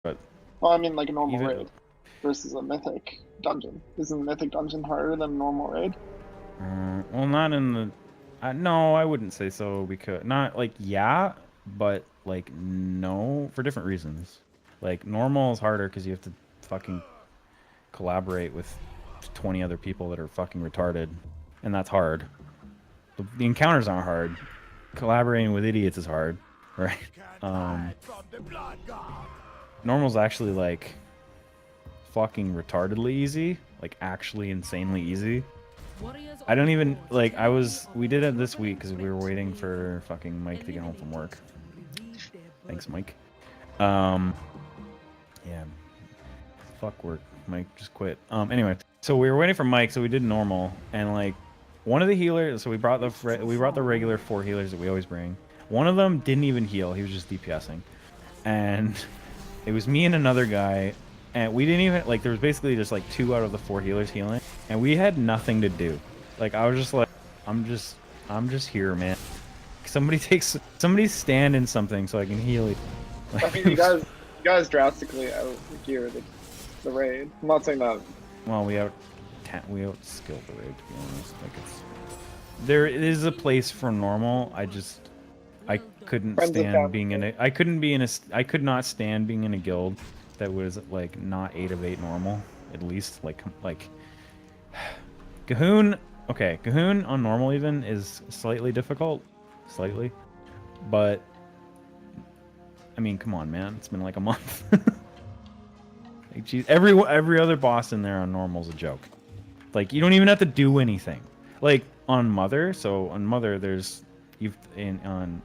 But Well, I mean, like a normal even raid versus a mythic dungeon. Isn't a mythic dungeon harder than a normal raid? well, not in the. No, I wouldn't say so because not like yeah, but like no for different reasons. Like normal is harder because you have to fucking collaborate with 20 other people that are fucking retarded, and that's hard. The encounters aren't hard. Collaborating with idiots is hard, right? Um, Normal's actually like fucking retardedly easy, like actually insanely easy. I don't even like. We did it this week because we were waiting for fucking Mike to get home from work. Thanks, Mike. Um, yeah, fuck work. Mike just quit. Anyway, so we were waiting for Mike, so we did normal, and like one of the healers. So we brought the regular 4 healers that we always bring. One of them didn't even heal. He was just DPSing, and it was me and another guy, and we didn't even like. There was basically just like 2 out of the 4 healers healing, and we had nothing to do. Like I was just like, I'm just here, man. Somebody stand in something so I can heal you. I Like, mean, you guys drastically out gear the raid. I'm not saying that. well, we out skill the raid, to be honest. Like there is a place for normal. I couldn't Friends and stand family. being in a I couldn't be in a I could not stand being in a guild that was like not 8 of 8 normal at least like Cahoon. Okay, Cahoon on normal even is slightly difficult, slightly, but I mean, come on, man, it's been like a month. Like, geez, every other boss in there on normal is a joke. Like you don't even have to do anything. Like on Mother, so on Mother, there's you've in on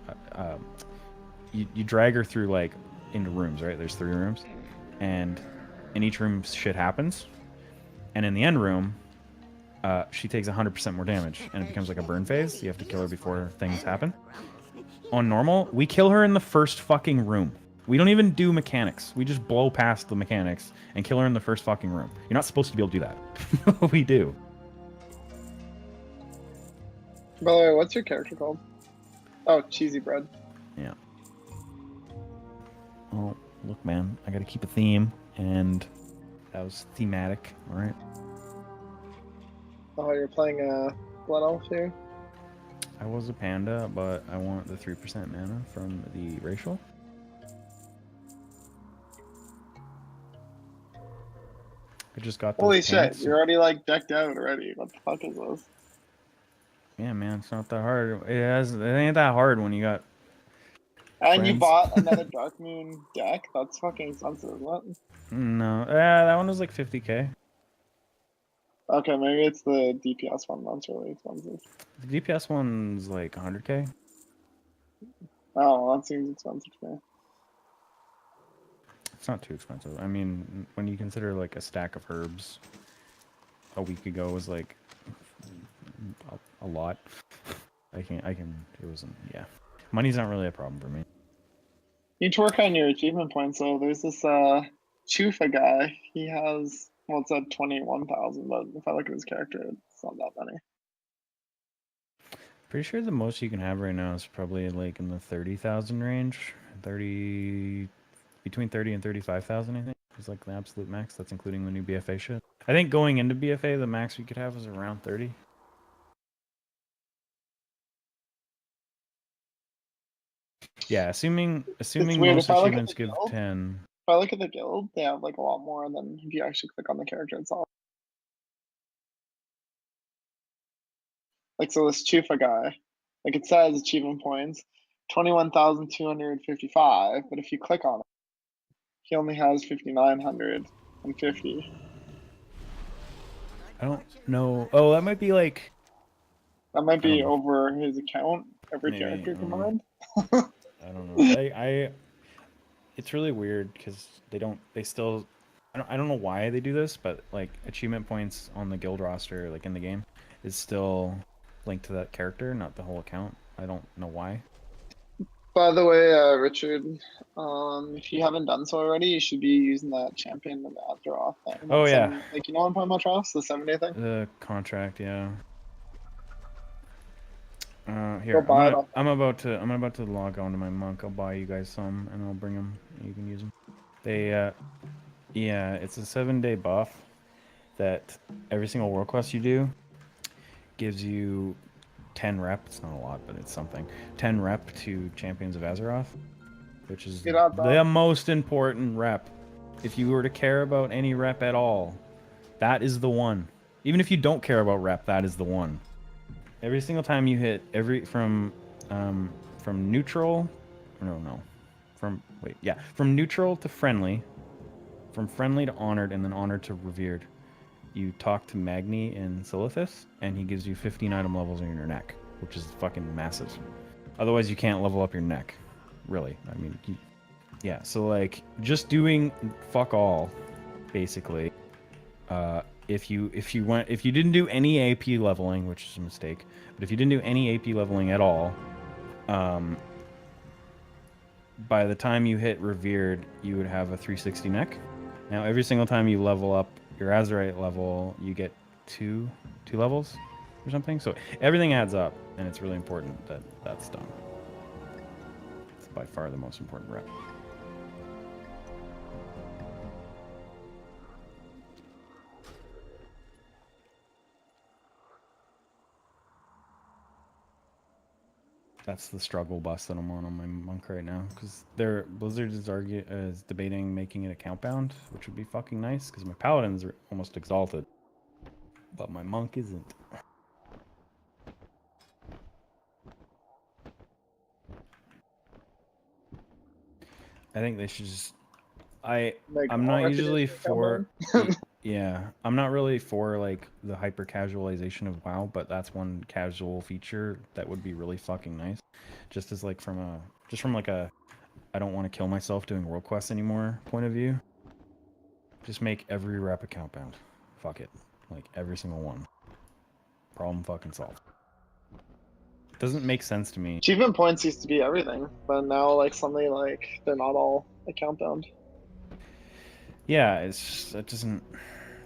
you drag her through like into rooms, right? There's 3 rooms, and in each room shit happens, and in the end room, she takes 100% more damage, and it becomes like a burn phase. You have to kill her before things happen. On normal, we kill her in the first fucking room. We don't even do mechanics. We just blow past the mechanics and kill her in the first fucking room. You're not supposed to be able to do that. We do. By the way, what's your character called? Oh, cheesy bread. Yeah. Oh, look, man, I gotta keep a theme, and that was thematic. All right. Oh, you're playing Blood Elf here. I was a panda, but I want the 3% mana from the racial. I just got those Holy shit, pants. you're already like decked out already. What the fuck is this? Yeah, man, it's not that hard. It ain't that hard when you got And you friends. bought another Dark Moon deck? That's fucking expensive, isn't it? No, that one was like 50k. Okay, maybe it's the DPS one that's really expensive. The DPS one's like 100k. Oh, well, that seems expensive to me. It's not too expensive. I mean, when you consider like a stack of herbs a week ago was like a lot. It wasn't, yeah. Money's not really a problem for me. You need to work on your achievement points though. There's this Chufa guy. He has well it's at 21,000, but if I look at his character, it's not that many. Pretty sure the most you can have right now is probably like in the 30,000 range. 30, between 30 and 35,000, I think. Is like the absolute max. That's including the new BFA shit. I think going into BFA, the max we could have is around 30. Yeah, assuming It's weird. most If I look at achievements the give guild, 10. if I look at the guild, they have like a lot more than if you actually click on the character itself. Like so this Chufa guy, like it says achievement points, 21,255, but if you click on it, he only has 5,950. I don't know. Oh, that might be like, That might I don't be know. over his account, every Maybe, I character don't know. combined. I don't know. It's really weird because they still, I don't know why they do this, but like achievement points on the guild roster, like in the game, is still linked to that character, not the whole account. I don't know why. By the way, Richard, if you haven't done so already, you should be using that champion of the Azeroth thing. Oh That yeah, seven, like you know what I'm talking about, Travis? The 7-day thing. the contract, yeah. Go Here, buy it off. I'm about to log on to my monk. I'll buy you guys some, and I'll bring them. You can use them. They, yeah, it's a 7-day buff that every single world quest you do gives you 10 rep. It's not a lot, but it's something. 10 rep to Champions of Azeroth, which is Get out the that. most important rep. If you were to care about any rep at all, that is the one. Even if you don't care about rep, that is the one. Every single time you hit from neutral, no, from neutral to friendly, from friendly to honored, and then honored to revered. You talk to Magni in Silithus, and he gives you 15 item levels in your neck, which is fucking massive. Otherwise, you can't level up your neck. Really, I mean, yeah. So like, just doing fuck all, basically. If you didn't do any AP leveling, which is a mistake, but if you didn't do any AP leveling at all, by the time you hit revered, you would have a 360 neck. Now every single time you level up your Azerite level, you get two levels or something. So everything adds up, and it's really important that that's done. It's by far the most important rep. That's the struggle bus that I'm on my monk right now, because Blizzard is debating making it account bound, which would be fucking nice, because my paladins are almost exalted, but my monk isn't. I think they should just. Make I'm all not usually recognition come for. in. Yeah, I'm not really for like the hyper casualization of WoW, but that's one casual feature that would be really fucking nice. Just as like from like a I don't want to kill myself doing world quests anymore point of view. Just make every rep account bound. Fuck it. Like every single one. Problem fucking solved. Doesn't make sense to me. Achievement points used to be everything, but now like suddenly like they're not all account bound. Yeah, it's just, it doesn't.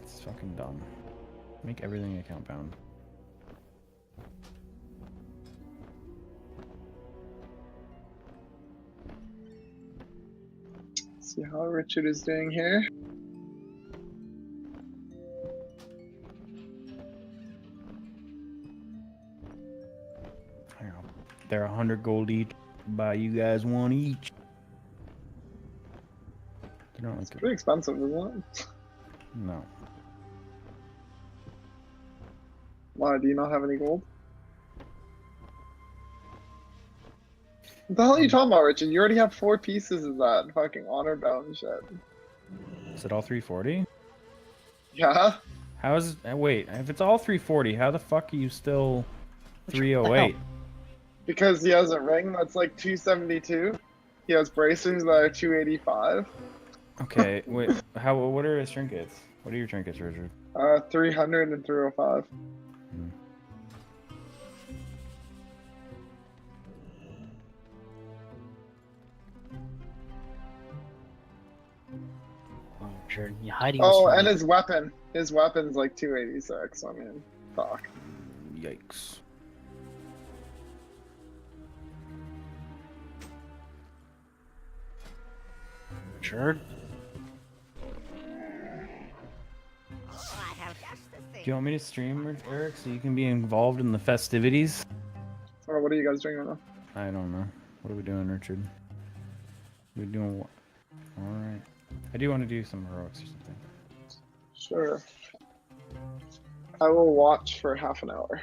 It's fucking dumb. Make everything account bound. See how Richard is doing here. I don't know. They're 100 gold each. Buy you guys one each. They don't It's like it. pretty expensive, isn't it? No. Why, do you not have any gold? What the hell are you talking about, Richard? You already have 4 pieces of that fucking honor bound shit. Is it all 340? Yeah? How is it? Wait, if it's all 340, how the fuck are you still 308? Because he has a ring that's like 272. He has bracers that are 285. Okay, wait. What are his trinkets? What are your trinkets, Richard? 300 and 305. Hmm. Sure, you're hiding Oh, this from and me. his weapon. His weapon's like 286. I mean, fuck. Yikes. Sure. Do you want me to stream, Eric, so you can be involved in the festivities? So what are you guys doing right now? I don't know. What are we doing, Richard? We doing what? Alright. I do want to do some heroics or something. Sure. I will watch for half an hour.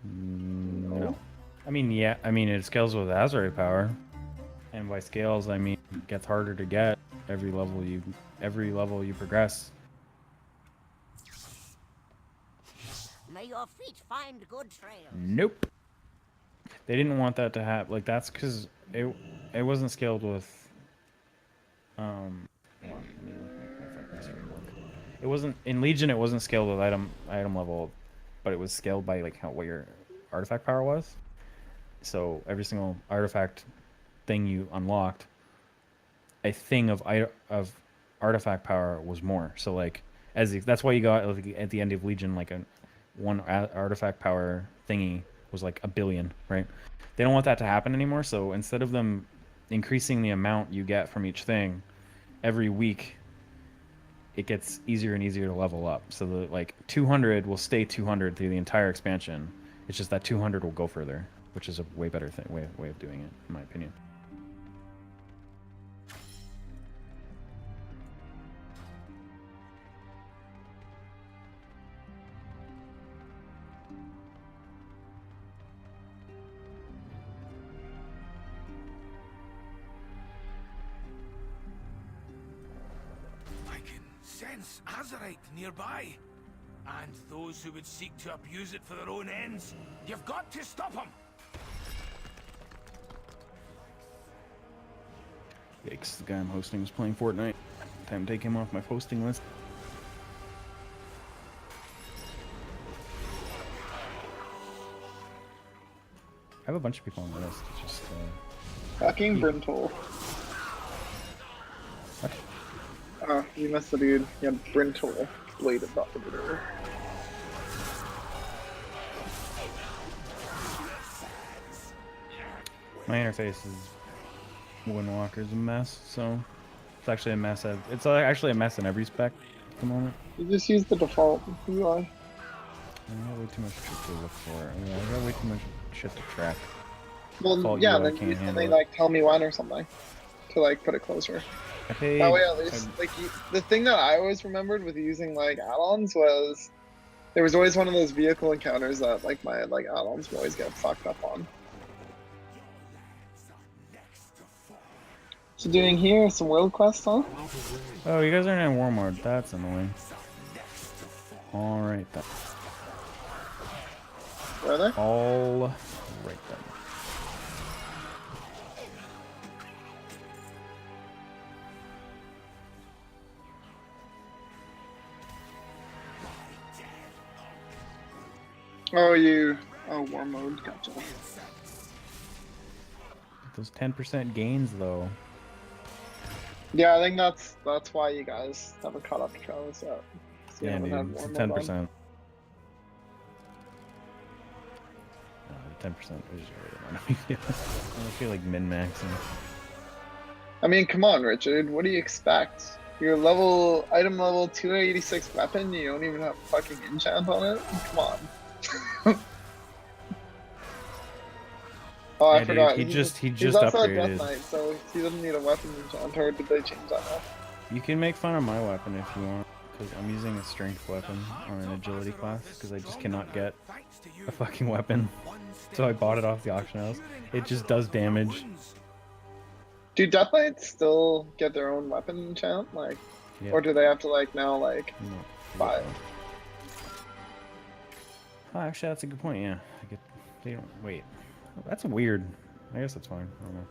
No. I mean, yeah. I mean, it scales with Azure power, and by scales, I mean it gets harder to get every level you progress. May your feet find good trails. Nope. They didn't want that to happen. Like that's because it wasn't scaled with. Hold on, let me look at my stream work. It wasn't in Legion. It wasn't scaled with item level, but it was scaled by like what your artifact power was. So every single artifact thing you unlocked, a thing of artifact power was more. So like that's why you got like, at the end of Legion like one artifact power thingy was like 1 billion, right? They don't want that to happen anymore, so instead of them increasing the amount you get from each thing every week, it gets easier and easier to level up. So the like 200 will stay 200 through the entire expansion. It's just that 200 will go further, which is a way better way of doing it, in my opinion. I can sense Azerite nearby. And those who would seek to abuse it for their own ends. You've got to stop them! Yikes, the guy I'm hosting is playing Fortnite. Time to take him off my posting list. I have a bunch of people on the list. It's just, Fucking Brintle. what? Oh, you missed the dude. He had Brintle, Blade of Dominator. My interface is Windwalker's a mess, so it's actually a mess. It's actually a mess in every spec at the moment. You just use the default UI. I got way too much shit to look for. Yeah, I got way too much shit to track. Well, Default yeah, UI then can't use handle something it. like tell me when or something to like put it closer. I paid. That way, at least, like the thing that I always remembered with using like add-ons was there was always one of those vehicle encounters that like my like add-ons would always get fucked up on. So doing here some world quests, huh? Oh, you guys aren't in war mode. That's annoying. All right then. Were they? All right then. Oh, war mode, gotcha. Those 10% gains though. Yeah, I think that's why you guys haven't caught up to Travis yet. So you Yeah, haven't dude, had it's war the mode on. 10%. The 10% is really I feel like min-maxing. I mean, come on, Richard. What do you expect? Your item level 286 weapon, you don't even have fucking enchant on it? Come on. Oh, I Yeah, dude, forgot. he He's just also a upgraded. Death Knight, so he doesn't need a weapon enchant, or did they change that now? You can make fun of my weapon if you want, because I'm using a strength weapon on an agility class, because I just cannot get a fucking weapon. So I bought it off the auction house. It just does damage. Do Death Knights still get their own weapon enchant? Like, Yeah. or do they have to, like, now, like, No, buy it? Oh, actually, that's a good point. Yeah, they don't wait. Oh, that's weird. I guess that's fine. I don't know.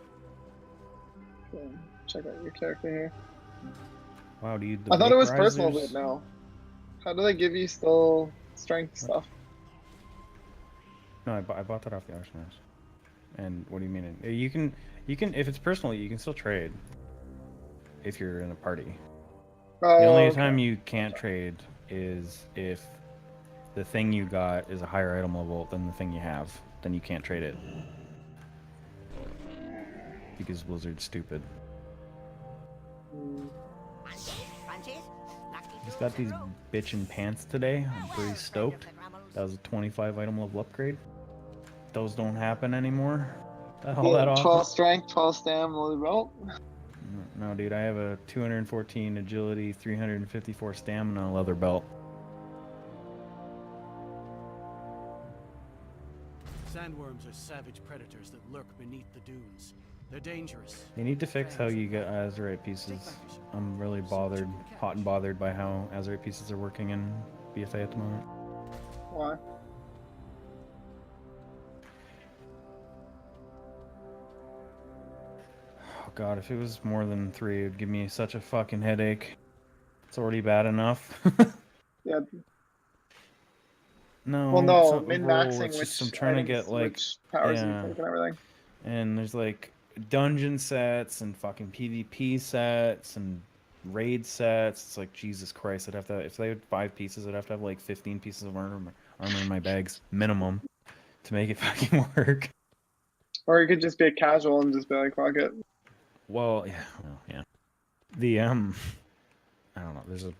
Yeah, check out your character here. Wow, dude. I thought it was personal loot now. How do they give you still strength stuff? No, I bought that off the auction house. And what do you mean? You can if it's personal, you can still trade. If you're in a party. Oh, The only okay. time you can't trade is if the thing you got is a higher item level than the thing you have. Then you can't trade it. Because Blizzard's stupid. He's got these bitchin' pants today. I'm pretty stoked. That was a 25 item level upgrade. Those don't happen anymore. All that 12 often. strength, 12 stam, low belt. No, dude, I have a 214 agility, 354 stamina leather belt. Sandworms are savage predators that lurk beneath the dunes. They're dangerous. They need to fix how you get Azerite pieces. I'm really bothered, hot and bothered by how Azerite pieces are working in BFA at the moment. Why? Oh god, if it was more than 3, it would give me such a fucking headache. It's already bad enough. Yeah. No, Well, it's no, not the min role, maxing it's which just I'm trying to items, get like, which powers you yeah. take and everything. And there's like dungeon sets and fucking PvP sets and raid sets. It's like Jesus Christ, I'd have to if they had 5 pieces, I'd have to have like 15 pieces of armor in my bags, minimum, to make it fucking work. Or it could just be a casual and just be like, fuck it. Well, yeah. The I don't know. There's a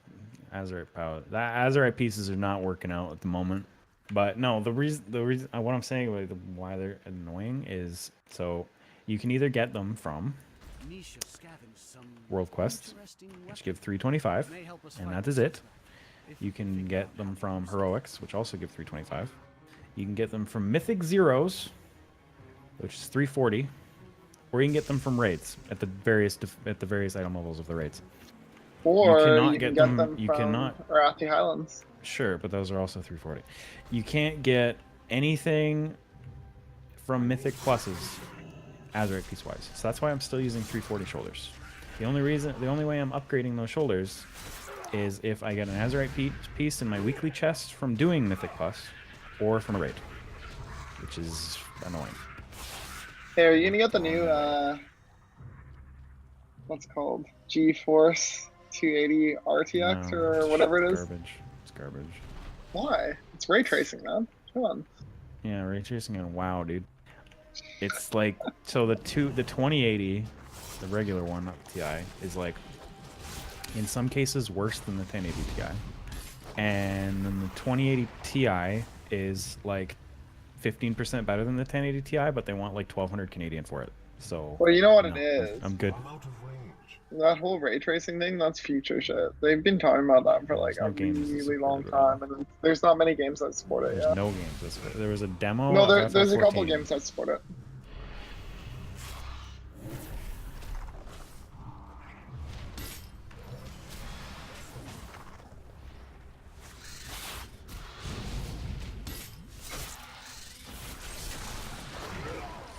Azerite power. That Azerite pieces are not working out at the moment. But no, the reason what I'm saying about why they're annoying is so you can either get them from Nisha scavenged some World Quests, interesting which give weapons. 325, May help us and fight that is the it. Sethra, if You can figure get out them how to from use them. Heroics, which also give 325. You can get them from Mythic Zeros, which is 340, or you can get them from raids at the various item levels of the raids. Or cannot you can get get them- them you from cannot- Arathi Highlands. Sure, but those are also 340. You can't get anything from Mythic Pluses Azerite piece-wise. So that's why I'm still using 340 shoulders. The only way I'm upgrading those shoulders is if I get an Azerite piece in my weekly chest from doing Mythic Plus, or from a raid, which is annoying. Hey, are you gonna get the new what's it called? GeForce 280 RTX No, or whatever it is? garbage. It's garbage. Why? It's ray tracing, man. Come on. Yeah, ray tracing on WoW, dude. It's like so the 2080, the regular one, not the TI, is like in some cases worse than the 1080 Ti, and then the 2080 Ti is like 15% better than the 1080 Ti, but they want like 1,200 Canadian for it. So Well, you know what no, it is? I'm good. That whole ray tracing thing, that's future shit. They've been talking about that for like There's no a games that really support long it at all. time, and there's not many games that support it There's yet. no games. There was a demo No, of there's a couple FF14. games that support it.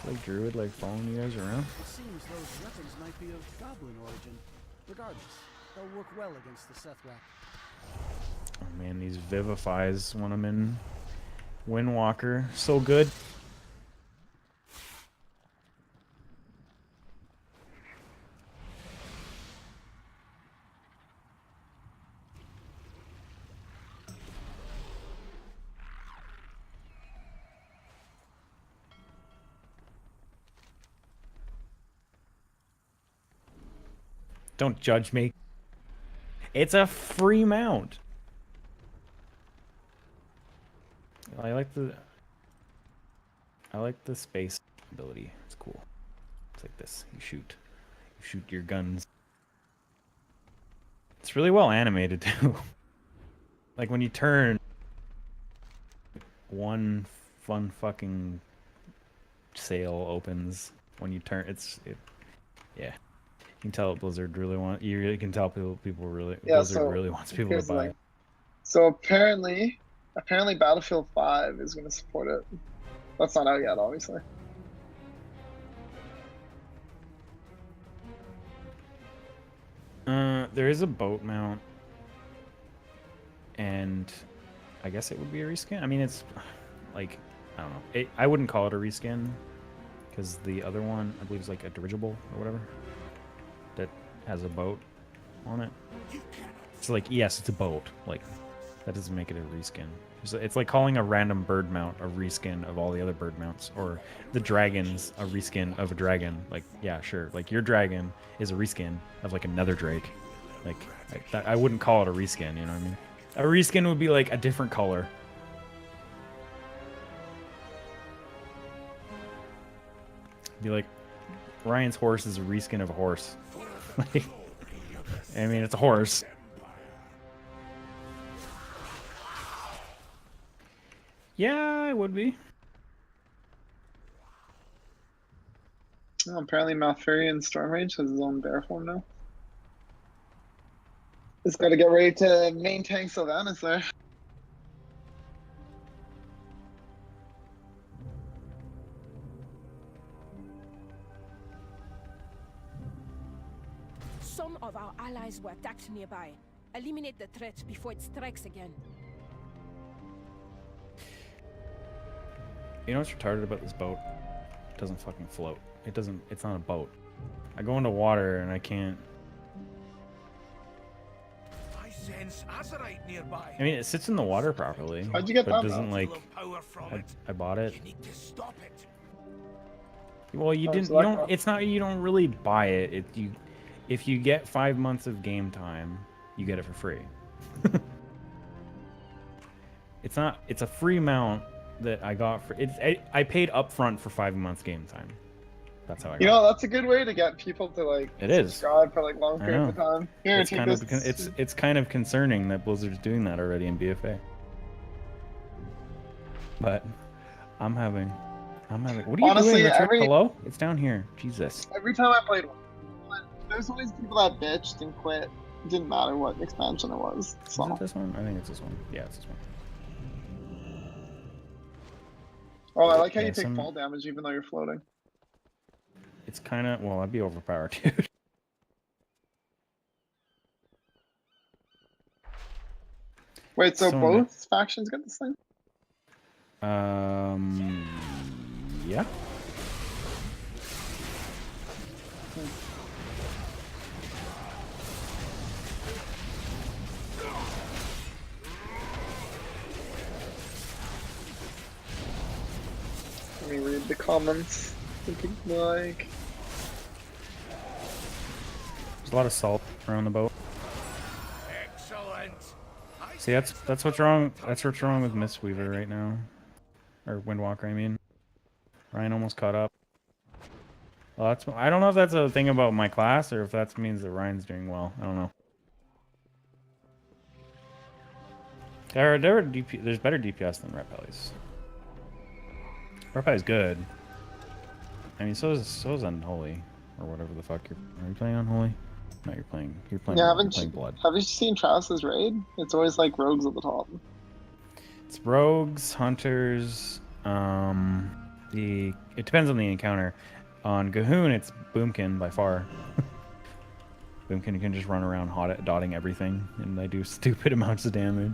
Like Druid, like following you guys around. It seems those weapons might be of goblin origin. Regardless, they'll work well against the Sethrak. Oh man, these Vivifies when I'm in Windwalker, so good. Don't judge me. It's a free mount. I like the space ability. It's cool. It's like this. You shoot your guns. It's really well animated too. Like when you turn, one fun fucking sail opens when you turn. Yeah. You can tell Blizzard really you really can tell people really Yeah, Blizzard so really wants people to here's the buy thing. it. So apparently Battlefield 5 is going to support it. That's not out yet, obviously. There is a boat mount, and I guess it would be a reskin. I mean, it's like I don't know. I wouldn't call it a reskin because the other one I believe is like a dirigible or whatever that has a boat on it. So like yes, it's a boat. Like that doesn't make it a reskin. It's like calling a random bird mount a reskin of all the other bird mounts, or the dragons a reskin of a dragon. Like yeah, sure. Like your dragon is a reskin of like another drake. Like I wouldn't call it a reskin. You know what I mean? A reskin would be like a different color. Be like Ryan's horse is a reskin of a horse. Like, I mean, it's a horse. Yeah, it would be. Oh, apparently Malfurion Stormrage has his own bear form now. He's got to get ready to main tank Sylvanas there. Some of our allies were attacked nearby. Eliminate the threat before it strikes again. You know what's retarded about this boat? It doesn't fucking float. It's not a boat. I go into water and I can't. sense azurite nearby. I mean, it sits in the water properly. How'd you get but that, doesn't though? like. Full of power from it. I bought it. You need to stop it. Well, you Oh, didn't. so You that don't. cost- It's not. You don't really buy it. If you get 5 months of game time, you get it for free. It's not. It's a free mount that I got for. I paid upfront for 5 months game time. That's how I got. You know, that's a good way to get people to like It is. subscribe for like long I periods of know. time. Here, It's take kind this. of it's kind of concerning that Blizzard's doing that already in BFA. But I'm having. What are you Honestly, doing, Richard? every- Hello? It's down here. Jesus. Every time I played one, there's always people that bitched and quit. It didn't matter what expansion it was. Is So. it this one? I think it's this one. Yeah, it's this one. Oh, I like how Yeah, you take some- fall damage even though you're floating. It's kind of well. I'd be overpowered, dude. Wait, so So both factions get this thing? Yeah. Let me read the comments. Looking like. There's a lot of salt around the boat. Excellent. See, that's what's wrong. That's what's wrong with Mistweaver right now, or Windwalker. I mean, Ryan almost caught up. Well, that's. I don't know if that's a thing about my class or if that means that Ryan's doing well. I don't know. There's better DPS than Repellies. Repelli's good. I mean, so is Unholy, or whatever the fuck are you playing Unholy? No, you're playing Yeah, you're playing Blood. have you seen Travis's raid? It's always like rogues at the top. It's rogues, hunters. It depends on the encounter. On Gahoon, it's Boomkin by far. Boomkin can just run around dotting everything, and they do stupid amounts of damage.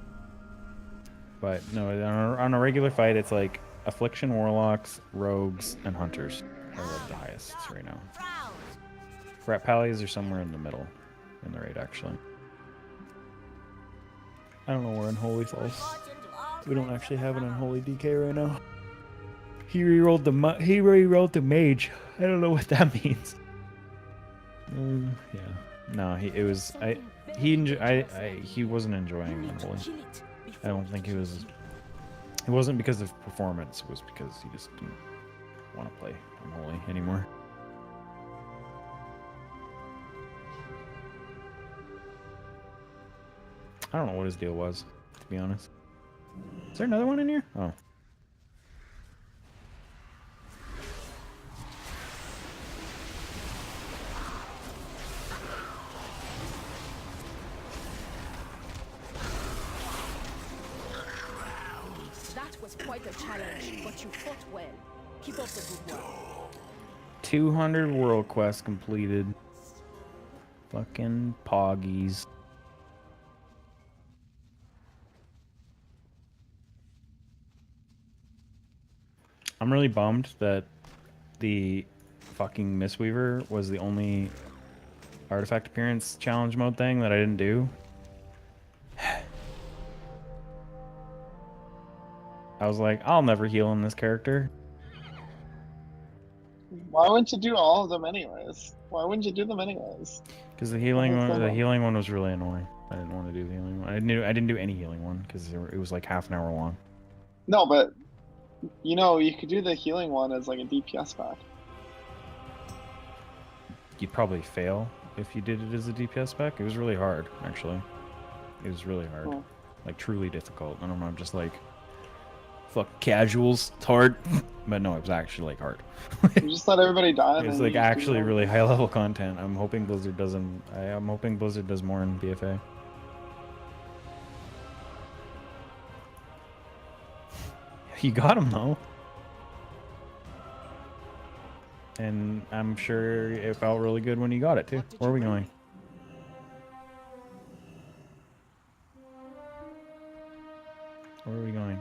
But no, on a regular fight, it's like Affliction, Warlocks, Rogues, and Hunters are the highest right now. Frat Pallies are somewhere in the middle in the raid, actually. I don't know where Unholy falls. We don't actually have an Unholy DK right now. He rerolled the mage. I don't know what that means. Yeah. No, he wasn't enjoying Unholy. I don't think he was. It wasn't because of performance. It was because he just didn't want to play Unholy anymore. I don't know what his deal was, to be honest. Is there another one in here? Oh. That was quite a challenge, but you fought well. Keep up the good work. 200 world quests completed. Fucking poggies. I'm really bummed that the fucking Mistweaver was the only artifact appearance challenge mode thing that I didn't do. I was like, I'll never heal in this character. Why wouldn't you do all of them anyways? Why wouldn't you do them anyways? Because the healing Oh, one, so the long. healing one was really annoying. I didn't want to do the healing one. I didn't do any healing one because it was like half an hour long. No, but you know, you could do the healing one as like a DPS pack. You'd probably fail if you did it as a DPS spec. It was really hard, actually. It was really hard. Oh. Like, truly difficult. I don't know, I'm just like, fuck casuals, it's hard. But no, it was actually, like, hard. You just let everybody die. It was, and like, then you just do actually them. really high-level content. I'm hoping Blizzard doesn't... I'm hoping Blizzard does more in BFA. You got him, though. And I'm sure it felt really good when you got it, too. Where are we going? Where are we going?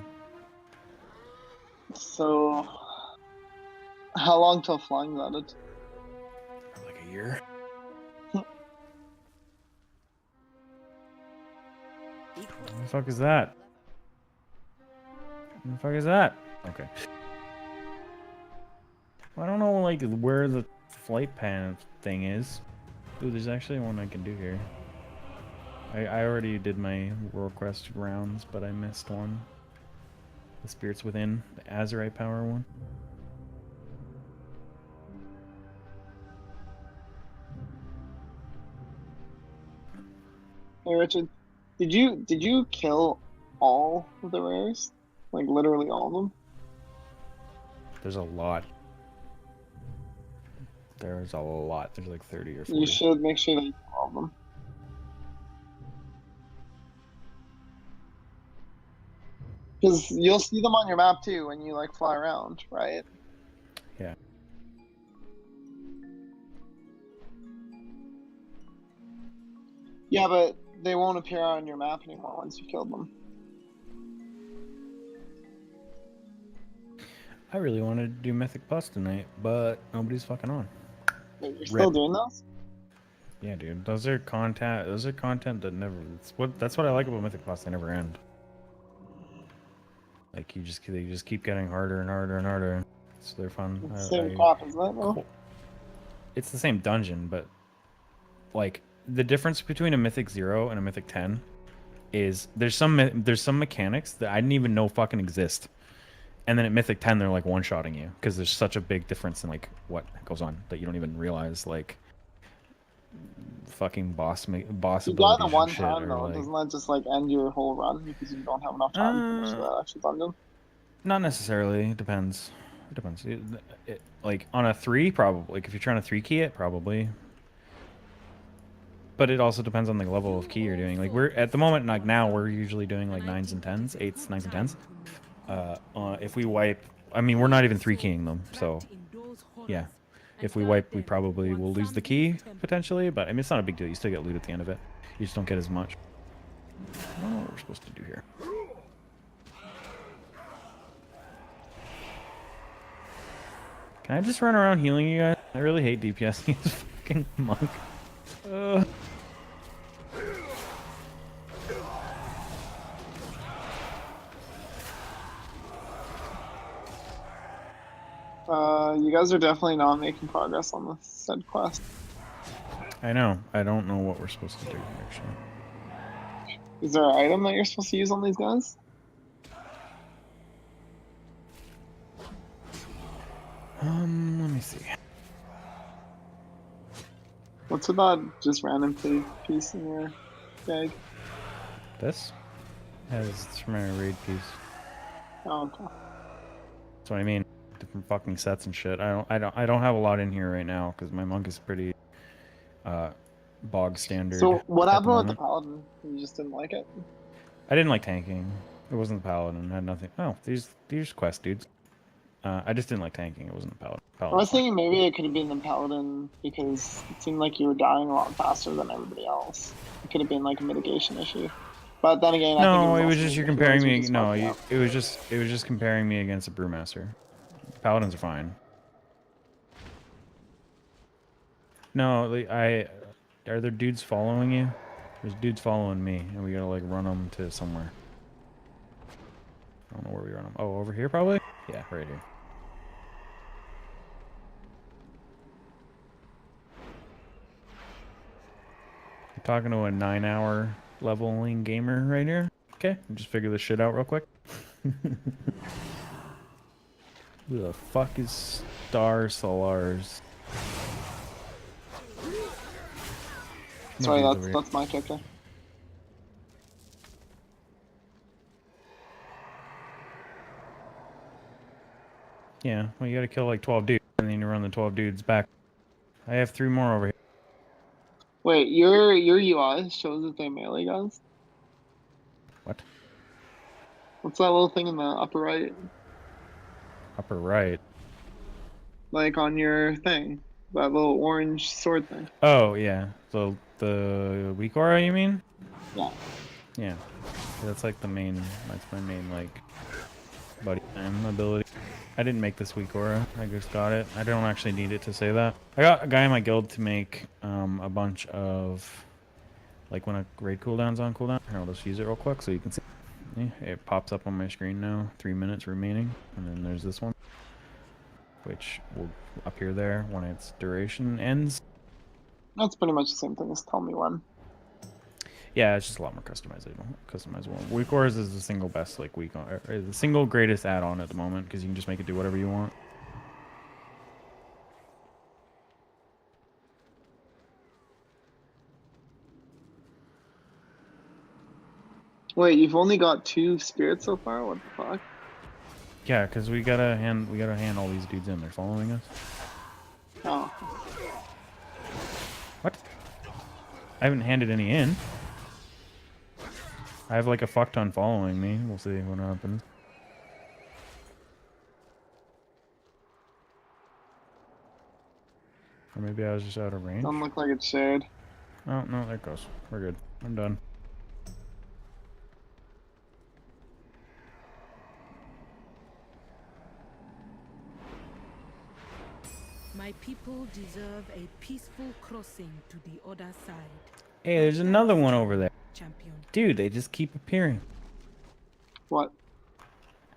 So, how long till flying's added? For like a year. the fuck is that? What the fuck is that? Okay. I don't know, like, where the flight pan thing is. Ooh, there's actually one I can do here. I already did my World Quest rounds, but I missed one. The Spirits Within, the Azurite power one. Hey Richard, did you kill all of the rares? Like literally all of them? There's a lot. There's a lot. There's like 30 or 40. You should make sure that you kill all of them. Because you'll see them on your map too when you like fly around, right? Yeah. Yeah, but they won't appear on your map anymore once you killed them. I really wanted to do Mythic Plus tonight, but nobody's fucking on. Wait, you're still doing those? Yeah, dude. Those are content. Those are content that never. That's what I like about Mythic Plus. They never end. Like they just keep getting harder and harder and harder. So they're fun. It's the same crap, isn't it? Though? It's the same dungeon, but like the difference between a Mythic 0 and a Mythic 10 is there's some mechanics that I didn't even know fucking exist. And then at Mythic 10, they're like one-shotting you because there's such a big difference in like what goes on that you don't even realize. Like fucking boss You abilities die the and one shit time are, though, like, doesn't that just like end your whole run because you don't have enough time to finish that actual dungeon? Not necessarily. It depends. It depends. Like on a 3, probably. Like if you're trying to 3 key it, probably. But it also depends on the level of key you're doing. Like we're at the moment, like now, we're usually doing like 9s and 10s, 8s, 9s and 10s. If we wipe, I mean, we're not even 3 keying them, so yeah. If we wipe, we probably will lose the key potentially, but I mean, it's not a big deal. You still get loot at the end of it. You just don't get as much. I don't know what we're supposed to do here. Can I just run around healing you guys? I really hate DPSing this fucking monk. You guys are definitely not making progress on the said quest. I know. I don't know what we're supposed to do, actually. Is there an item that you're supposed to use on these guys? Let me see. What's about just random piece in your bag? This? It's from my raid piece. Oh, okay. That's what I mean. Different fucking sets and shit. I don't have a lot in here right now because my monk is pretty bog standard. So what at happened with the moment. paladin? You just didn't like it? I didn't like tanking. It wasn't the paladin. It had nothing. Oh, these quest dudes. I just didn't like tanking. It wasn't the paladin. I was thinking maybe it could have been the paladin because it seemed like you were dying a lot faster than everybody else. It could have been like a mitigation issue. But then again, I think No, it was also just you're the comparing heroes were me. just No, fucking up. it was just comparing me against a brewmaster. Paladins are fine. No, are there dudes following you? There's dudes following me, and we gotta like run them to somewhere. I don't know where we run them. Oh, over here probably? Yeah, right here. I'm talking to a 9-hour leveling gamer right here. Okay, just figure this shit out real quick. Who the fuck is Star Solars? Sorry, No dudes over that's my character. Yeah, well, you gotta kill like 12 dudes, and then you run the 12 dudes back. I have 3 more over here. Wait, your UI shows that they're melee guns? What? What's that little thing in the upper right? Upper right. Like on your thing. That little orange sword thing. Oh, yeah. So the weak aura, you mean? Yeah. Yeah. That's like the main, that's my main, like, buddy time ability. I didn't make this weak aura. I just got it. I don't actually need it to say that. I got a guy in my guild to make a bunch of Like when a raid cooldown's on cooldown. Here, I'll just use it real quick so you can see. Yeah, it pops up on my screen now. 3 minutes remaining, and then there's this one, which will appear there when its duration ends. That's pretty much the same thing as tell me when. Yeah, it's just a lot more customizable. Weak Wars is the single best, like the single greatest add-on at the moment because you can just make it do whatever you want. Wait, you've only got 2 spirits so far? What the fuck? Yeah, because we gotta hand all these dudes in. They're following us. Oh. What? I haven't handed any in. I have like a fuck ton following me. We'll see what happens. Or maybe I was just out of range. Doesn't look like it's shared. Oh, no, there it goes. We're good. I'm done. My people deserve a peaceful crossing to the other side. Hey, there's another one over there. Champion. Dude, they just keep appearing. What?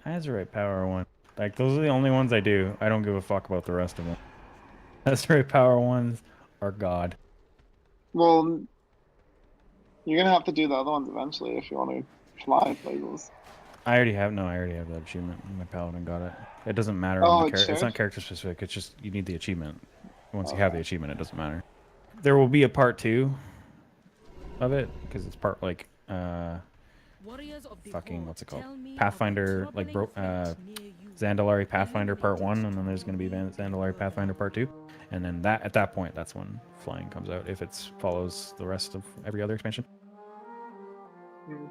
Azerite Power 1. Like, those are the only ones I do. I don't give a fuck about the rest of them. Azerite Power 1s are god. Well, you're gonna have to do the other ones eventually if you want to fly places. I already have that achievement. My paladin got it. It doesn't matter Oh, on the it's character. It's shared? not character specific. It's just you need the achievement. Once you have the achievement, it doesn't matter. There will be a part 2 of it because it's part like Warriors of the fucking Horde, what's it called? tell me of Pathfinder, a like troubling threat near you. Zandalari Pathfinder Part 1, and then there's going to be Zandalari Pathfinder Part 2. And then at that point, that's when flying comes out, if it follows the rest of every other expansion. Hmm.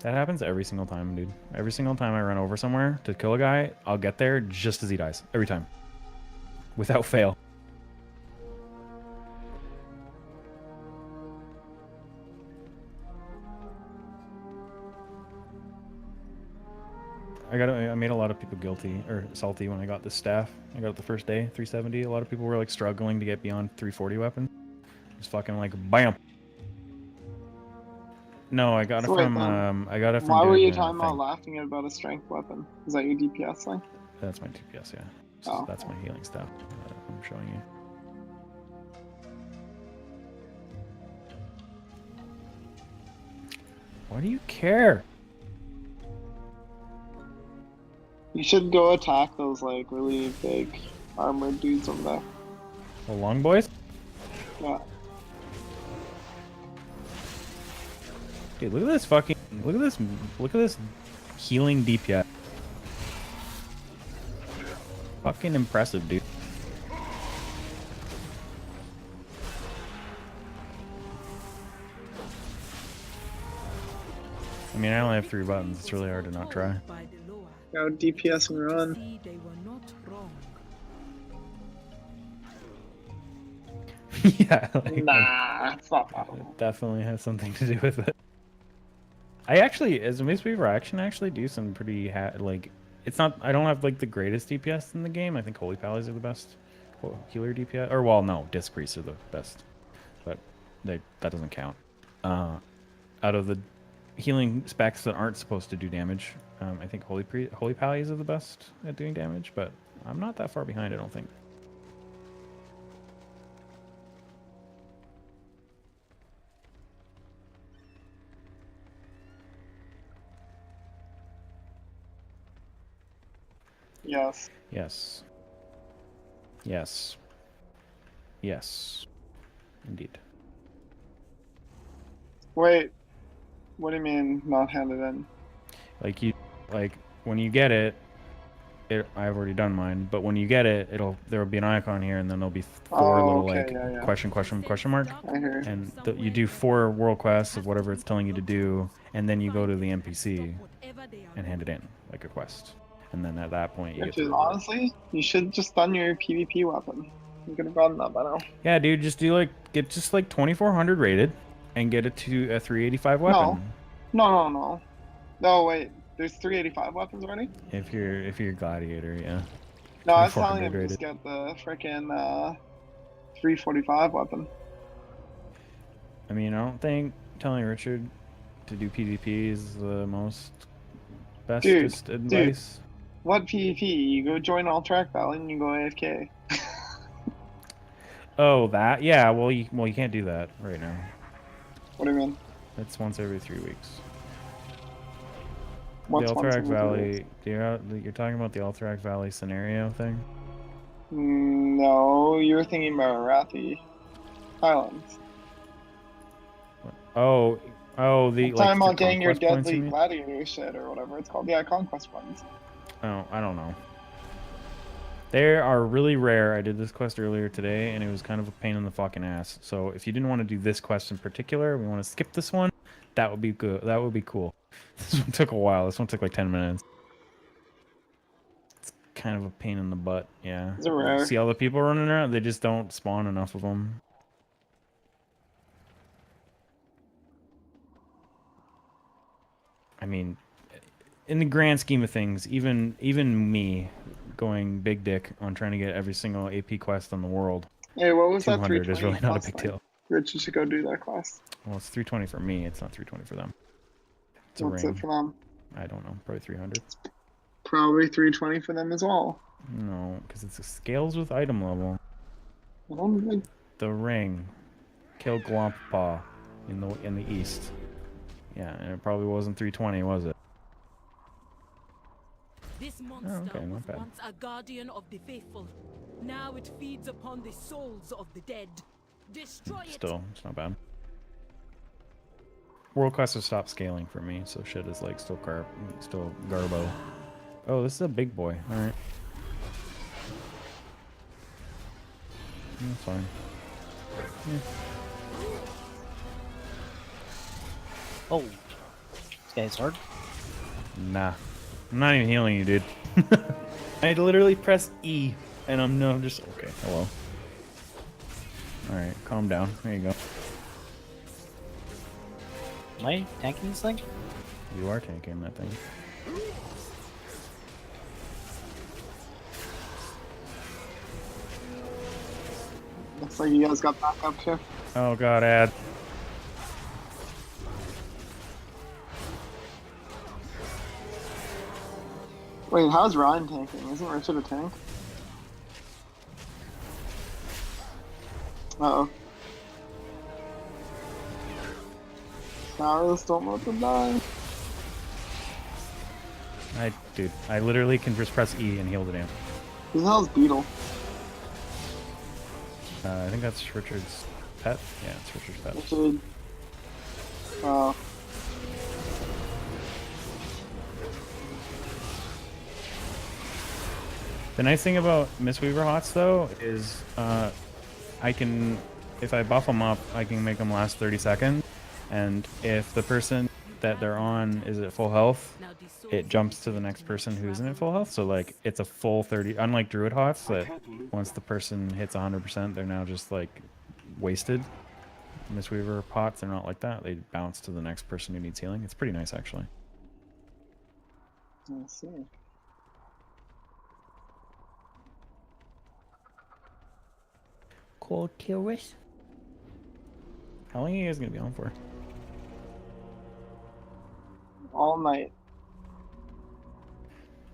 That happens every single time, dude. Every single time I run over somewhere to kill a guy, I'll get there just as he dies. Every time. Without fail. I made a lot of people guilty or salty when I got this staff. I got it the first day, 370. A lot of people were like struggling to get beyond 340 weapons. Just fucking like BAM. No, I got it So wait, from then, I got it from why were doing you the talking about thing. laughing about a strength weapon? Is that your DPS thing? That's my TPS, yeah. Oh. That's my healing stuff that I'm showing you. Why do you care? You should go attack those like really big armored dudes over there. The long boys? Yeah. Dude, look at this fucking look at this healing DPS. Fucking impressive, dude. I mean, I only have 3 buttons. It's really hard to not try. By the lower. Go DPS and run. See, they were not wrong. Yeah, like, Nah, it's not that. it definitely has something to do with it. I actually, as a Mistweaver, I can actually do some pretty like. It's not. I don't have like the greatest DPS in the game. I think Holy Pallies are the best healer DPS. Or well, no, Disc Priests are the best, but that doesn't count. Out of the healing specs that aren't supposed to do damage, I think Holy Pallies are the best at doing damage. But I'm not that far behind. I don't think. Yes. Yes. Yes. Yes. Indeed. Wait. What do you mean not handed in? Like when you get it, I've already done mine, but when you get it, there'll be an icon here, and then there'll be 4 Oh, little okay, like yeah, yeah. question mark, I hear. and you do 4 world quests of whatever it's telling you to do, and then you go to the NPC and hand it in like a quest, and then at that point you get Which the is reward. honestly, you should just done your PvP weapon. You could have gotten that by now. Yeah, dude, just get 2400 rated, and get it to a 385 weapon. No. No, wait. There's 385 weapons already? If you're gladiator, yeah. No, I was telling 2400 him rated. just get the frickin' 345 weapon. I mean, I don't think telling Richard to do PvP is the most Dude, bestest advice. What PvP? You go join Alterac Valley and you go AFK. Oh, that? Yeah, well, you can't do that right now. What do you mean? It's once every 3 weeks. What's the once Alterac every 3 weeks? Valley. You're talking about the Alterac Valley scenario thing? No, you were thinking about Arathi Highlands. Oh, the I'm like talking the about getting your conquest points, you deadly mean? gladiator shit or whatever it's called. Yeah, conquest ones. Oh, I don't know. They are really rare. I did this quest earlier today, and it was kind of a pain in the fucking ass. So if you didn't want to do this quest in particular, we want to skip this one. That would be good. That would be cool. This one took a while. This one took like 10 minutes. It's kind of a pain in the butt. Yeah. Is it rare? See all the people running around? They just don't spawn enough of them. I mean, in the grand scheme of things, even me going big dick on trying to get every single AP quest in the world, Hey, what was that 200 is 320 really not a class big thing? deal. Rich, you should go do that class. Well, it's 320 for me. It's not 320 for them. It's a What's ring. it for them? I don't know. Probably 300. Probably 320 for them as well. No, because it's scales with item level. I don't think. The ring. Kill Glompaw in the east. Yeah, and it probably wasn't 320, was it? This monster okay, not was bad. once a guardian of the faithful. Now it feeds upon the souls of the dead. Destroy it! Still, it's not bad. World quests have stopped scaling for me, so shit is like still garbo. Oh, this is a big boy. All right. That's fine. Yeah. Oh, this guy's hard. Nah. I'm not even healing you, dude. I literally pressed E, and I'm just... Okay, hello. Alright, calm down. There you go. Am I tanking this thing? You are tanking that thing. Looks like you guys got backup here. Oh god, Ad. Wait, how's Ryan tanking? Isn't Richard a tank? Uh-oh. Arrows don't let them die. Dude, I literally can just press E and heal the damn. Who the hell's Beetle? I think that's Richard's pet. Yeah, it's Richard's pet. Richard. Oh. The nice thing about Mistweaver Hots, though, is I can, if I buff them up, I can make them last 30 seconds. And if the person that they're on is at full health, it jumps to the next person who isn't at full health. So, like, it's a full 30, unlike Druid Hots, that once the person hits 100%, they're now just, like, wasted. Mistweaver Pots, they're not like that. They bounce to the next person who needs healing. It's pretty nice, actually. I see. Cool Curious. How long are you guys gonna be on for? All night.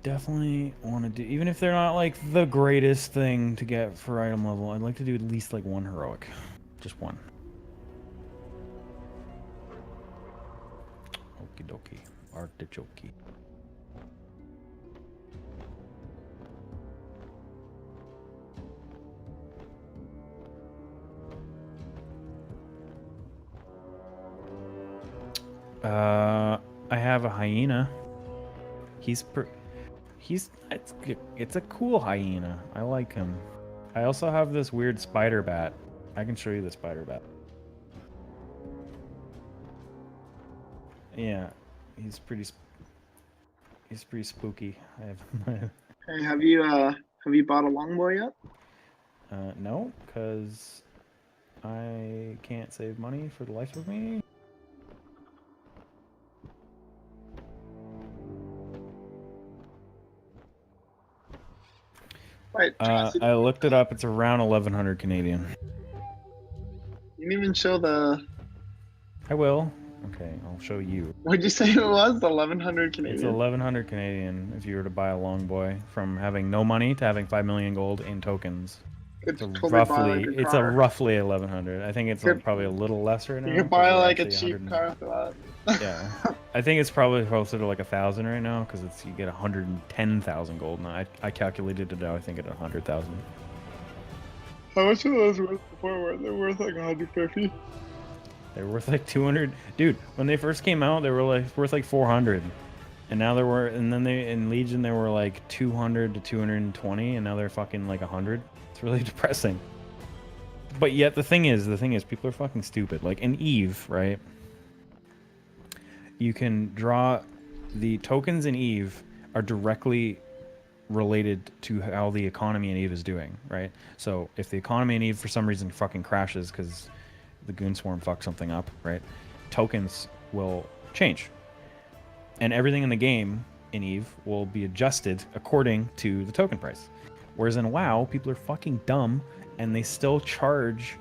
Definitely want to do, even if they're not like the greatest thing to get for item level, I'd like to do at least like one heroic. Just one. Okie dokie. Artichoke. I have a hyena. It's a cool hyena. I like him. I also have this weird spider bat. I can show you the spider bat. Yeah, he's pretty spooky. I have Hey, have you bought a longbow yet? no, because I can't save money for the life of me. Wait, I looked it up. It's around 1,100 Canadian. you didn't even show the. I will. Okay, I'll show you. What'd you say it was? 1100 Canadian? It's 1100 Canadian if you were to buy a long boy from having no money to having 5 million gold in tokens. Could It's a totally buy like a it's a car. roughly 1100. I think it's Could- probably a little less right now. You could 'cause buy they're like a actually cheap 100 car for that. Yeah, I think it's probably closer to like 1,000 right now because it's you get 110,000 gold. And I calculated it out. I think at 100,000. How much are those worth before? They're worth like 150. They were worth like 200. Dude, when they first came out, they were like worth like 400. And now they were, and then they in Legion they were like 200 to 220, and now they're fucking like 100. It's really depressing. But yet the thing is, people are fucking stupid. Like in Eve, right? You can draw the tokens in Eve are directly related to how the economy in Eve is doing, right? So if the economy in Eve for some reason fucking crashes because the goon swarm fucks something up, right? Tokens will change. And everything in the game in Eve will be adjusted according to the token price. Whereas in WoW, people are fucking dumb and they still charge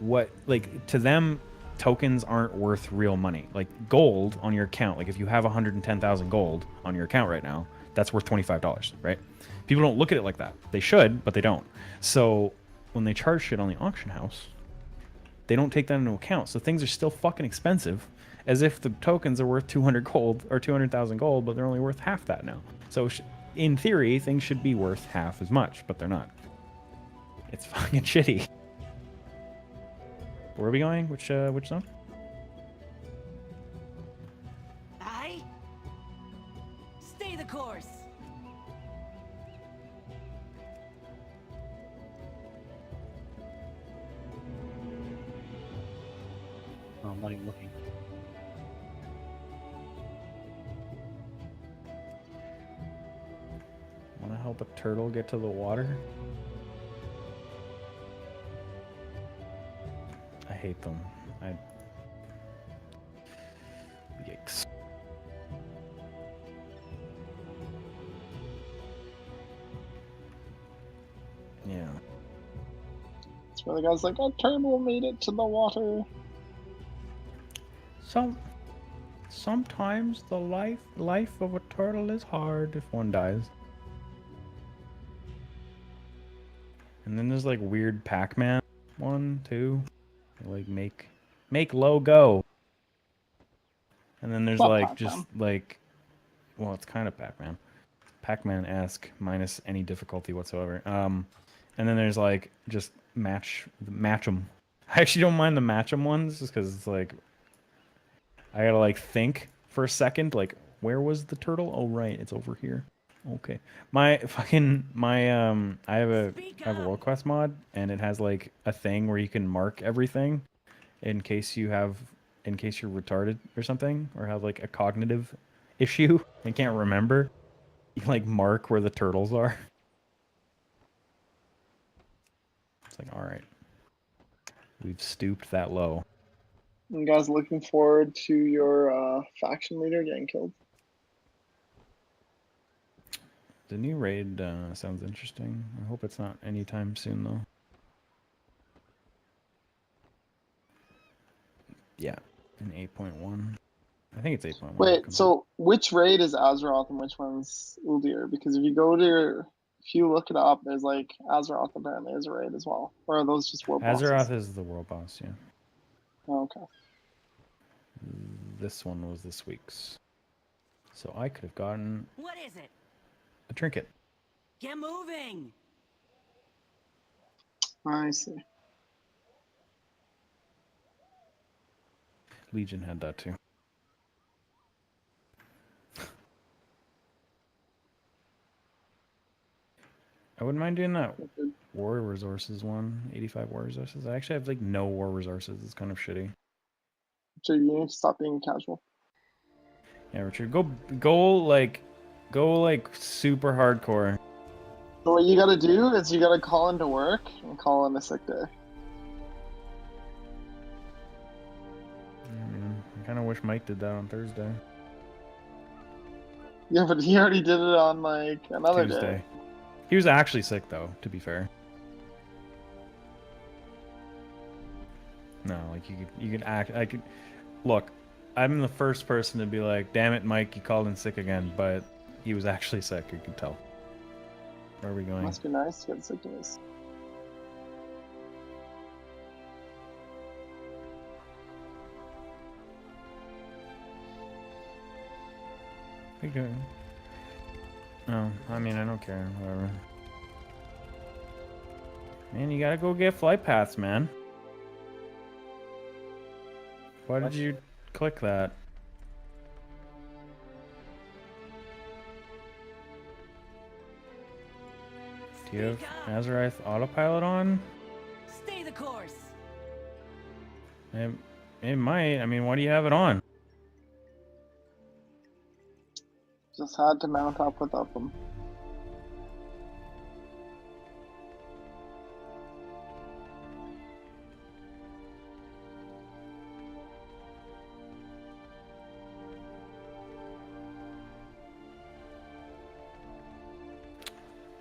what, like, to them, tokens aren't worth real money. Like gold on your account, like if you have 110,000 gold on your account right now, that's worth $25, right? People don't look at it like that. They should, but they don't. So when they charge shit on the auction house, they don't take that into account. So things are still fucking expensive, as if the tokens are worth 200 gold or 200,000 gold, but they're only worth half that now. So in theory, things should be worth half as much, but they're not. It's fucking shitty. Where are we going? Which zone? Aye? Stay the course. Oh, I'm not even looking. Want to help a turtle get to the water? I hate them. Yikes. Yeah. That's where the guy's like, a turtle made it to the water. Sometimes the life of a turtle is hard if one dies. And then there's like weird Pac-Man one too, like make low go. And then there's Not like Pac-Man. just like, well, it's kind of Pac-Man-esque minus any difficulty whatsoever. And then there's like just match 'em. I actually don't mind the match 'em ones just because it's like I gotta like think for a second, like where was the turtle? Oh right, it's over here. Okay. I have a World Quest mod and it has like a thing where you can mark everything in case you're retarded or something or have like a cognitive issue and can't remember. You can like mark where the turtles are. It's like, all right, we've stooped that low. You guys looking forward to your faction leader getting killed? The new raid sounds interesting. I hope it's not anytime soon though. Yeah, in 8.1. I think it's 8.1. Wait, so which raid is Azeroth and which one's Uldir? Because if you look it up, there's like Azeroth apparently is a raid as well. Or are those just world bosses? Azeroth is the world boss, yeah. Oh, okay. This one was this week's. So I could have gotten What is it? a trinket. Get moving! I see. Legion had that too. I wouldn't mind doing that war resources one, 85 war resources. I actually have like no war resources. It's kind of shitty. So you need to stop being casual. Yeah, Richard, go like super hardcore. So what you gotta do is you gotta call into work and call in a sick day. I kind of wish Mike did that on Thursday. Yeah, but he already did it on like another Tuesday. day. He was actually sick though, to be fair. No, like you could act. Look, I'm the first person to be like, damn it, Mike, you called in sick again, but he was actually sick, you can tell. Where are we going? Must be nice to get sick to this. We go. Oh, I mean, I don't care. Whatever. Man, you gotta go get flight paths, man. Why did you click that? Do you have Azerith autopilot on? Stay the course. It might. I mean, why do you have it on? Just had to mount up without them.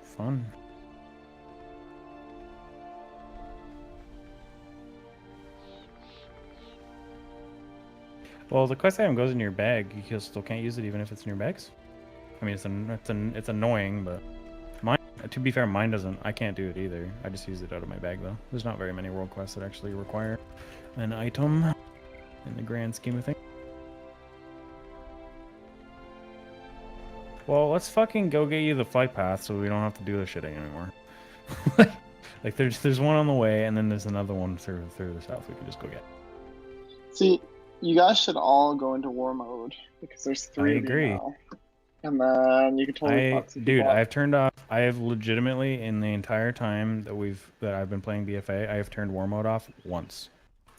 Fun. Well, the quest item goes in your bag. You still can't use it even if it's in your bags. I mean, it's annoying, but mine. To be fair, mine doesn't. I can't do it either. I just use it out of my bag though. There's not very many world quests that actually require an item in the grand scheme of things. Well, let's fucking go get you the flight path so we don't have to do this shit anymore. Like there's one on the way, and then there's another one through the south we can just go get. See, you guys should all go into war mode because there's 3 I of you agree. now. And then you can totally fuck some Dude, people up. I've turned off. I have legitimately in the entire time that I've been playing BFA, I have turned war mode off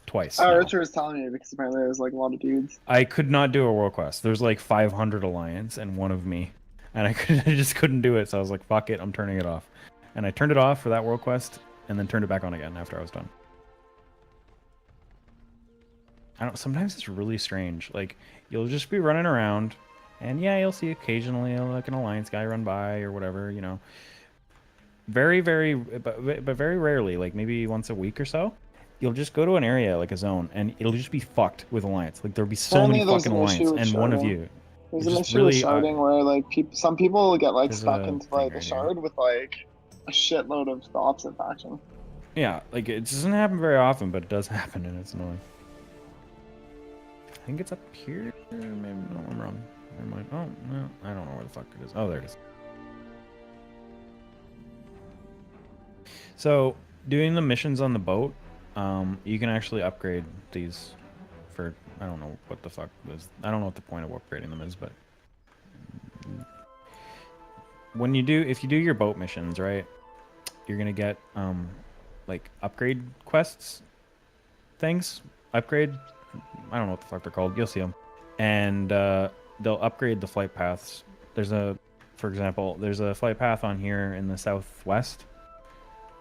twice. Oh, now. Richard was telling me because apparently there's like a lot of dudes. I could not do a world quest. There's like 500 alliance and one of me, and I just couldn't do it. So I was like, fuck it, I'm turning it off. And I turned it off for that world quest, and then turned it back on again after I was done. Sometimes it's really strange. Like you'll just be running around, and yeah, you'll see occasionally like an alliance guy run by or whatever, you know. Very, but very rarely, like maybe once a week or so, you'll just go to an area like a zone, and it'll just be fucked with alliance. Like there'll be so Apparently many there's fucking an alliance, issue with and one of sharding. you. There's It's an just issue with really, sharding where like some people get like there's stuck a into thing like the right shard with like a shitload of the opposite faction. Yeah, like it doesn't happen very often, but it does happen, and it's annoying. I think it's up here. Maybe no, I'm wrong. Never mind. Oh no, I don't know where the fuck it is. Oh, there it is. So, doing the missions on the boat, you can actually upgrade these for, I don't know what the fuck is. I don't know what the point of upgrading them is, but if you do your boat missions, right, you're gonna get like upgrade quests things. I don't know what the fuck they're called. You'll see them, and they'll upgrade the flight paths. For example, there's a flight path on here in the southwest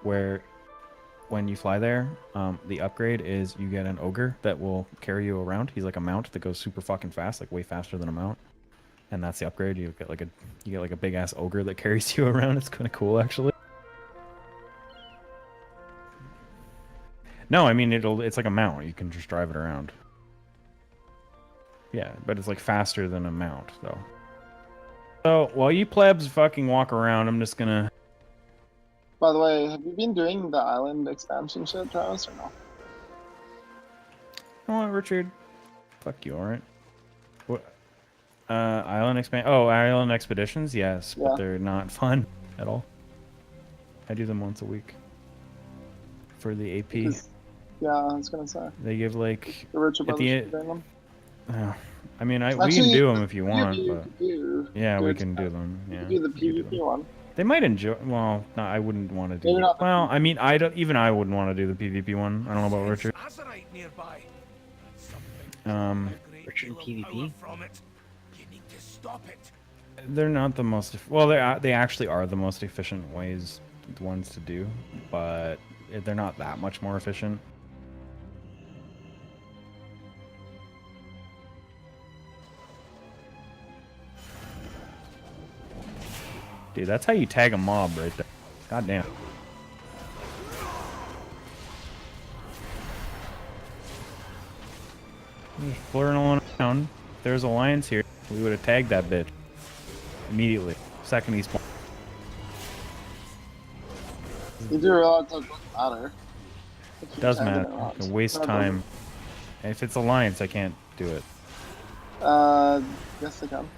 where when you fly there, the upgrade is you get an ogre that will carry you around. He's like a mount that goes super fucking fast, like way faster than a mount. And that's the upgrade. You get like a big ass ogre that carries you around. It's kind of cool, actually. No, I mean it's like a mount. You can just drive it around. Yeah, but it's like faster than a mount, though. So while you plebs fucking walk around, I'm just gonna. By the way, have you been doing the island expansion shit, Travis, or no? Oh, Richard. Fuck you, alright. What? Island expeditions? Yes, Yeah. but they're not fun at all. I do them once a week. For the AP. Because, yeah, I was gonna say. They give like... The Richard at brothers the should end... be doing them. I mean, we Actually, can do them if you want, You but... could do. Yeah, we Good can do stuff. them. You Yeah, could do the we could do PvP them. one. They might enjoy... Well, no, I wouldn't want to do... Maybe not the Well, I mean, I wouldn't want to do the PvP one. I don't know about Richard. Azerite nearby. Something with a great Richard deal of PvP? power from it. You need to stop it. They're not the most... Well, they actually are the most efficient ones to do, but they're not that much more efficient. Dude, that's how you tag a mob right there. God damn. Just flirting around. If there's alliance here, we would have tagged that bitch immediately. Second he spawned. You do realize it doesn't matter. If you Does tag it matter. or not. It can waste No, it time. And if it's alliance, I can't do it. doesn't. Yes, I can.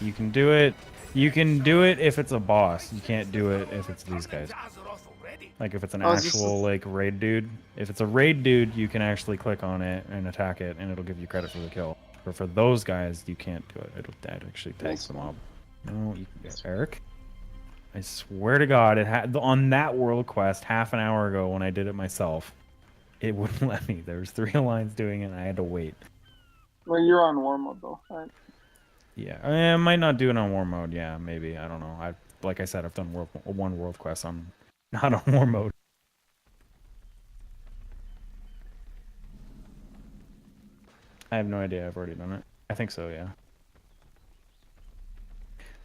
You can do it. You can do it if it's a boss. You can't do it if it's these guys. Azeroth already. Like if it's an Oh, it's just- actual like raid dude. If it's a raid dude, you can actually click on it and attack it, and it'll give you credit for the kill. But for those guys, you can't do it. It'll actually tag the mob. No, you can get Eric. I swear to God, it had on that world quest half an hour ago when I did it myself. It wouldn't let me. There was 3 alliance doing it, and I had to wait. Well, you're on war mode though, right? Yeah, I might not do it on war mode. Yeah, maybe. I don't know. Like I said, I've done one world quest. I'm not on war mode. I have no idea. I've already done it. I think so. Yeah.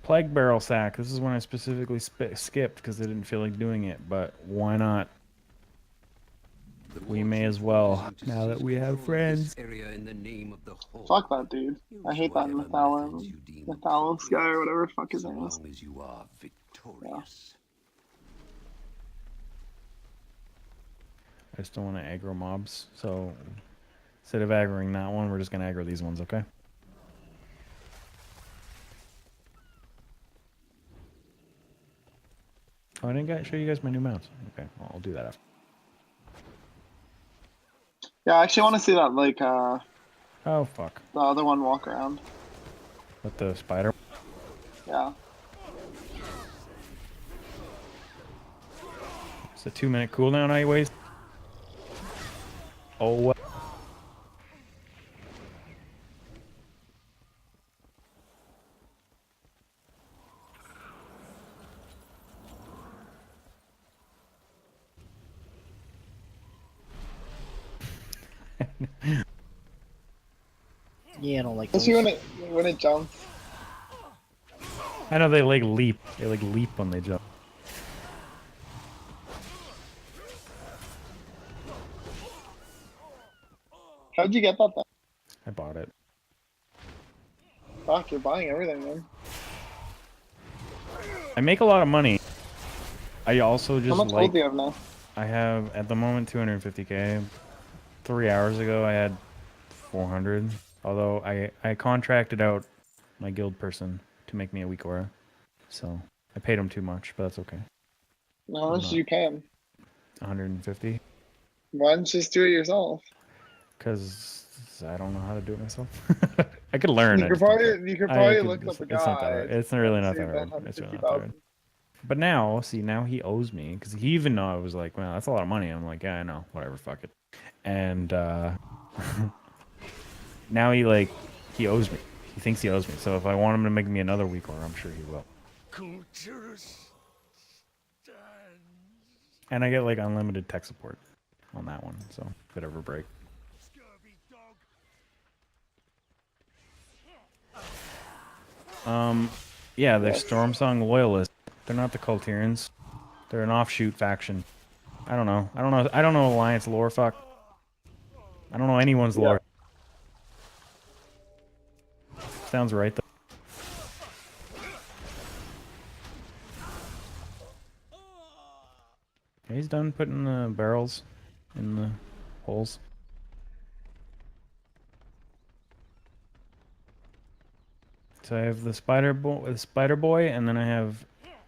Plague barrel sack. This is when I specifically skipped because I didn't feel like doing it. But why not? We may as well now that we have friends. Fuck that dude. I hate that Methalos guy or whatever the fuck his name is. As you are victorious. I just don't want to aggro mobs. So instead of aggroing that one, we're just gonna aggro these ones. Okay. Oh, I didn't show you guys my new mounts. Okay, well, I'll do that after. Yeah, I actually want to see that like Oh fuck! the other one walk around. With the spider. Yeah. It's a 2-minute cooldown I waste. Oh well. Yeah, I don't like those. Especially when it jumps. I know they like leap. They like leap when they jump. How'd you get that then? I bought it. Fuck, you're buying everything, man. I make a lot of money. I also How just much gold do you have now? I have at the moment 250k. 3 hours ago I had 400. Although I contracted out my guild person to make me a weak aura, so I paid him too much, but that's okay. How much did you pay him? 150. Why didn't you just do it yourself? Because I don't know how to do it myself. I could learn. You I could just don't probably care. you could I probably could- look up a guy. It's not that hard. It's really not that save hard. It's really not that 150,000. hard. But now, see, now he owes me because he even know I was like, well, that's a lot of money. I'm like, yeah, I know, whatever, fuck it. And now he owes me. He thinks he owes me. So if I want him to make me another week order, I'm sure he will. And I get like unlimited tech support on that one, so if it ever break. Yeah, they're Stormsong loyalists. They're not the Culturians. They're an offshoot faction. I don't know. I don't know Alliance lore. Fuck. I don't know anyone's lore. Sounds right though. Okay, he's done putting the barrels in the holes. So I have the spider boy, and then I have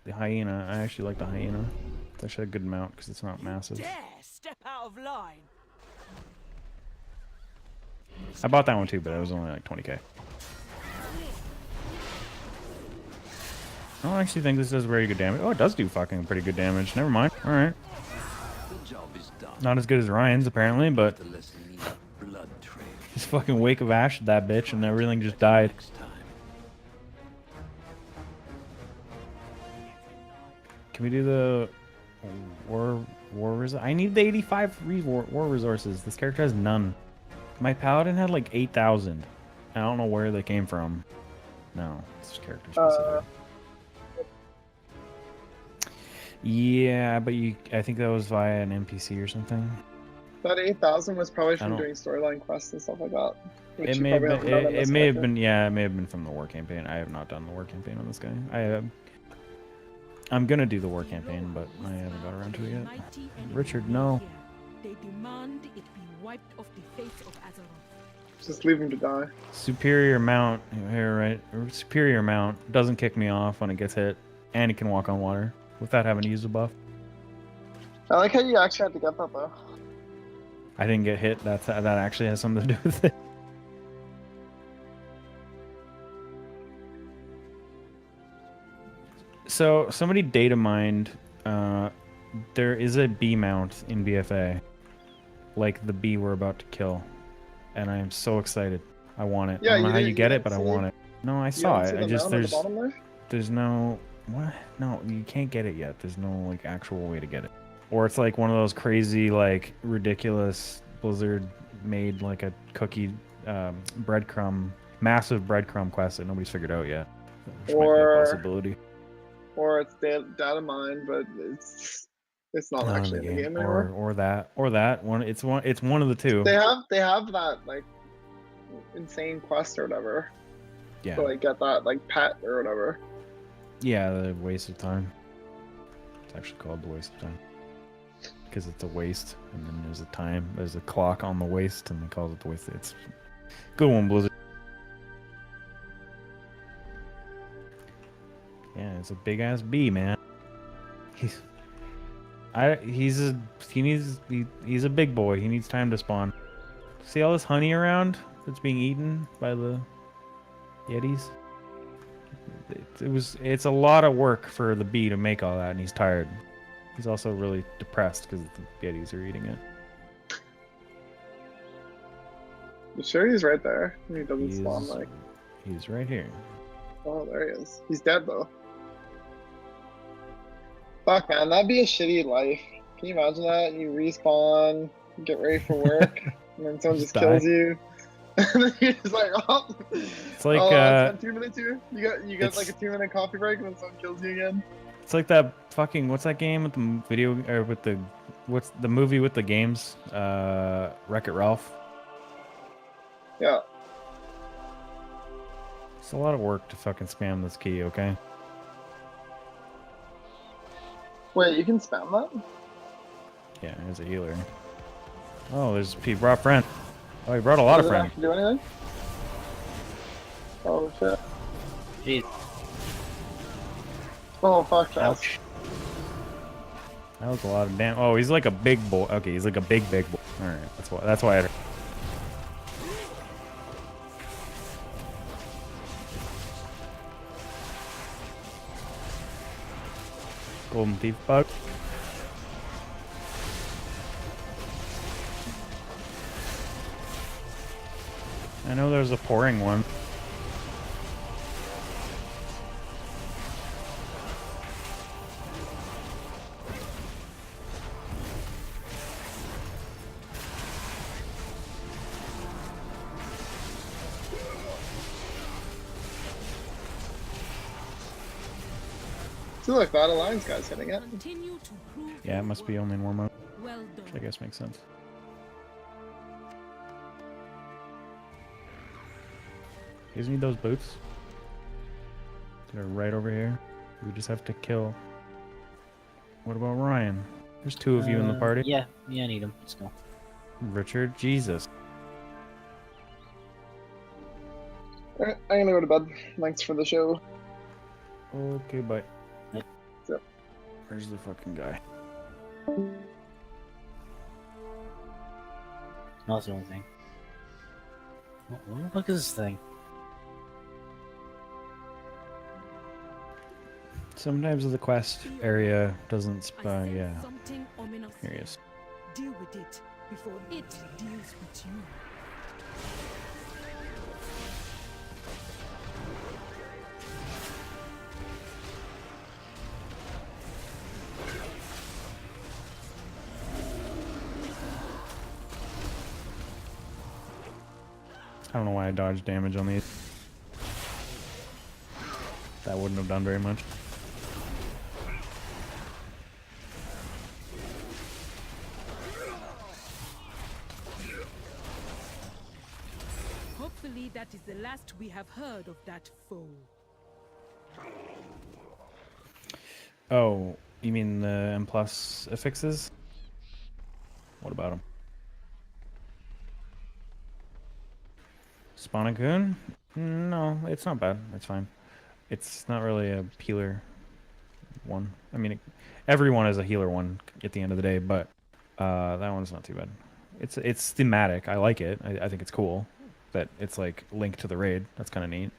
the hyena. I actually like the hyena. It's actually a good mount because it's not massive. Dare step out of line. I bought that one too, but it was only like 20k. I don't actually think this does very good damage. Oh, it does do fucking pretty good damage. Never mind. All right. Not as good as Ryan's apparently, but just fucking Wake of Ash that bitch, and everything just died. Can we do the war resources? I need the 85 war resources. This character has none. My paladin had like 8,000. I don't know where they came from. No, it's character specific. Yeah, but I think that was via an NPC or something. That 8,000 was probably I from don't- doing storyline quests and stuff like that. Which It you may have probably been. haven't done on It this may have character. been. Yeah, it may have been from the war campaign. I have not done the war campaign on this guy. I'm gonna do the war campaign, but I haven't got around to it yet. Mighty enemy Richard, live no. here. They demand it be wiped off the face of Azeroth. Just leave him to die. Superior mount here, right? Superior mount doesn't kick me off when it gets hit, and it can walk on water without having to use a buff. I like how you actually had to get that though. I didn't get hit. That actually has something to do with it. So somebody data mined. There is a bee mount in BFA, like the bee we're about to kill, and I am so excited. I want it. Yeah, I don't know you how didn't- you you get it, didn't but I see want it? it. No, I You saw don't see it. the I just mound at the bottom there? there's no what? No, you can't get it yet. There's no like actual way to get it. Or it's like one of those crazy like ridiculous Blizzard made like a cookie breadcrumb massive breadcrumb quest that nobody's figured out yet. Which might be a Or- possibility. Or it's data mine, but it's not Not actually in the game anymore. or that one. It's one of the two. They have that like insane quest or whatever Yeah. to like get that like pet or whatever. Yeah, the waste of time. It's actually called the waste of time. Because it's a waste, and then there's a clock on the waste, and they call it the waste. It's good one, Blizzard. Yeah, it's a big ass bee, man. He's a big boy. He needs time to spawn. See all this honey around that's being eaten by the Yetis? It's a lot of work for the bee to make all that, and he's tired. He's also really depressed because the Yetis are eating it. You sure he's right there? He doesn't spawn like. He's right here. Oh, there he is. He's dead though. Fuck man, that'd be a shitty life. Can you imagine that? You respawn, get ready for work, and then someone just die. kills you. And then you're just like, oh, It's like I spent 2 minutes here. You get it's- like a 2-minute coffee break, and then someone kills you again. it's like that fucking what's that game with the video or with the what's the movie with the games? Wreck-It Ralph. Yeah. It's a lot of work to fucking spam this key, okay? Wait, you can spam that? Yeah, as a healer. Oh, he brought a friend. Oh, he brought a lot of Does it friends. actually do anything? Oh shit. Jeez. Oh fuck. That. Ouch. That was a lot of damn. Oh, he's like a big boy. Okay, he's like a big boy. All right, that's why I. Golden thief bug. I know there's a pouring one. See, look, that alliance guy's hitting it. Continue to prove Yeah, it must be only in war mode, well which I done. guess makes sense. Gives me those boots. They're right over here. We just have to kill. What about Ryan? There's two of you in the party. Yeah, I need him. Let's go. Richard, Jesus. Alright, I'm gonna go to bed. Thanks for the show. Okay, bye. Yep. Yep. Where's the fucking guy? No, that's the only thing. What the fuck is this thing? Sometimes the quest area doesn't. I sense Yeah. something ominous. Here he is. Deal with it before it deals with you. I don't know why I dodged damage on these. That wouldn't have done very much. Luckily, that is the last we have heard of that foe. Oh, you mean the M+ affixes? What about them? Spawnagoon? No, it's not bad. It's fine. It's not really a healer one. I mean, everyone is a healer one at the end of the day, but that one's not too bad. It's thematic. I like it. I think it's cool that it's like linked to the raid. That's kind of neat.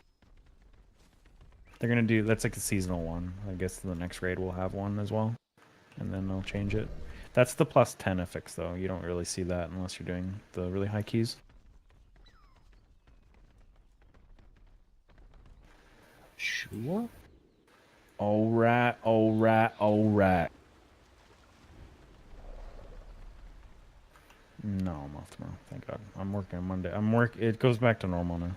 They're gonna do that's like a seasonal one. I guess the next raid will have one as well, and then they'll change it. That's the +10 affix though. You don't really see that unless you're doing the really high keys. Sure. Alright, alright, alright. No, I'm off tomorrow. Thank God. I'm working on Monday. It goes back to normal now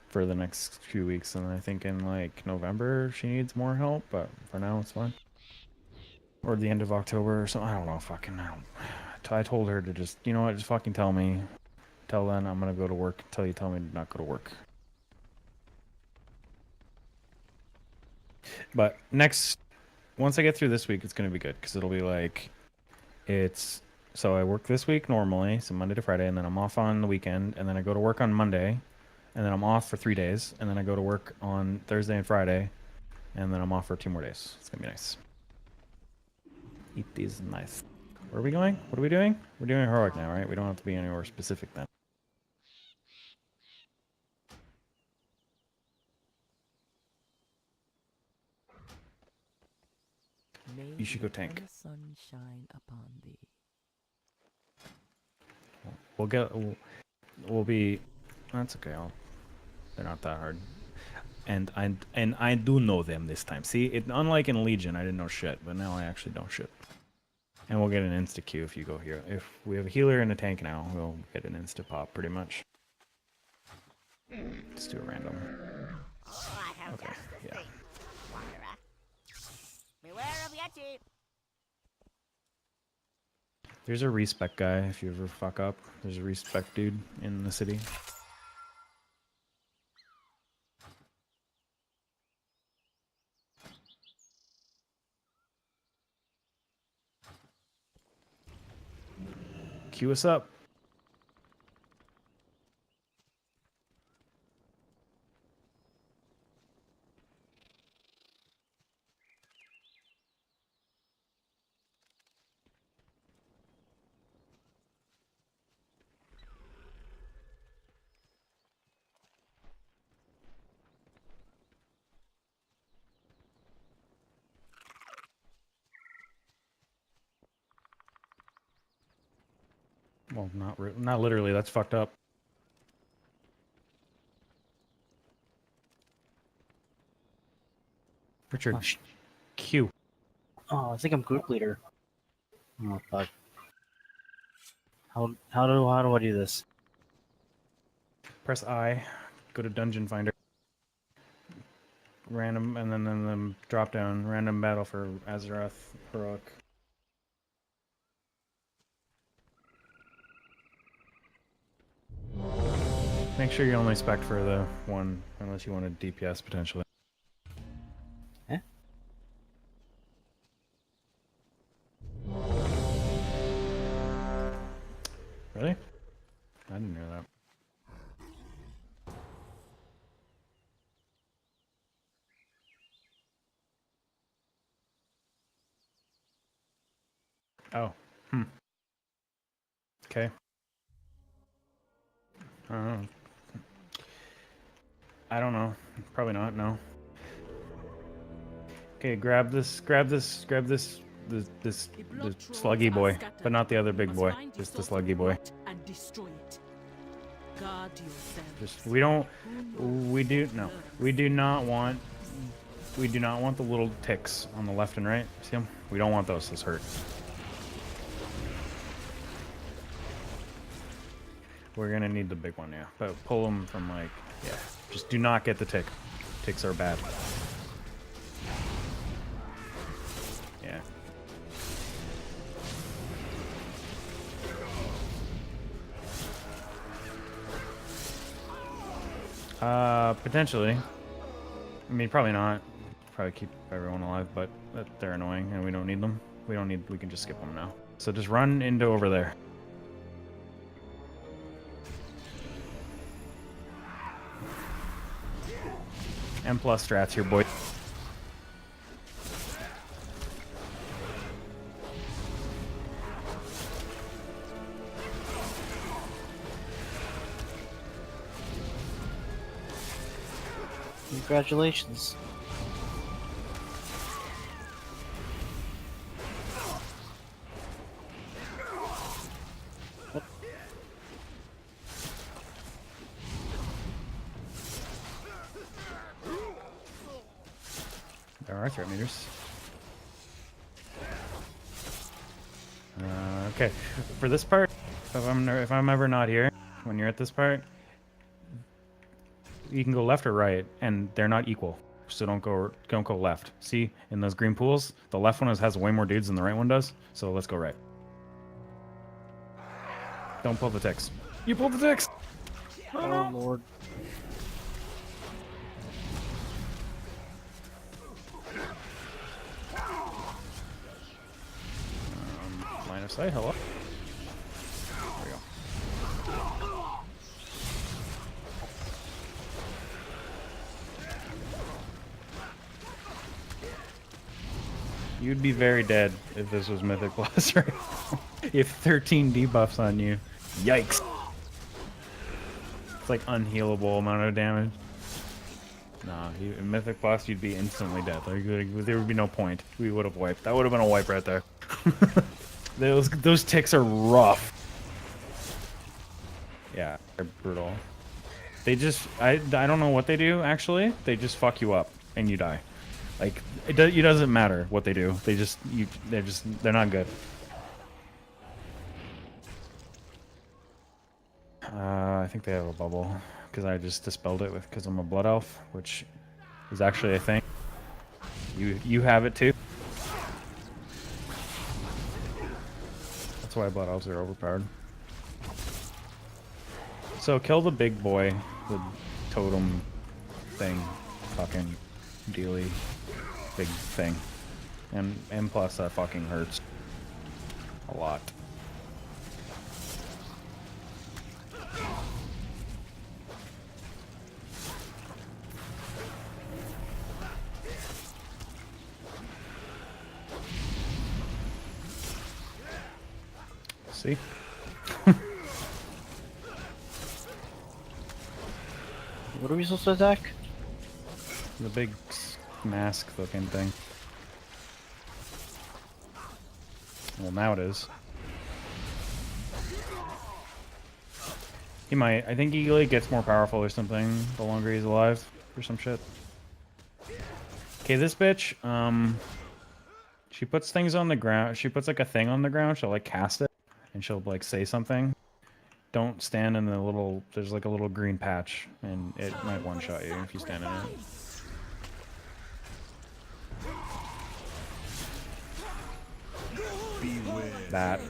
for the next few weeks, and I think in like November she needs more help, but for now it's fine. Or the end of October or something. I don't know. I told her to just, you know what? Just fucking tell me. Till then, I'm gonna go to work until you tell me to not go to work. But once I get through this week, it's gonna be good because it'll be like, so I work this week normally, so Monday to Friday, and then I'm off on the weekend, and then I go to work on Monday, and then I'm off for 3 days, and then I go to work on Thursday and Friday, and then I'm off for 2 more days. It's gonna be nice. It is nice. Where are we going? What are we doing? We're doing heroic now, right? We don't have to be anywhere specific then. You should go tank. Sunshine upon thee. We'll be. That's okay. They're not that hard. And I do know them this time. See, unlike in Legion, I didn't know shit, but now I actually know shit. And we'll get an insta Q if you go here. If we have a healer and a tank now, we'll get an insta pop pretty much. Let's do a random. Oh, I have Okay, just the yeah. thing, Wanderer. Beware of Yeti. There's a respec guy if you ever fuck up. There's a respec dude in the city. Queue us up. Well, not literally. That's fucked up. Richard, Oh, Q. Oh, I think I'm group leader. Oh fuck. How do I do this? Press I. Go to Dungeon Finder. Random, and then drop down. Random battle for Azeroth Heroic. Make sure you only spec for the one, unless you want a DPS potentially. Eh? Really? I didn't know that. Oh. Okay. I don't know. I don't know. Probably not, no. Okay, grab the sluggy boy, but not the other big boy. Just the sluggy boy. And destroy it. Guard yourself. We do not want the little ticks on the left and right. See them? We don't want those. Those hurt. We're gonna need the big one, yeah. But pull them from like, yeah. Just do not get the tick. Ticks are bad. Yeah. Potentially. I mean, probably not. Probably keep everyone alive, but they're annoying and we don't need them. We can just skip them now. So just run into over there. M plus strats here, boy. Congratulations. There are threat meters. Okay, for this part, if I'm ever not here, when you're at this part, you can go left or right, and they're not equal. So don't go left. See, in those green pools, the left one has way more dudes than the right one does. So let's go right. Don't pull the ticks. You pulled the ticks. Oh lord. Line of sight. Hello. There we go. You'd be very dead if this was Mythic Plus, right? If 13 debuffs on you. Yikes. It's like unhealable amount of damage. Nah, in Mythic Plus, you'd be instantly dead. Like, there would be no point. We would have wiped. That would have been a wipe right there. Those ticks are rough. Yeah, they're brutal. They just, I don't know what they do, actually. They just fuck you up, and you die. Like, it doesn't matter what they do. They're not good. I think they have a bubble, because I just dispelled it because I'm a blood elf, which is actually a thing. You have it too. That's why blood elves are overpowered. So kill the big boy, the totem thing, fucking dealy big thing, and plus that fucking hurts a lot. See? What are we supposed to attack? The big mask looking thing. Well, now it is. He might. I think he like gets more powerful or something the longer he's alive or some shit. Okay, this bitch, she puts things on the ground. She puts like a thing on the ground. She'll like cast it and she'll like say something. Don't stand in the little, there's like a little green patch and it might one-shot you if you stand in it. That.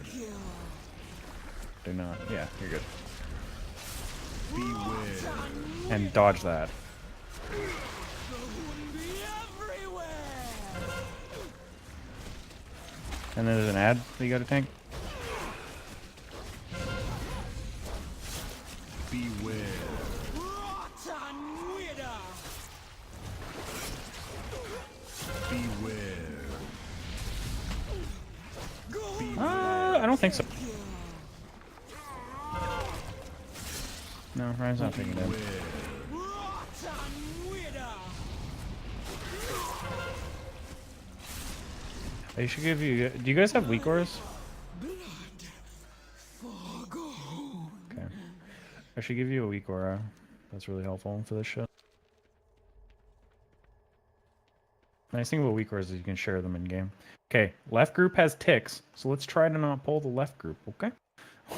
Do not. Yeah, you're good. And dodge that. And then there's an ad that you gotta tank. Beware. I don't think so. No, Ryan's not taking it in. I should give you. Do you guys have weak auras? Okay. I should give you a weak aura. That's really helpful for this shit. Nice thing about weak auras is you can share them in game. Okay, left group has ticks, so let's try to not pull the left group, okay?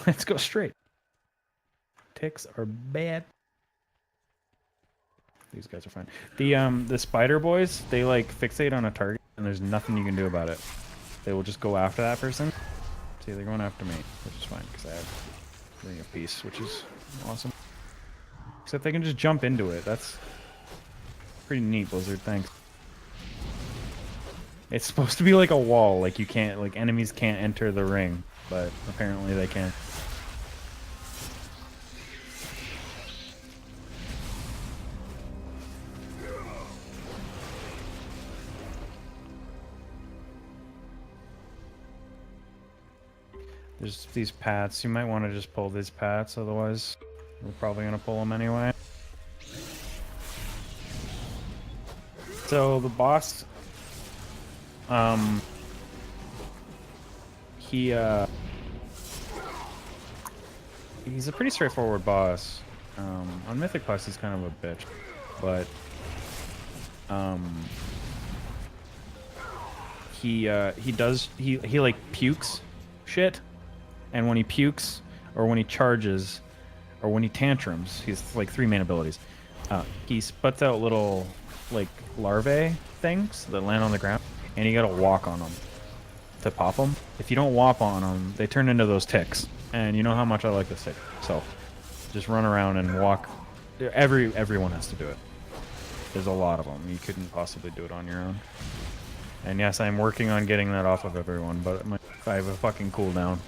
Let's go straight. Ticks are bad. These guys are fine. The spider boys, they like fixate on a target and there's nothing you can do about it. They will just go after that person. See, they're going after me, which is fine because I have Ring of Peace, which is awesome. Except they can just jump into it. That's pretty neat, Blizzard. Thanks. It's supposed to be like a wall, like you can't, like enemies can't enter the ring, but apparently they can. There's these pats. You might want to just pull these pats, otherwise we're probably gonna pull them anyway. So the boss, he's a pretty straightforward boss. On Mythic Plus, he's kind of a bitch, but he like pukes shit, and when he pukes or when he charges or when he tantrums, he's like 3 main abilities. He sputs out little like larvae things that land on the ground, and you gotta walk on them to pop them. If you don't walk on them, they turn into those ticks, and you know how much I like this tick. So just run around and walk. Everyone has to do it. There's a lot of them. You couldn't possibly do it on your own. And yes, I'm working on getting that off of everyone, but I have a fucking cooldown.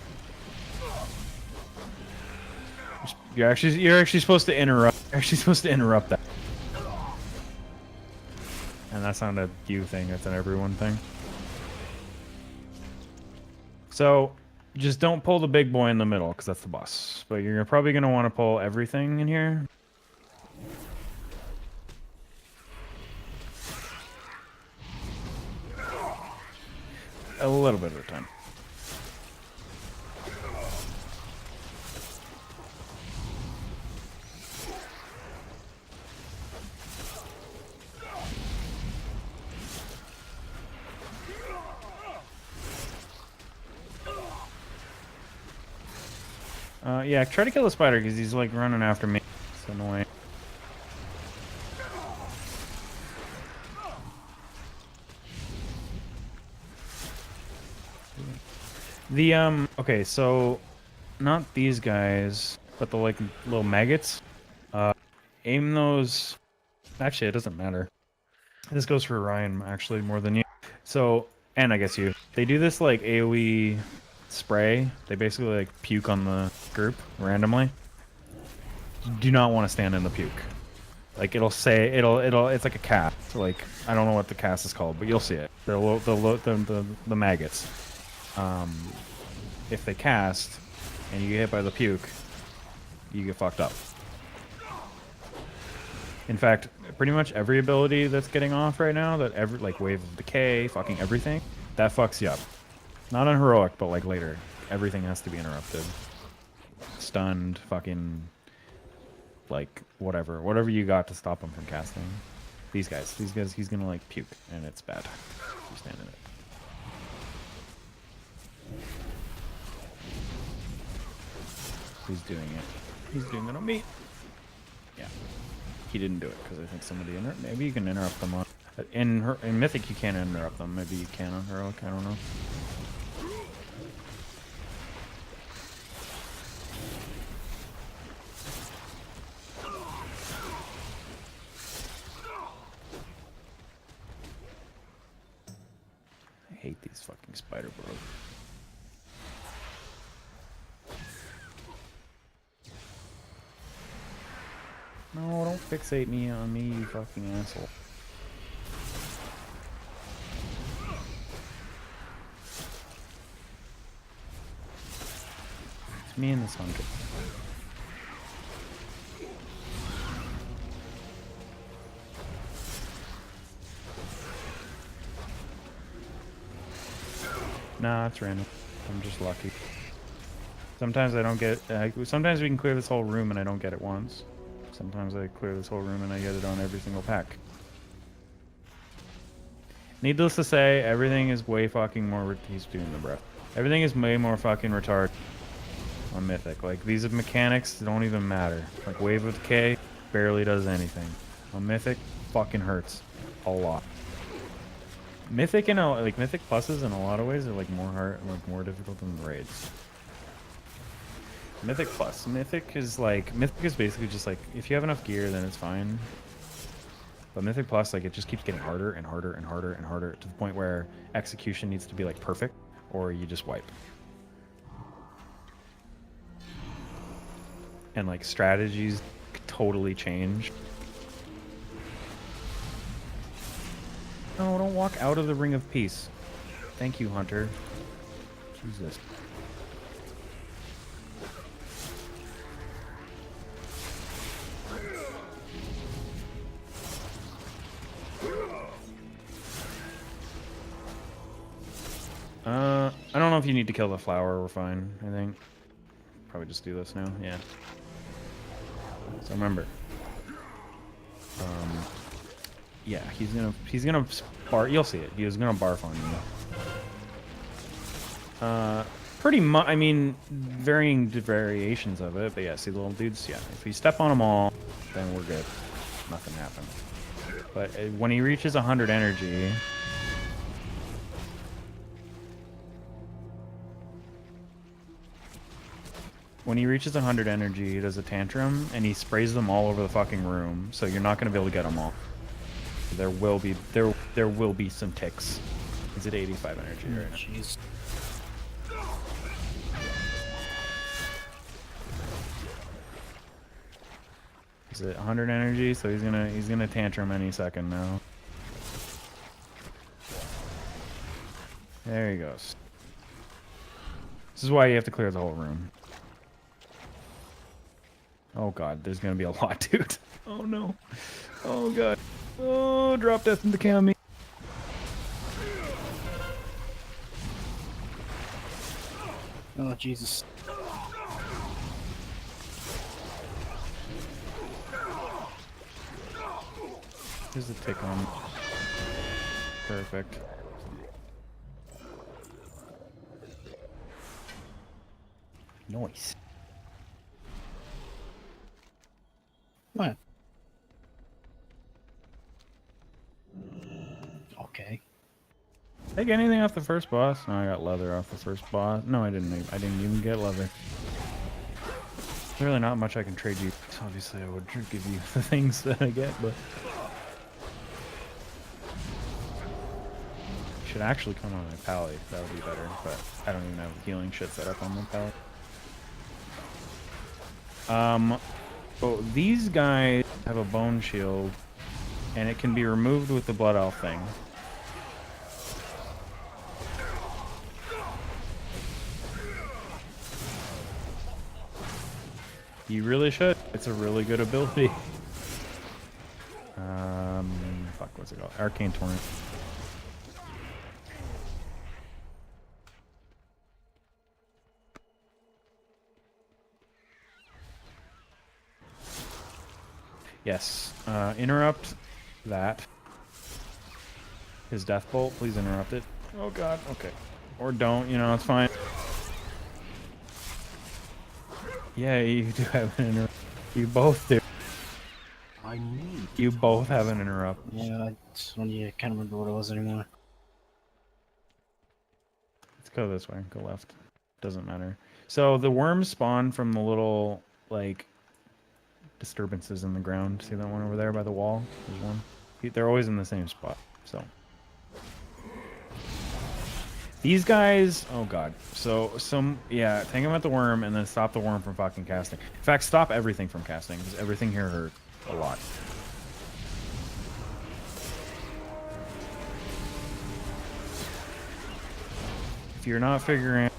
You're actually supposed to interrupt. You're actually supposed to interrupt that. And that's not a you thing, that's an everyone thing. So, just don't pull the big boy in the middle, because that's the boss. But you're probably going to want to pull everything in here. A little bit at a time. Yeah, try to kill the spider because he's like running after me. It's annoying. Okay, so not these guys, but the like little maggots. Aim those. Actually, it doesn't matter. This goes for Ryan actually more than you. So, and I guess you. They do this like AoE spray. They basically like puke on the group randomly. You do not want to stand in the puke. Like it's like a cast. Like I don't know what the cast is called, but you'll see it. The maggots. If they cast and you get hit by the puke, you get fucked up. In fact, pretty much every ability that's getting off right now, like Wave of Decay, fucking everything, that fucks you up. Not on heroic, but like later, everything has to be interrupted. Stunned, fucking, like whatever you got to stop him from casting. These guys, he's gonna like puke, and it's bad. You stand in it. He's doing it. He's doing it on me. Yeah. He didn't do it because I think somebody maybe you can interrupt them on in Mythic you can't interrupt them. Maybe you can on heroic. I don't know. I hate these fucking spider bros. No, don't fixate me on me, you fucking asshole. It's me and this hunter. Nah, it's random. I'm just lucky. Sometimes I don't get... sometimes we can clear this whole room and I don't get it once. Sometimes I clear this whole room and I get it on every single pack. Needless to say, everything is way fucking more... He's doing the breath. Everything is way more fucking retarded on Mythic. Like, these mechanics don't even matter. Like, Wave of Decay barely does anything. On Mythic, fucking hurts a lot. Mythic and like Mythic pluses in a lot of ways are like more hard, like more difficult than the raids. Mythic plus. Mythic is basically just like, if you have enough gear, then it's fine. But Mythic plus, like, it just keeps getting harder and harder and harder and harder to the point where execution needs to be like perfect, or you just wipe. And like strategies totally change. No, don't walk out of the Ring of Peace. Thank you, Hunter. Jesus. I don't know if you need to kill the flower. We're fine, I think. Probably just do this now. Yeah. So remember. Yeah, he's gonna bar. You'll see it. He was gonna barf on you. Pretty much. I mean, varying variations of it, but yeah. See the little dudes. Yeah. If you step on them all, then we're good. Nothing happens. But when he reaches 100 energy. When he reaches 100 energy, he does a tantrum, and he sprays them all over the fucking room, so you're not going to be able to get them all. There will be some ticks. He's at 85 energy right now. Jeez. He's at 100 energy, so he's gonna tantrum any second now. There he goes. This is why you have to clear the whole room. Oh god, there's gonna be a lot, dude. Oh no. Oh god. Oh, drop death into Kami. Oh, Jesus. Here's the tick on. Perfect. Nice. What? Okay. Take anything off the first boss? No, I got leather off the first boss. No, I didn't. I didn't even get leather. There's really not much I can trade you. Obviously, I would give you the things that I get, but should actually come on my pallet. That would be better, but I don't even have healing shit set up on my pallet. Oh, these guys have a bone shield, and it can be removed with the blood elf thing. You really should. It's a really good ability. Fuck, what's it called? Arcane Torrent. Yes. Interrupt that. His death bolt. Please interrupt it. Oh god. Okay. Or don't. You know, it's fine. Yeah, you do have an interrupt. You both do. I need. You both have an interrupt. Yeah, I can't remember what it was anymore. Let's go this way. Go left. Doesn't matter. So the worms spawn from the little, like, disturbances in the ground. See that one over there by the wall? There's one. They're always in the same spot. So these guys, oh god. So yeah, take them at the worm and then stop the worm from fucking casting. In fact, stop everything from casting because everything here hurt a lot. If you're not figuring out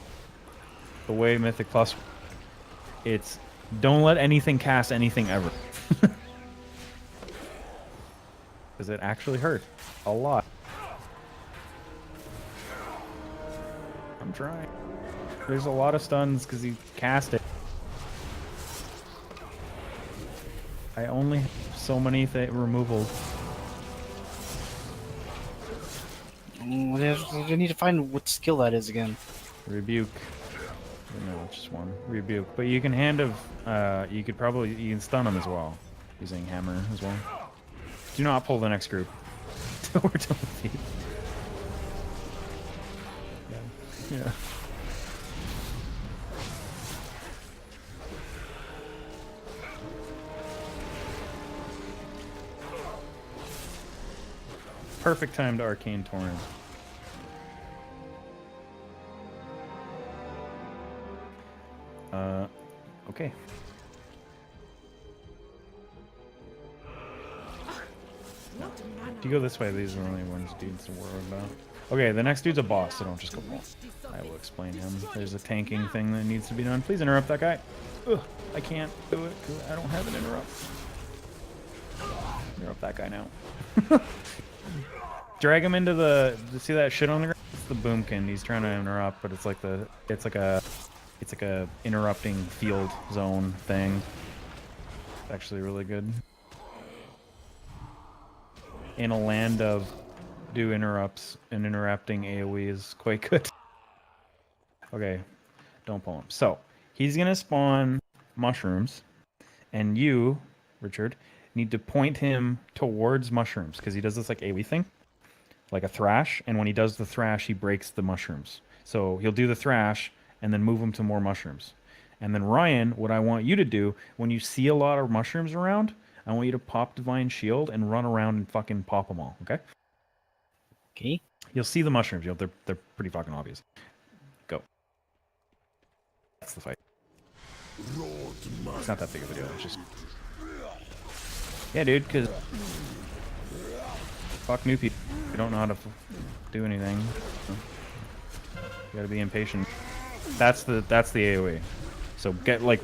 the way Mythic Plus, it's don't let anything cast anything ever. Because it actually hurt a lot. I'm trying. There's a lot of stuns because he cast it. I only have so many removals. I need to find what skill that is again. Rebuke. No, it's just one. Rebuke. But you can you can stun him as well. Using hammer as well. Do not pull the next group. We're done with you. Yeah. Perfect time to Arcane Torrent. Okay. If you go this way, these are the only ones dudes to worry about. Okay, the next dude's a boss, so don't just go pull. I will explain him. There's a tanking thing that needs to be done. Please interrupt that guy. Ugh, I can't do it because I don't have an interrupt. Interrupt that guy now. Drag him into the. See that shit on the ground? It's the boomkin. He's trying to interrupt, but it's like the. It's like a interrupting field zone thing. It's actually really good. In a land of do interrupts and interrupting AoE is quite good. Okay, don't pull him. So he's gonna spawn mushrooms, and you, Richard, need to point him towards mushrooms because he does this like AoE thing, like a thrash. And when he does the thrash, he breaks the mushrooms. So he'll do the thrash and then move him to more mushrooms. And then Ryan, what I want you to do when you see a lot of mushrooms around, I want you to pop Divine Shield and run around and fucking pop them all, okay? Okay. You'll see the mushrooms. They're pretty fucking obvious. Go. That's the fight. It's not that big of a deal. It's just... Yeah, dude, because... Fuck new people. You don't know how to do anything. So you gotta be impatient. That's the AoE. So get like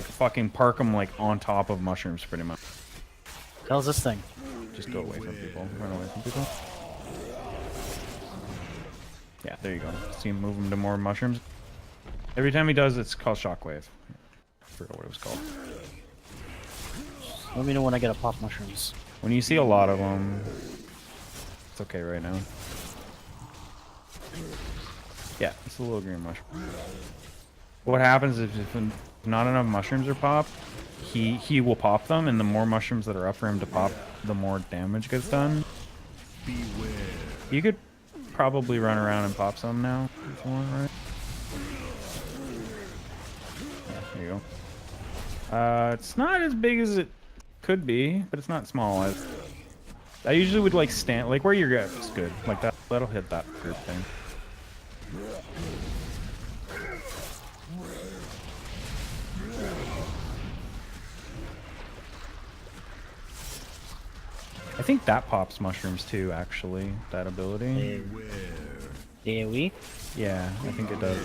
fucking park them like on top of mushrooms pretty much. How's this thing? Just go away from people. Run away from people. Yeah, there you go. See him move him to more mushrooms. Every time he does, it's called Shockwave. I forgot what it was called. Let me know when I get a pop mushrooms. When you see a lot of them, it's okay right now. Yeah, it's a little green mushroom. What happens if not enough mushrooms are popped, he will pop them, and the more mushrooms that are up for him to pop, the more damage gets done. Beware. You could probably run around and pop some now if you want, right? Yeah, there you go. It's not as big as it could be, but it's not small. I usually would like stand like where you're at is good. Like that'll hit that group thing. I think that pops mushrooms too, actually, that ability. AoE? Yeah, I think it does.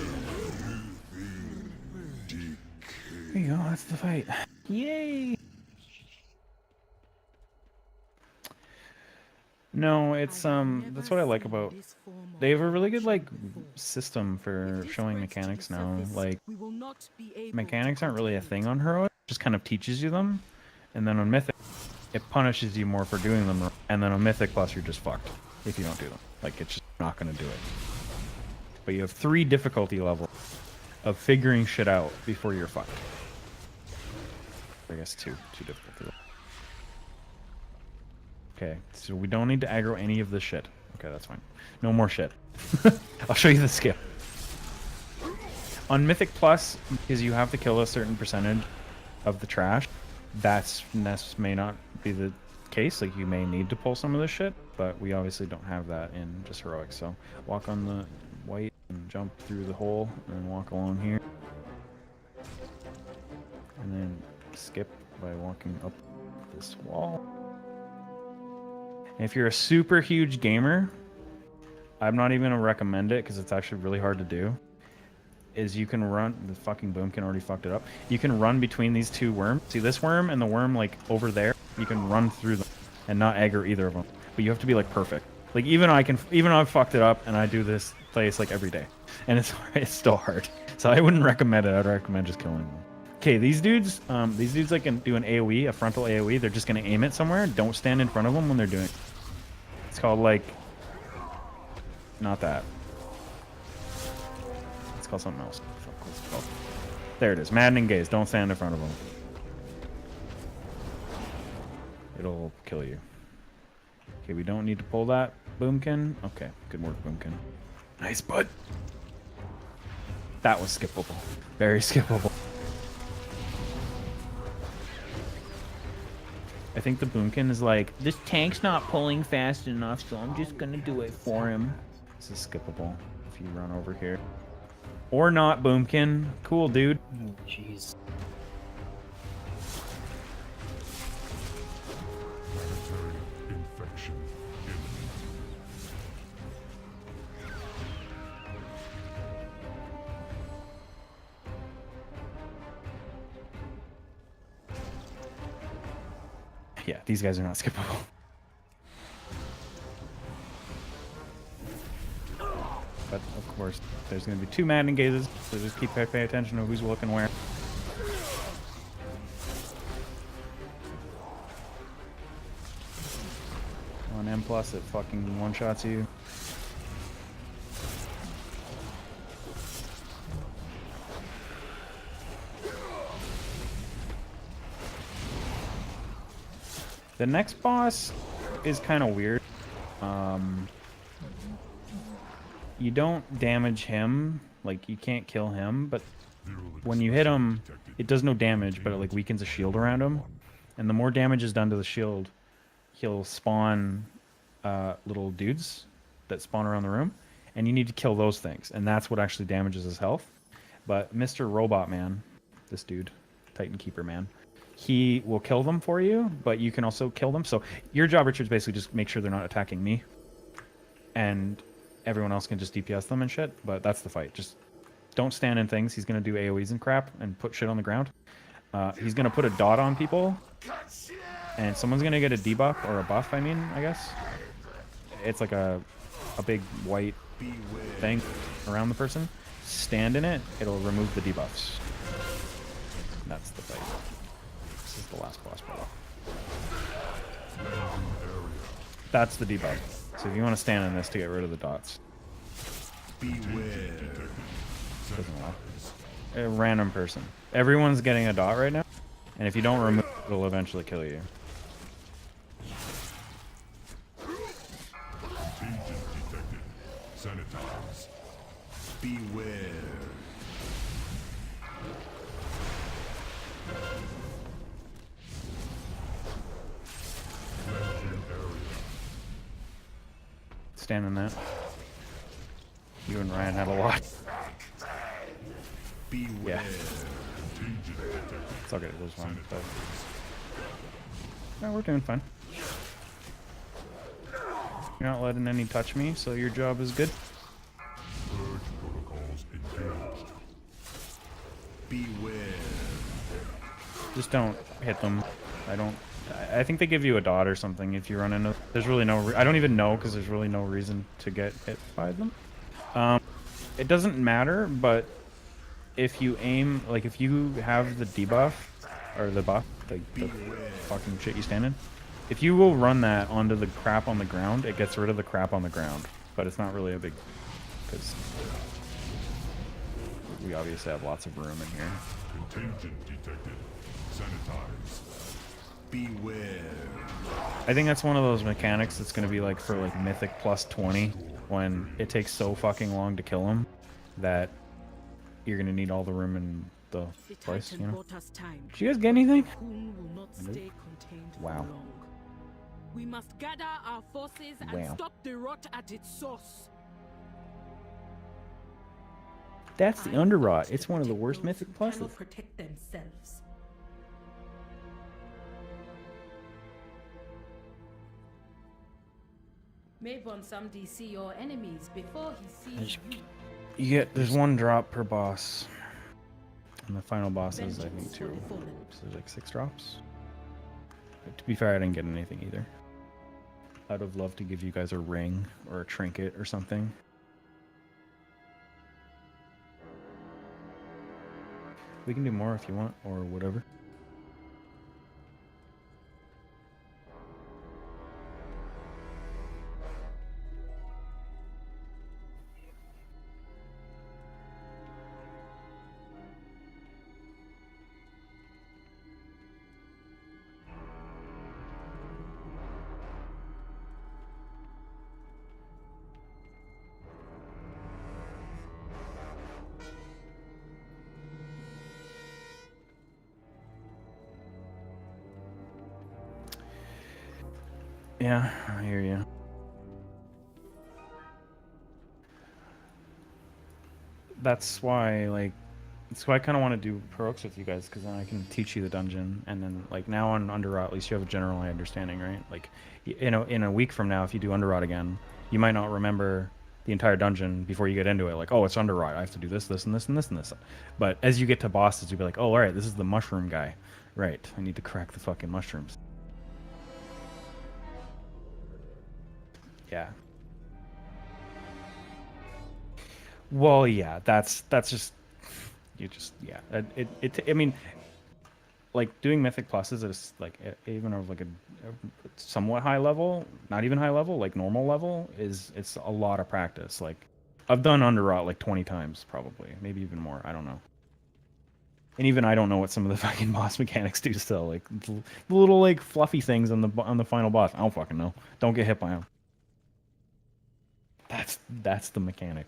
There you go, that's the fight. Yay! No, it's that's what I like about they have a really good like system for showing mechanics now. Like mechanics aren't really a thing on Heroic, it just kind of teaches you them. And then on Mythic it punishes you more for doing them, and then on Mythic Plus you're just fucked if you don't do them. Like it's just not gonna do it. But you have 3 difficulty levels of figuring shit out before you're fucked. I guess two difficulty levels. Okay, so we don't need to aggro any of this shit. Okay, that's fine. No more shit. I'll show you the skill. On Mythic Plus, because you have to kill a certain percentage of the trash, that may not be the case. Like, you may need to pull some of this shit, but we obviously don't have that in just Heroic. So walk on the white and jump through the hole, and then walk along here. And then skip by walking up this wall. If you're a super huge gamer, I'm not even gonna recommend it because it's actually really hard to do. Is you can run, the fucking boomkin already fucked it up. You can run between these 2 worms. See this worm and the worm like over there? You can run through them and not aggro either of them. But you have to be like perfect. Like even I've fucked it up and I do this place like every day. And it's still hard. So I wouldn't recommend it. I'd recommend just killing them. Okay, these dudes like can do an AoE, a frontal AoE. They're just gonna aim it somewhere. Don't stand in front of them when they're doing it. It's called like, not that. It's called something else. What's it called? There it is. Maddening Gaze. Don't stand in front of them. It'll kill you. Okay, we don't need to pull that, Boomkin. Okay, good work, Boomkin. Nice, bud. That was skippable. Very skippable. I think the Boomkin is like, this tank's not pulling fast enough, so I'm just gonna do it for him. This is skippable if you run over here. Or not, Boomkin. Cool, dude. Oh, jeez. Yeah, these guys are not skippable. But of course, there's going to be 2 maddening gazes, so just keep paying attention to who's looking where. On M+, it fucking one-shots you. The next boss is kind of weird. You don't damage him, like you can't kill him, but when you hit him, it does no damage, but it like weakens a shield around him. And the more damage is done to the shield, he'll spawn little dudes that spawn around the room, and you need to kill those things, and that's what actually damages his health. But Mr. Robot Man, this dude, Titan Keeper Man, he will kill them for you, but you can also kill them. So your job, Richard, is basically just make sure they're not attacking me, and everyone else can just DPS them and shit. But that's the fight. Just don't stand in things. He's gonna do AoEs and crap and put shit on the ground. He's gonna put a dot on people, and someone's gonna get a debuff or a buff. I mean, I guess it's like a big white thing around the person. Stand in it. It'll remove the debuffs. That's the fight. This is the last boss battle. That's the debuff. So if you want to stand in this to get rid of the dots. Beware. Doesn't lie. A random person. Everyone's getting a dot right now, and if you don't remove it, it'll eventually kill you. Sanitize. Beware. Stand in that. You and Ryan had a lot. Yeah. It's all good. It was fun, but no, we're doing fine. You're not letting any touch me, so your job is good. Beware. Just don't hit them. I think they give you a dot or something if you run into. There's really no. I don't even know because there's really no reason to get hit by them. It doesn't matter, but if you aim, like if you have the debuff or the buff, the fucking shit you stand in, if you will run that onto the crap on the ground, it gets rid of the crap on the ground. But it's not really a big, because we obviously have lots of room in here. Contagion detected. Sanitize. Beware. I think that's one of those mechanics that's going to be like for like Mythic plus 20, when it takes so fucking long to kill them that you're going to need all the room in the place, you know? Did you guys get anything? Wow. We must gather our forces and Wow. stop the rot at its source. That's the Underrot. It's one of the worst Mythic pluses. Protect themselves. Maybe some DC your enemies before he sees you. There's 1 drop per boss. And the final boss is, I think, 2. So there's like 6 drops. But to be fair, I didn't get anything either. I'd have loved to give you guys a ring or a trinket or something. We can do more if you want, or whatever. Yeah, I hear you. That's why, like, that's why I kind of want to do heroics with you guys, because then I can teach you the dungeon, and then like now on Underrot, at least you have a general understanding, right? Like, in a week from now, if you do Underrot again, you might not remember the entire dungeon before you get into it. Like, oh, it's Underrot, I have to do this, this, and this, and this, and this. But as you get to bosses, you'll be like, oh, all right, this is the mushroom guy, right? I need to crack the fucking mushrooms. Yeah. Well, yeah, that's just you just yeah. I mean, like doing Mythic Pluses is like even of like a somewhat high level, not even high level, like normal level is it's a lot of practice. Like I've done Underrot like 20 times probably, maybe even more. I don't know. And even I don't know what some of the fucking boss mechanics do still. Like the little like fluffy things on the final boss. I don't fucking know. Don't get hit by them. That's the mechanic.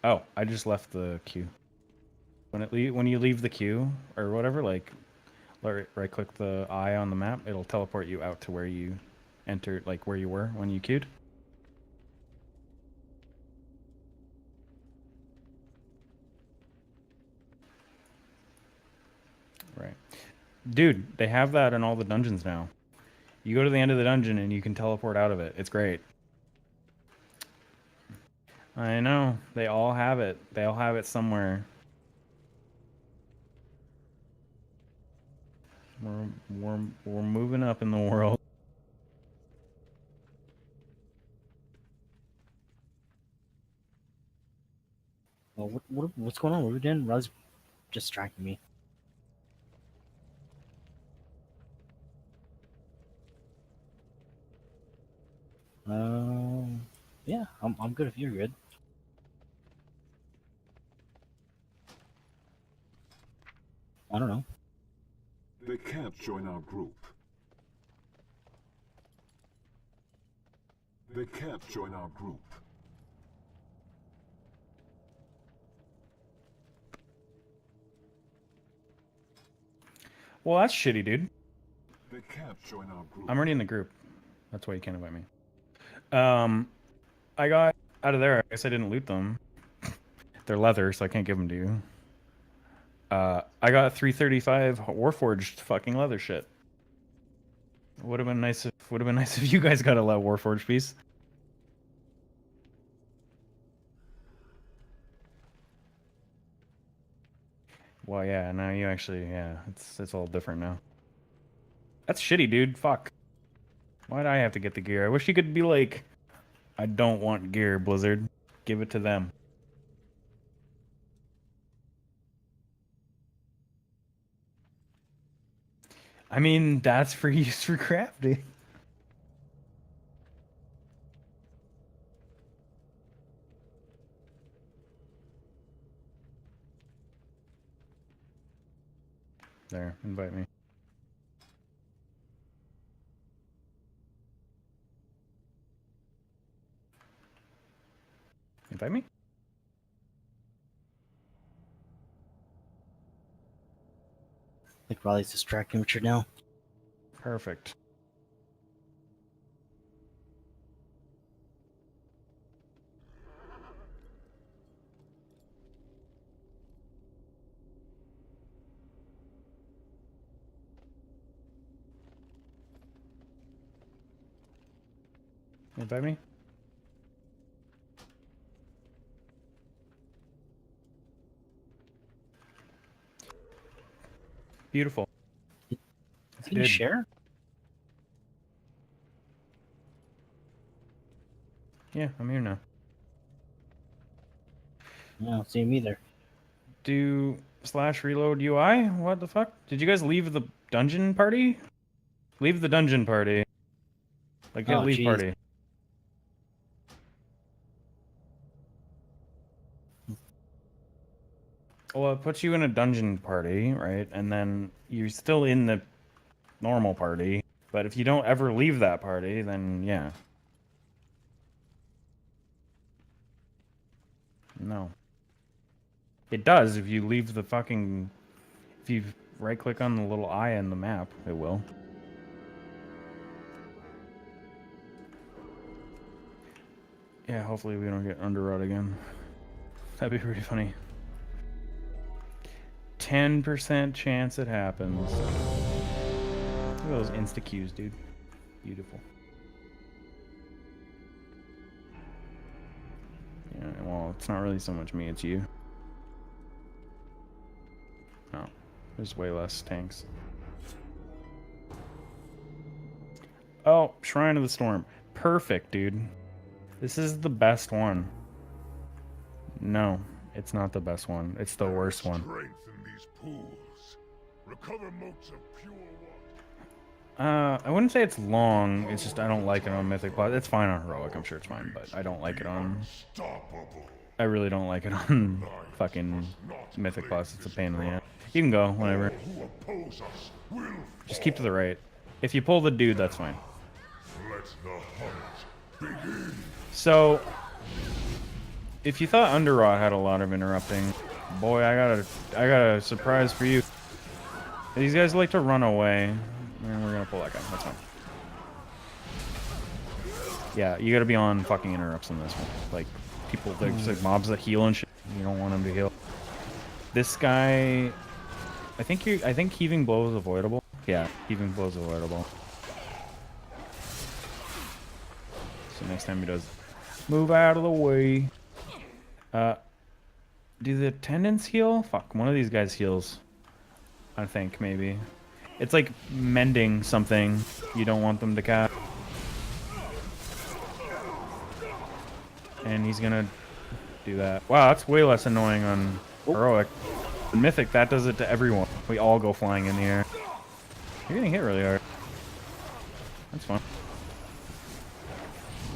Oh, I just left the queue. When you leave the queue or whatever, like right click the eye on the map, it'll teleport you out to where you entered, like where you were when you queued. Right. Dude, they have that in all the dungeons now. You go to the end of the dungeon and you can teleport out of it. It's great. I know. They all have it. They all have it somewhere. We're moving up in the world. Well, what's going on? What are we doing? Ruz distracting me. Yeah, I'm good if you're good. I don't know. They can't join our group. They can't join our group. Well, that's shitty, dude. They can't join our group. I'm already in the group. That's why you can't invite me. I got out of there. I guess I didn't loot them. They're leather, so I can't give them to you. I got 335 Warforged fucking leather shit. Would have been nice if you guys got a Warforged piece. Well, yeah, now you actually, yeah, it's all different now. That's shitty, dude. Fuck. Why'd I have to get the gear? I wish you could be like, I don't want gear, Blizzard. Give it to them. I mean, that's for use for crafting. There, invite me. Invite me? I think Raleigh's distracting Richard now. Perfect. Invite me? Beautiful. Can you share? Yeah, I'm here now. I don't see him either. Do /reload UI? What the fuck? Did you guys leave the dungeon party? Leave the dungeon party. Like, get leave geez. party. Well, it puts you in a dungeon party, right? And then you're still in the normal party. But if you don't ever leave that party, then yeah. No. It does if you leave the fucking... If you right-click on the little eye on the map, it will. Yeah, hopefully we don't get underrun again. That'd be pretty funny. 10% chance it happens. Look at those insta-cues, dude. Beautiful. Yeah, well, it's not really so much me, it's you. No, there's way less tanks. Oh, Shrine of the Storm. Perfect, dude. This is the best one. No, it's not the best one. It's the worst one. Strength in these pools. Recover motes of pure water. I wouldn't say it's long. It's just I don't like it on Mythic Plus. It's fine on Heroic. I'm sure it's fine, but I don't like it on... I really don't like it on fucking Mythic Plus. It's a pain in the ass. You can go whenever. Just keep to the right. If you pull the dude, that's fine. So, if you thought Underrot had a lot of interrupting, boy, I got a surprise for you. These guys like to run away, and we're gonna pull that guy. That's fine. Yeah, you gotta be on fucking interrupts in this one. Like, people, there's like mobs that heal and shit. You don't want them to heal. This guy, I think Heaving Blow is avoidable. Yeah, Heaving Blow is avoidable. So next time he does, move out of the way. Do the attendants heal? Fuck, one of these guys heals. I think, maybe. It's like mending something you don't want them to cast. And he's gonna do that. Wow, that's way less annoying on Heroic. In Mythic, that does it to everyone. We all go flying in the air. You're getting hit really hard. That's fine.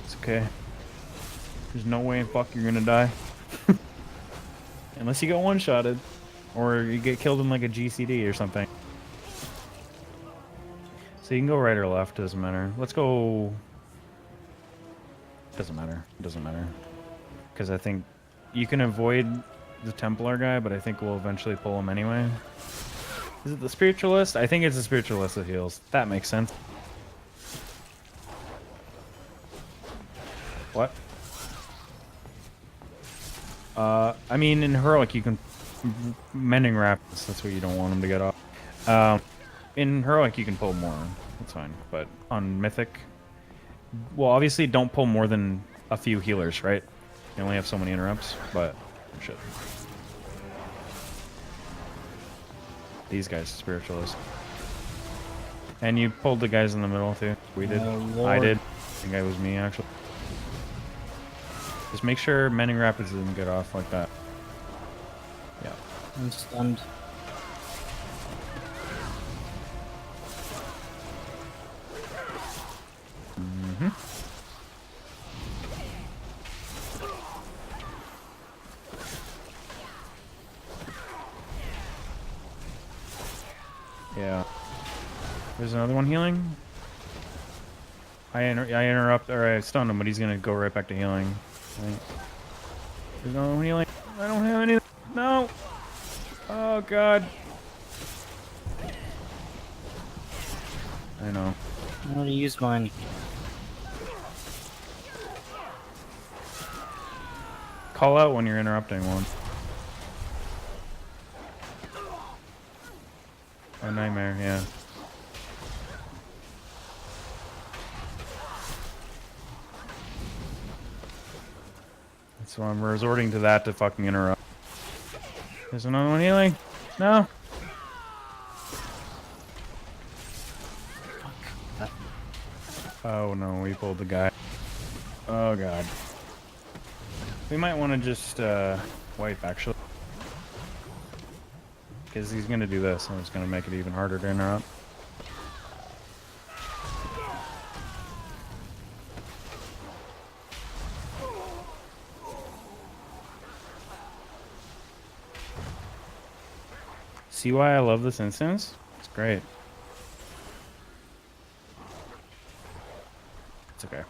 It's okay. There's no way in fuck you're gonna die. Unless you get one-shotted. Or you get killed in like a GCD or something. So you can go right or left, doesn't matter. Let's go... Doesn't matter. Doesn't matter. Because I think you can avoid the Templar guy, but I think we'll eventually pull him anyway. Is it the Spiritualist? I think it's the Spiritualist that heals. That makes sense. What? I mean, in Heroic you can... Mending Rapids, that's what you don't want him to get off. In Heroic you can pull more. That's fine. But on Mythic... Well, obviously don't pull more than a few healers, right? You only have so many interrupts, but... Shit. These guys, Spiritualists. And you pulled the guys in the middle too. We did. I did. I think it was me, actually. Just make sure Mending Rapids doesn't get off like that. Yeah. I'm stunned. Mm-hmm. Yeah. There's another one healing. I interrupt, or I stunned him, but he's gonna go right back to healing. Right. There's another one healing. I don't have anything. No! Oh god. I know. I'm gonna use mine. Call out when you're interrupting one. A nightmare, yeah. So I'm resorting to that to fucking interrupt. There's another one healing. No. Oh no, we pulled the guy. Oh god. We might want to just wipe actually. Because he's going to do this and it's going to make it even harder to interrupt. See why I love this instance? It's great. It's okay.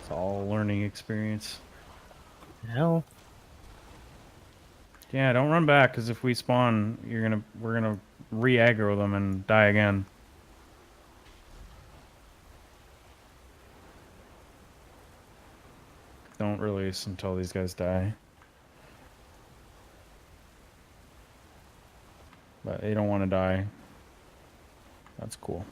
It's all learning experience. Hell. Yeah, don't run back, because if we spawn, we're gonna re-aggro them and die again. Don't release until these guys die. But they don't want to die. That's cool.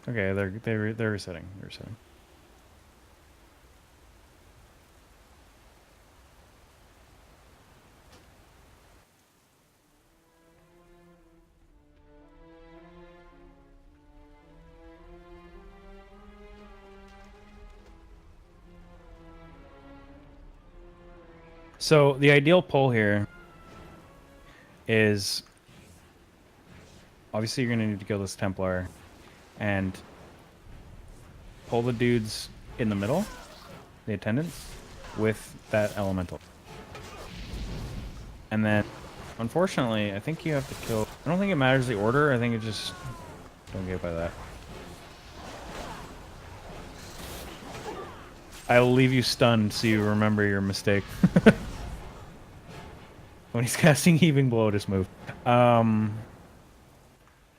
Okay, they're resetting. They're resetting. So the ideal pull here is obviously you're gonna need to kill this Templar and pull the dudes in the middle, the attendants, with that elemental. And then, unfortunately, I think you have to kill... I don't think it matters the order, I think it just... Don't get by that. I'll leave you stunned so you remember your mistake. When he's casting Heaving Blow, just move.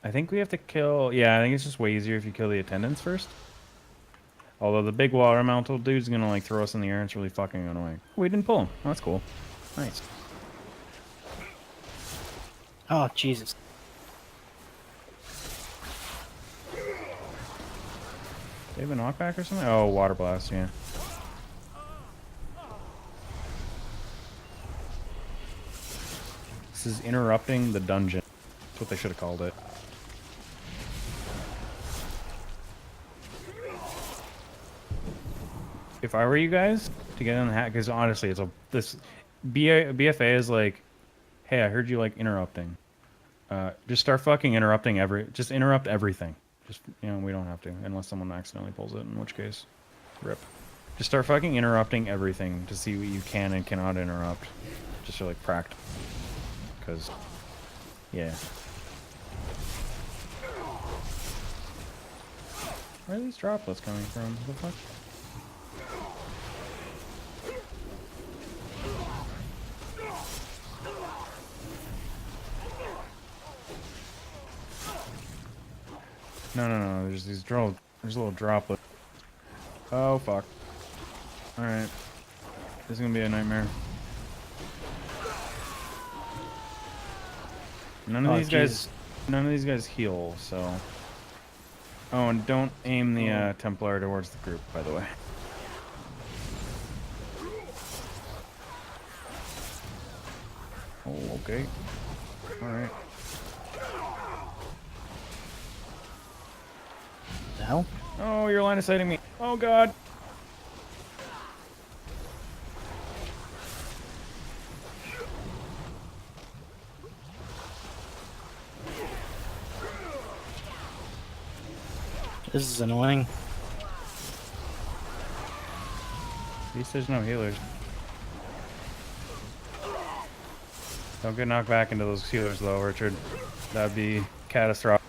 I think we have to kill... Yeah, I think it's just way easier if you kill the attendants first. Although the big water elemental dude's gonna like throw us in the air and it's really fucking annoying. We didn't pull him. Oh, that's cool. Nice. Oh, Jesus. They have a knockback or something? Oh, water blast, yeah. This is interrupting the dungeon. That's what they should have called it. If I were you guys to get in the hat, because honestly, it's BFA is like, hey, I heard you like interrupting. Just start fucking interrupting just interrupt everything. Just, you know, we don't have to, unless someone accidentally pulls it, in which case, rip. Just start fucking interrupting everything to see what you can and cannot interrupt. Just to like practice. Because, yeah. Where are these droplets coming from? What the fuck? No. There's these there's a little droplet. Oh fuck. Alright. This is gonna be a nightmare. None of these guys heal, so. Oh, and don't aim the Templar towards the group, by the way. Oh, okay. Alright. The hell? Oh, you're line of sighting me. Oh god. This is annoying. At least there's no healers. Don't get knocked back into those healers though, Richard. That'd be catastrophic.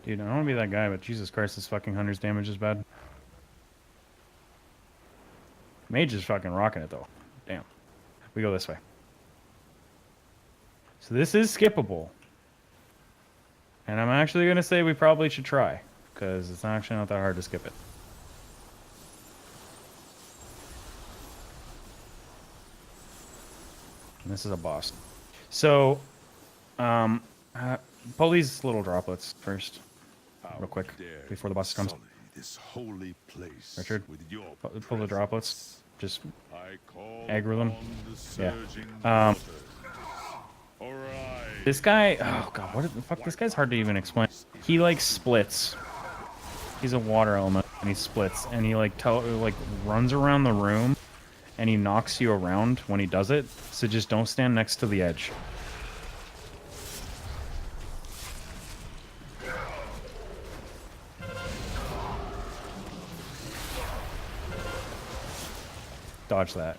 Dude, I don't want to be that guy, but Jesus Christ, this fucking 100's damage is bad. Mage is fucking rocking it, though. Damn. We go this way. So this is skippable. And I'm actually going to say we probably should try, because it's actually not that hard to skip it. And this is a boss. So, pull these little droplets first. Real quick, before the boss comes. This holy place Richard, with your pull the droplets. Just aggro them. Yeah. This guy, oh god, what the fuck? This guy's hard to even explain. He like splits He's a water element, and he splits, and he like runs around the room, and he knocks you around when he does it. So just don't stand next to the edge. Dodge that.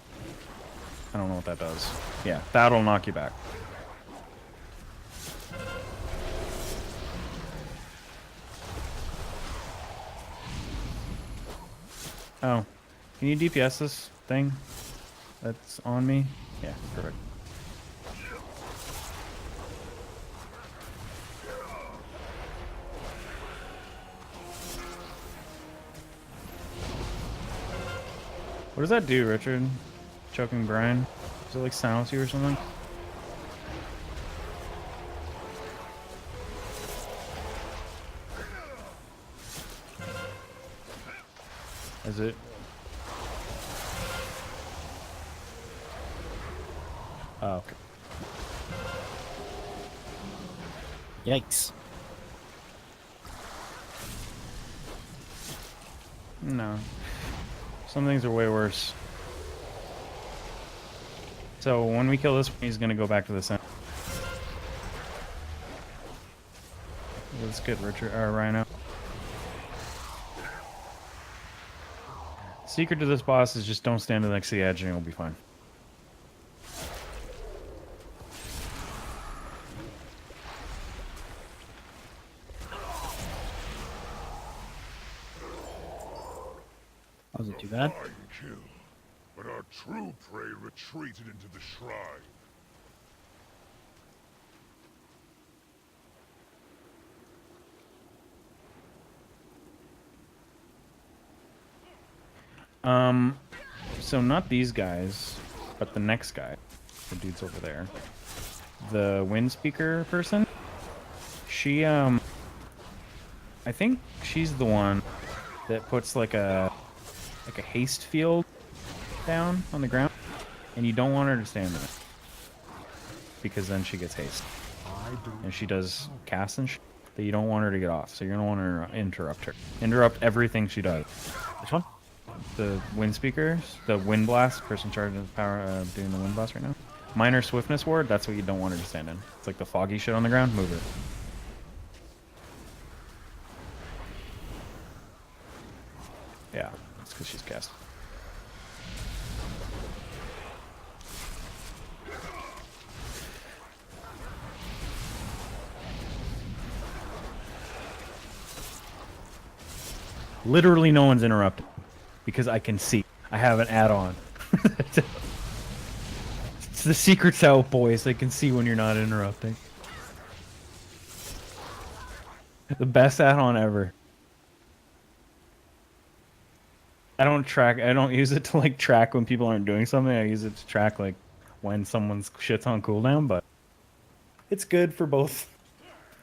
I don't know what that does. Yeah, that'll knock you back. Oh, can you DPS this thing that's on me? Yeah, perfect. What does that do, Richard? Choking Brian? Does it like silence you or something? Is it? Oh, okay. Yikes. No. Some things are way worse. So when we kill this one, he's gonna go back to the center. Let's get Richard or Rhino. Secret to this boss is just don't stand next to the edge and you'll be fine. Wasn't too bad. Kill, but our true prey retreated into the shrine. So not these guys, but the next guy. The dude's over there. The wind speaker person. She, I think she's the one that puts like a haste field down on the ground, and you don't want her to stand in it because then she gets haste, and she does casts and shit that you don't want her to get off. So you're gonna want to interrupt her, interrupt everything she does. Which one? The wind speakers, the wind blast person charging the power, doing the wind blast right now. Minor swiftness ward. That's what you don't want her to stand in. It's like the foggy shit on the ground. Move her. Yeah, it's because she's cast. Literally no one's interrupted because I can see. I have an add-on. It's the secret's out, boys. I can see when you're not interrupting. The best add-on ever. I don't use it to like track when people aren't doing something. I use it to track like when someone's shit's on cooldown, but it's good for both.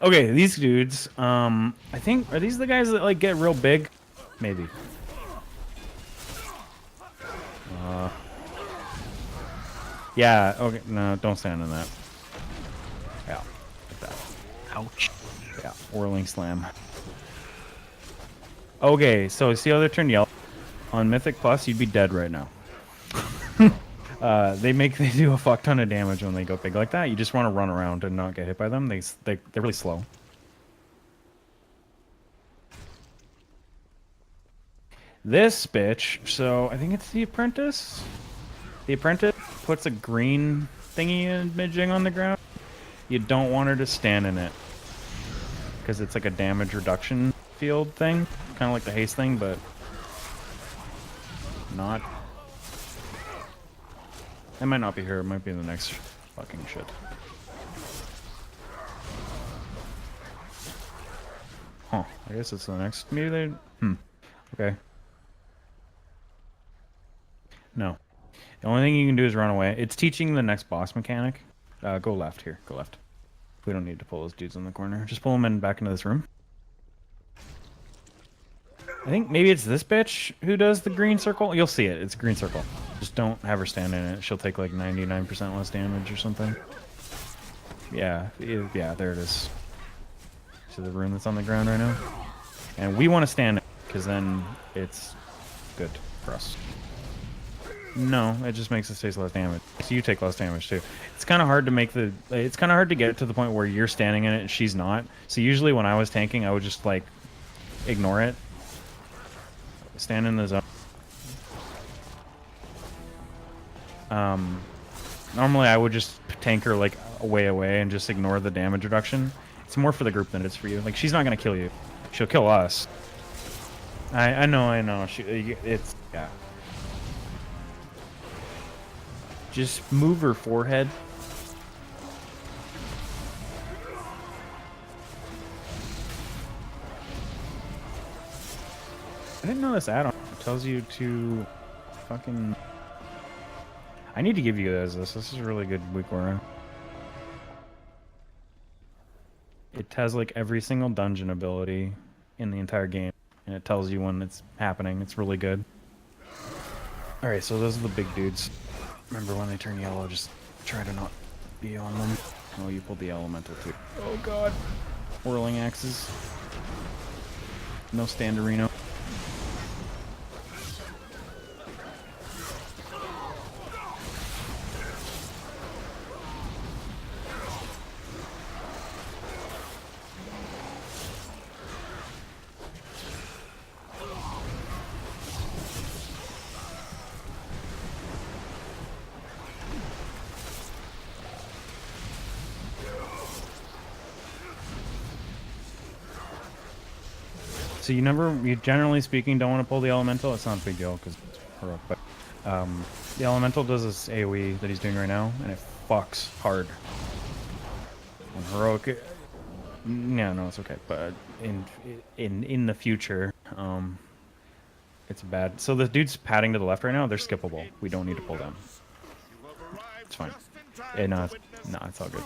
Okay, these dudes, I think, are these the guys that like get real big? Maybe. Yeah, okay, no, don't stand in that. Yeah, like that. Ouch. Yeah, whirling slam. Okay, so see how they turned yellow? On Mythic Plus, you'd be dead right now. They do a fuck ton of damage when they go big like that. You just want to run around and not get hit by them. They're really slow. This bitch, so I think it's the apprentice. The apprentice puts a green thingy imaging on the ground. You don't want her to stand in it because it's like a damage reduction field thing, kind of like the haste thing, but not. It might not be her. It might be the next fucking shit. Huh. I guess it's the next. Maybe they. Okay. No. The only thing you can do is run away. It's teaching the next boss mechanic. Go left here. Go left. We don't need to pull those dudes in the corner. Just pull them in back into this room. I think maybe it's this bitch who does the green circle. You'll see it. It's a green circle. Just don't have her stand in it. She'll take like 99% less damage or something. Yeah. Yeah, there it is. See the room that's on the ground right now? And we want to stand in it. because then it's good for us. No, it just makes us take less damage. So you take less damage too. It's kind of hard to make the. It's kind of hard to get it to the point where you're standing in it and she's not. So usually when I was tanking, I would just like ignore it. Stand in the zone. Normally I would just tank her like away and just ignore the damage reduction. It's more for the group than it is for you. Like she's not gonna kill you. She'll kill us. I know. It's yeah. Just move her forehead. I didn't know this add-on tells you to fucking. I need to give you guys this. This is a really good week we're in. It has like every single dungeon ability in the entire game, and it tells you when it's happening. It's really good. All right, so those are the big dudes. Remember when they turn yellow, just try to not be on them. Oh, you pulled the elemental too. Oh god. Whirling axes. No standarino. So you generally speaking don't want to pull the elemental. It's not a big deal because it's heroic, but the elemental does this AoE that he's doing right now, and it fucks hard. And heroic, yeah, no, it's okay. But in the future, it's bad. So the dudes padding to the left right now, they're skippable. We don't need to pull them. It's fine. No, it's all good.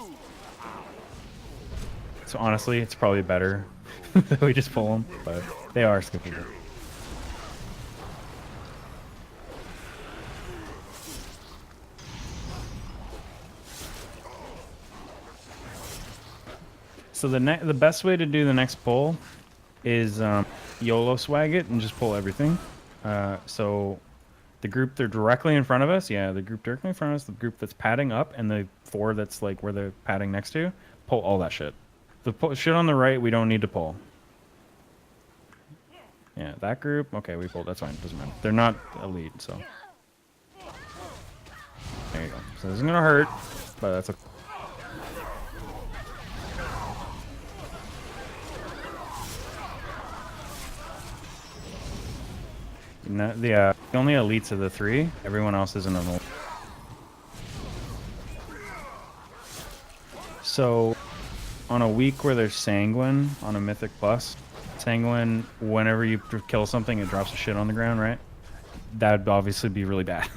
So honestly, it's probably better that we just pull them, but they are skippable. So the best way to do the next pull is YOLO swag it and just pull everything. So the group they're directly in front of us, yeah, the group directly in front of us, the group that's padding up, and the 4 that's like where they're padding next to, pull all that shit. The shit on the right, we don't need to pull. Yeah, that group, okay, we pulled. That's fine. Doesn't matter. They're not elite, so. There you go. So this is gonna hurt, but that's okay. The only elites are the 3. Everyone else is an elite. So, on a week where there's Sanguine on a Mythic Plus, Sanguine, whenever you kill something, it drops a shit on the ground, right? That'd obviously be really bad.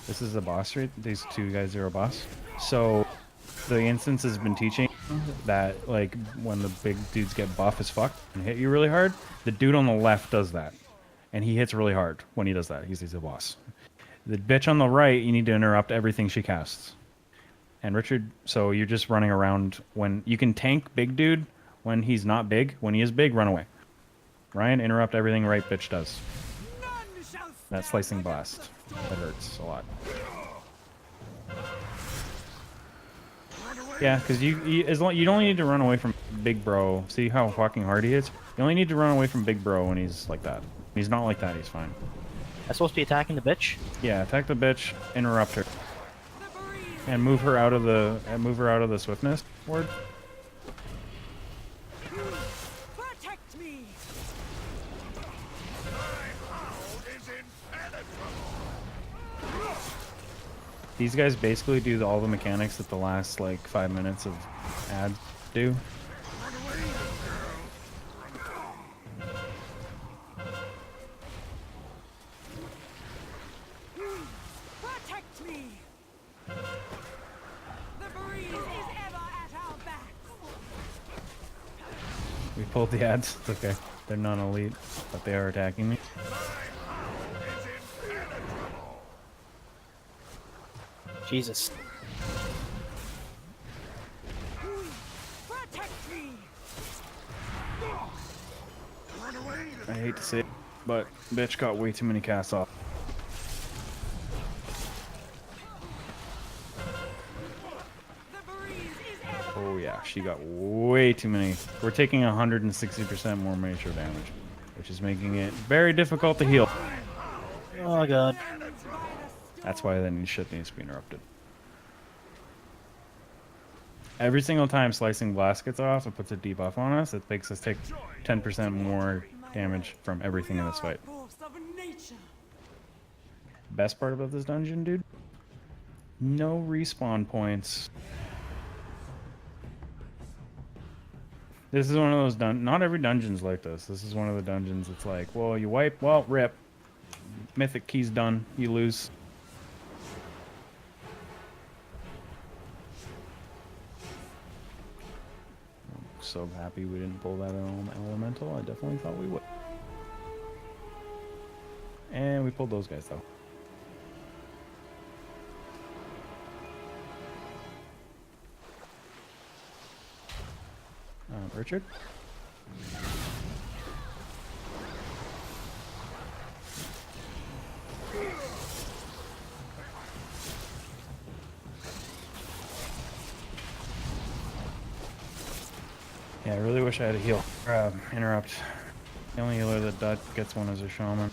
This is the boss, right? These 2 guys are a boss. So, the instance has been teaching that, like, when the big dudes get buff as fuck and hit you really hard, the dude on the left does that. And he hits really hard when he does that. He's a boss. The bitch on the right, you need to interrupt everything she casts. And Richard, so you're just running around when you can tank big dude when he's not big. When he is big, run away. Ryan, interrupt everything right bitch does. That slicing blast. That hurts a lot. Yeah, because you only need to run away from big bro. See how fucking hard he is? You only need to run away from big bro when he's like that. When he's not like that, he's fine. I'm supposed to be attacking the bitch? Yeah, attack the bitch, interrupt her. And move her out of the swiftness ward. Protect me. These guys basically do all the mechanics that the last like 5 minutes of ads do. Protect me. The breeze is ever at our backs. We pulled the ads. It's okay. They're non-elite, but they are attacking me. Jesus. Protect me. I hate to say it, but bitch got way too many casts off. Oh yeah, she got way too many. We're taking 160% more major damage, which is making it very difficult to heal. Oh god. That's why then shit needs to be interrupted. Every single time Slicing Blast gets off, it puts a debuff on us. It makes us take 10% more damage from everything in this fight. Best part about this dungeon, dude? No respawn points. This is one of those not every dungeon's like this. This is one of the dungeons it's like, well, you wipe, well, rip. Mythic key's done. You lose. I'm so happy we didn't pull that elemental. I definitely thought we would. And we pulled those guys, though. Richard? Yeah, I really wish I had a heal. Interrupt. The only healer that gets one is a shaman.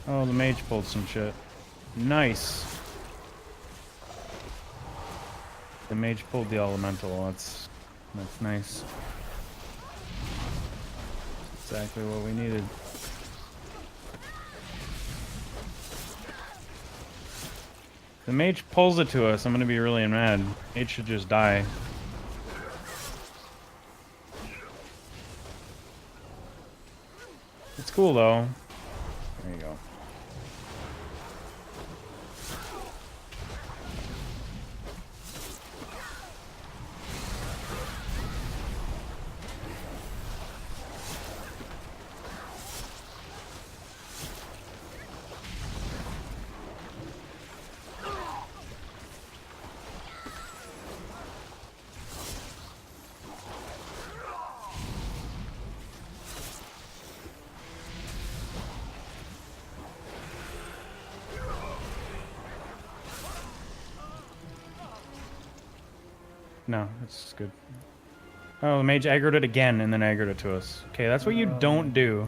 Oh, the mage pulled some shit. Nice. The mage pulled the elemental. That's nice. Exactly what we needed. The mage pulls it to us. I'm gonna be really mad. Mage should just die. It's cool though. There you go. No, it's good. Oh, the mage aggroed it again and then aggroed it to us. Okay, that's what you don't do.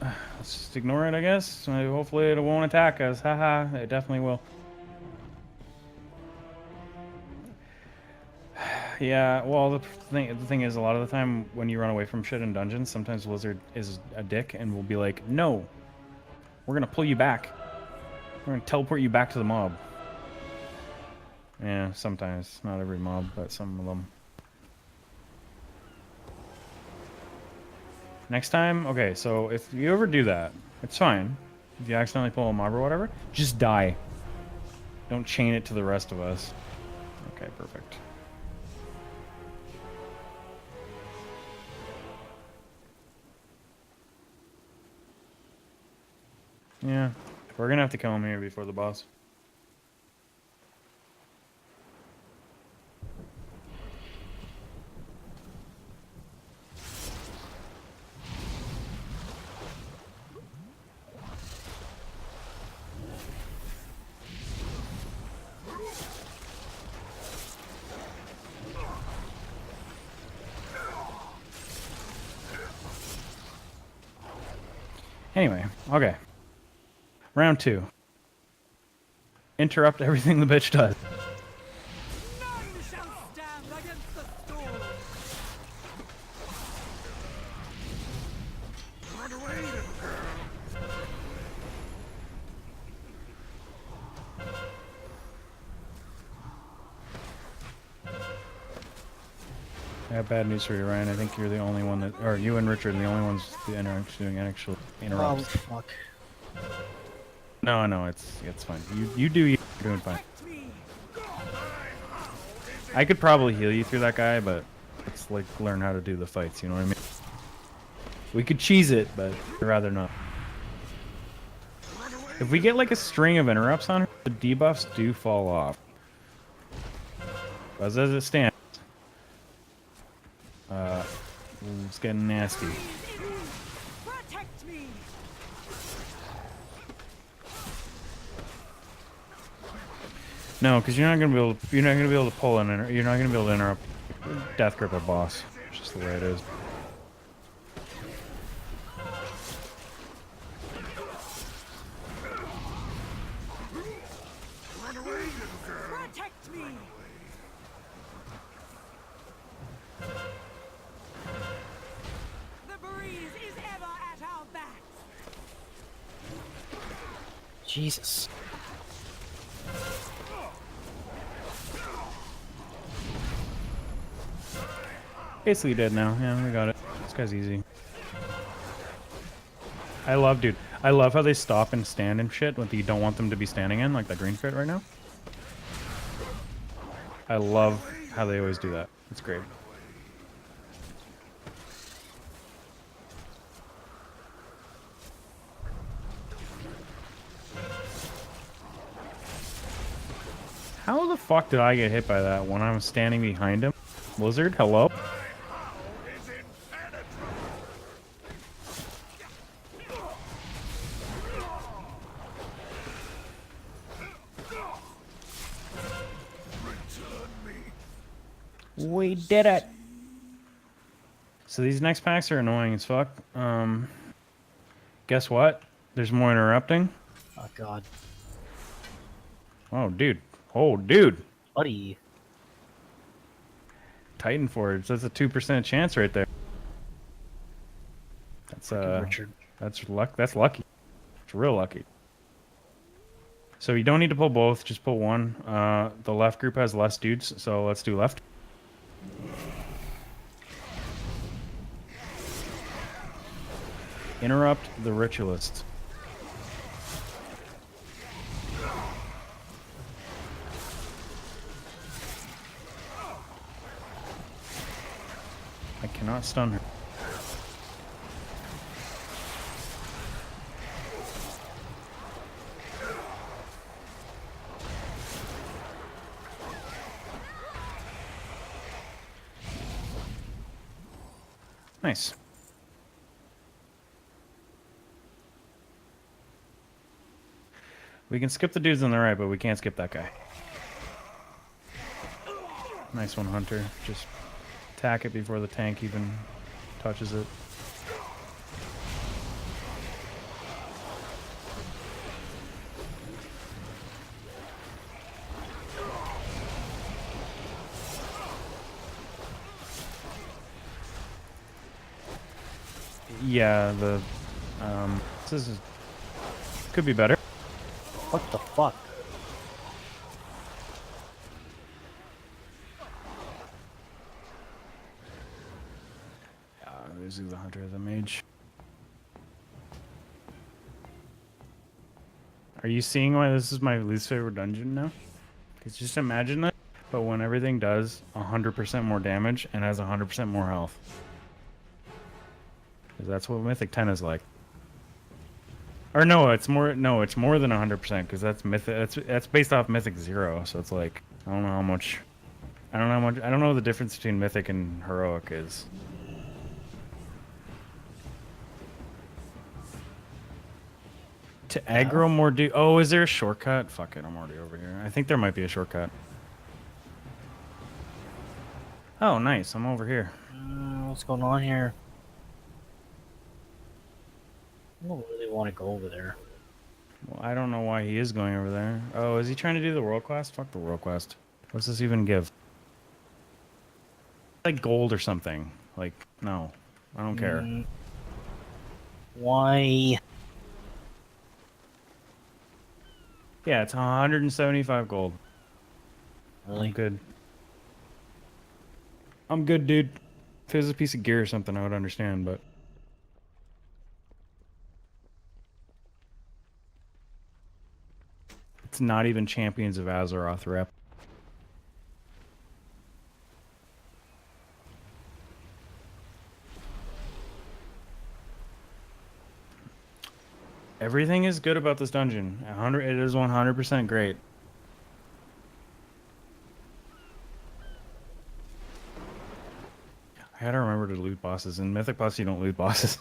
Let's just ignore it, I guess. Hopefully it won't attack us. Haha, it definitely will. Yeah, well, the thing is, a lot of the time when you run away from shit in dungeons, sometimes Blizzard is a dick and will be like, no, we're gonna pull you back. We're gonna teleport you back to the mob. Yeah, sometimes. Not every mob, but some of them. Next time, okay, so if you ever do that, it's fine. If you accidentally pull a mob or whatever, just die. Don't chain it to the rest of us. Okay, perfect. Yeah, we're gonna have to kill him here before the boss. Anyway, okay. Round 2. Interrupt everything the bitch does. None shall stand against the storm. Run away, little girl. I have bad news for you, Ryan. I think you're the only one that, or you and Richard are the only ones doing actual interrupts. Oh fuck. No, it's fine. You do you. You're doing fine. I could probably heal you through that guy, but let's like learn how to do the fights. You know what I mean? We could cheese it, but I'd rather not. If we get like a string of interrupts on her, the debuffs do fall off. As it stands, it's getting nasty. Protect me. No, because you're not gonna be able to pull in. You're not gonna be able to interrupt Death Grip at boss. It's just the way it is. Protect me. The breeze is ever at our backs. Jesus. Basically dead now. Yeah, we got it. This guy's easy. I love, dude. I love how they stop and stand and shit when you don't want them to be standing in, like that green crit right now. I love how they always do that. It's great. How the fuck did I get hit by that when I was standing behind him? Lizard, hello? We did it! So these next packs are annoying as fuck. Guess what? There's more interrupting. Oh god. Oh, dude. Oh, dude. Buddy. Titan Forge. That's a 2% chance right there. That's Richard. That's luck. That's lucky. It's real lucky. So you don't need to pull both. Just pull one. The left group has less dudes, so let's do left. Interrupt the ritualist. I cannot stun her. Nice. We can skip the dudes on the right, but we can't skip that guy. Nice one, Hunter. Just attack it before the tank even touches it. Yeah, this is could be better. What the fuck? There's the Hunter as a mage. Are you seeing why this is my least favorite dungeon now? Because just imagine that, but when everything does 100% more damage and has 100% more health. Because that's what Mythic 10 is like. Or no, it's more than 100% because that's Mythic. That's based off Mythic 0, so it's like I don't know how much. I don't know what the difference between Mythic and Heroic is. To aggro more oh, is there a shortcut? Fuck it, I'm already over here. I think there might be a shortcut. Oh, nice, I'm over here. What's going on here? I don't really want to go over there. Well, I don't know why he is going over there. Oh, is he trying to do the world quest? Fuck the world quest. What's this even give? Like gold or something. Like, no. I don't care. Why? Yeah, it's 175 gold. Really? I'm good. I'm good, dude. If it was a piece of gear or something, I would understand, but... It's not even Champions of Azeroth rep. Everything is good about this dungeon. 100. It is 100% great. I gotta remember to loot bosses. In Mythic Plus, you don't loot bosses.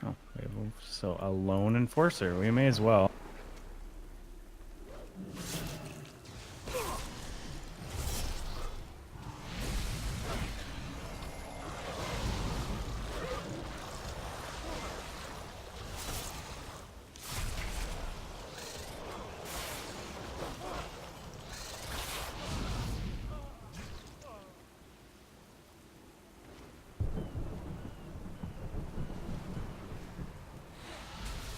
Oh, so a lone enforcer. We may as well.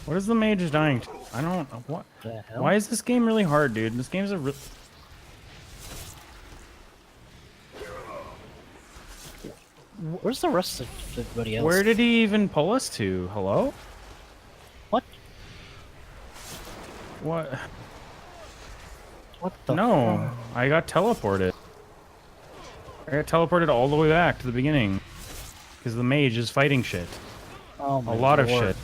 What is the mage dying to? I don't know. What? The hell? Why is this game really hard, dude? This game's a real... Where's the rest of everybody else? Where did he even pull us to? Hello? What? What? What the? No, I got teleported. I got teleported all the way back to the beginning. Because the mage is fighting shit. Oh my A lot of lord. shit.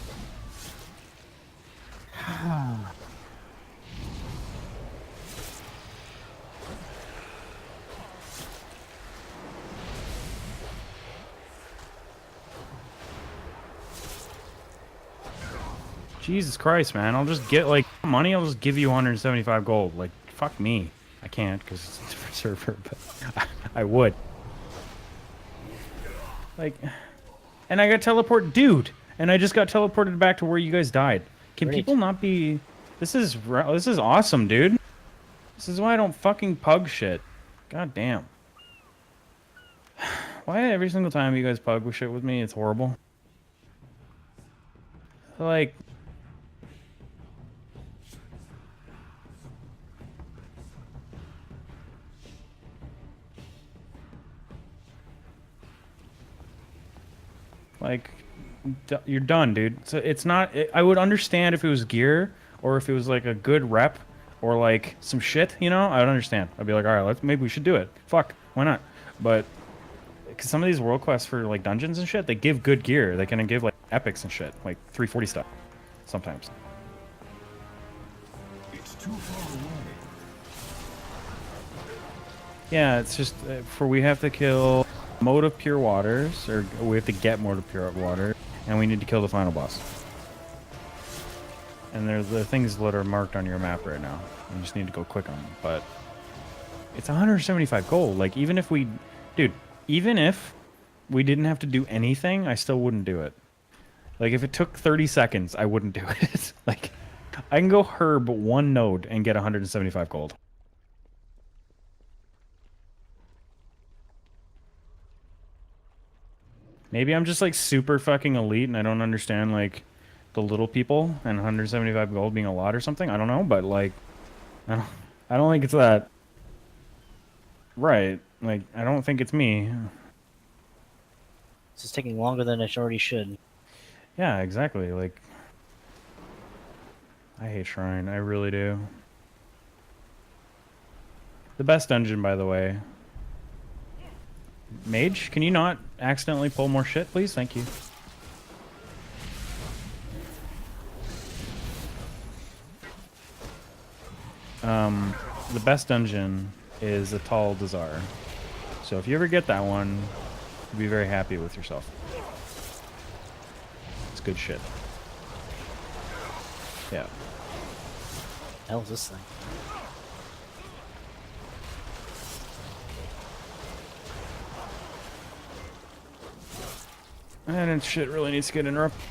Jesus Christ, man. I'll just get, like, money, I'll just give you 175 gold. Like, fuck me. I can't, because it's a different server, but I would. Like, and I got teleported, dude! And I just got teleported back to where you guys died. Can Great. people not be... This is awesome, dude. This is why I don't fucking pug shit. God damn. Why every single time you guys pug shit with me, it's horrible? Like... Like, you're done, dude. So it's not... I would understand if it was gear, or if it was like a good rep, or like some shit, you know? I would understand. I'd be like, alright, maybe we should do it. Fuck, why not? But, because some of these world quests for like dungeons and shit, they give good gear. They can give like epics and shit, like 340 stuff, sometimes. It's too far away. Yeah, it's just, we have to kill Mode of Pure Waters, or we have to get Mode of Pure Water, and we need to kill the final boss. And there's the things that are marked on your map right now. You just need to go quick on them. But it's 175 gold. Like, even if we... Dude, even if we didn't have to do anything, I still wouldn't do it. Like, if it took 30 seconds, I wouldn't do it. Like, I can go herb one node and get 175 gold. Maybe I'm just, like, super fucking elite and I don't understand, like, the little people and 175 gold being a lot or something. I don't know, but, like, I don't think it's that. Right. Like, I don't think it's me. This is taking longer than it already should. Yeah, exactly. Like, I hate Shrine. I really do. The best dungeon, by the way. Mage, can you not accidentally pull more shit, please? Thank you. The best dungeon is a Tall Desire. So if you ever get that one, you'll be very happy with yourself. It's good shit. Yeah. What the hell is this thing? And shit really needs to get interrupted.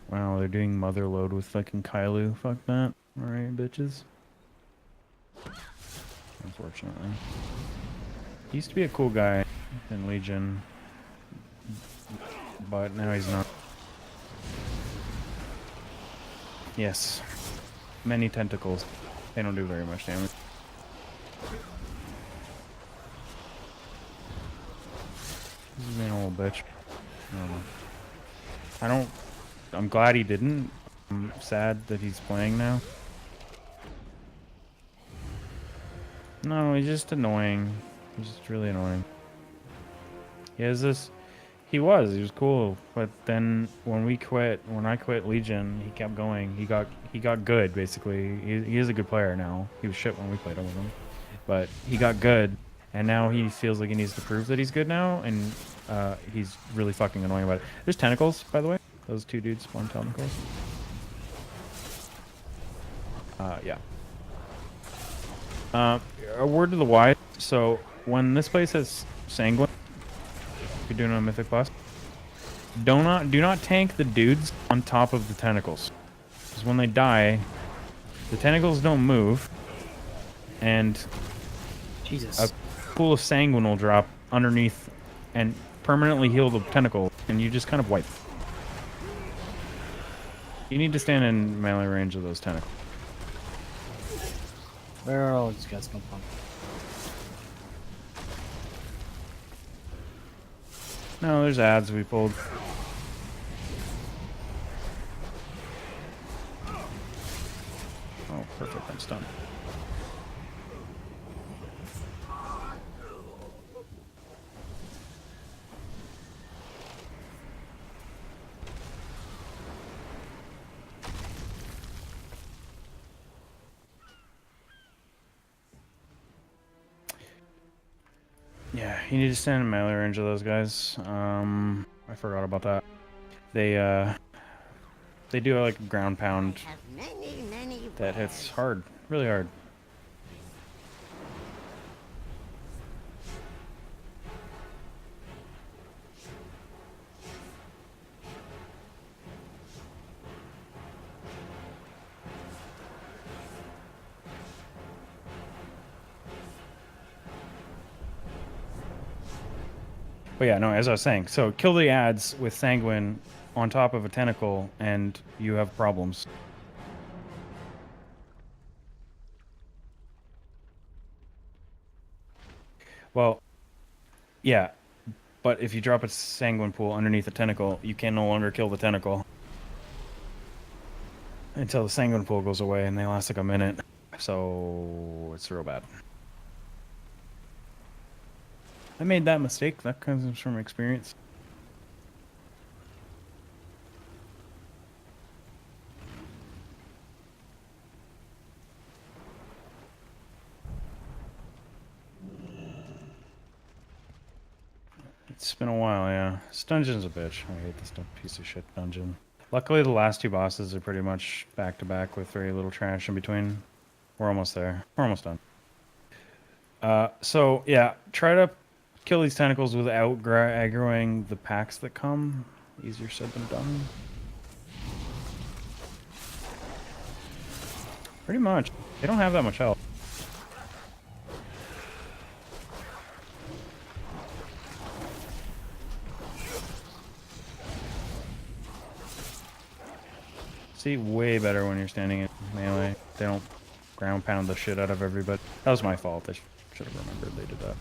Wow, they're doing mother load with fucking Kailu. Fuck that. Alright, bitches. Unfortunately. He used to be a cool guy in Legion, but now he's not. Yes. Many tentacles. They don't do very much damage. bitch. I don't know. I'm glad he didn't. I'm sad that he's playing now. No, he's just annoying. He's just really annoying. He has this... He was cool, but then when I quit Legion, he kept going. He got good, basically. He is a good player now. He was shit when we played with him. But he got good, and now he feels like he needs to prove that he's good now, and he's really fucking annoying about it. There's tentacles, by the way. Those two dudes spawn tentacles. Yeah. A word to the wise. So when this place has Sanguine, if you're doing a Mythic Plus, do not tank the dudes on top of the tentacles. Because when they die, the tentacles don't move, and Jesus. a pool of Sanguine will drop underneath and permanently heal the tentacle, and you just kind of wipe. You need to stand in melee range of those tentacles. Where are all these guys come from? No, there's ads we pulled. Oh, perfect. I'm stunned. Yeah, you need to stand in melee range of those guys. I forgot about that. They do like a ground pound that hits hard, really hard. But yeah, no, as I was saying, so kill the ads with Sanguine on top of a tentacle, and you have problems. Well, yeah, but if you drop a Sanguine pool underneath a tentacle, you can no longer kill the tentacle until the Sanguine pool goes away, and they last like a minute. So it's real bad. I made that mistake. That comes from experience. It's been a while, yeah. This dungeon's a bitch. I hate this piece of shit dungeon. Luckily, the last two bosses are pretty much back-to-back with very little trash in between. We're almost there. We're almost done. So, yeah, try to kill these tentacles without aggroing the packs that come. Easier said than done. Pretty much. They don't have that much health. See, way better when you're standing in melee. They don't ground pound the shit out of everybody. That was my fault. I should have remembered they did that.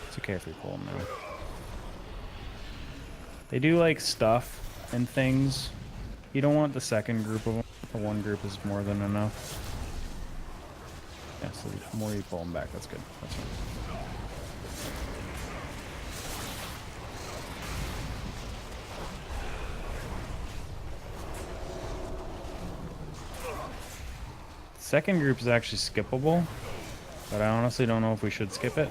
It's okay if we pull them now. They do like stuff and things. You don't want the second group of them. The one group is more than enough. Yeah, so the more you pull them back, that's good. That's fine. Second group is actually skippable, but I honestly don't know if we should skip it.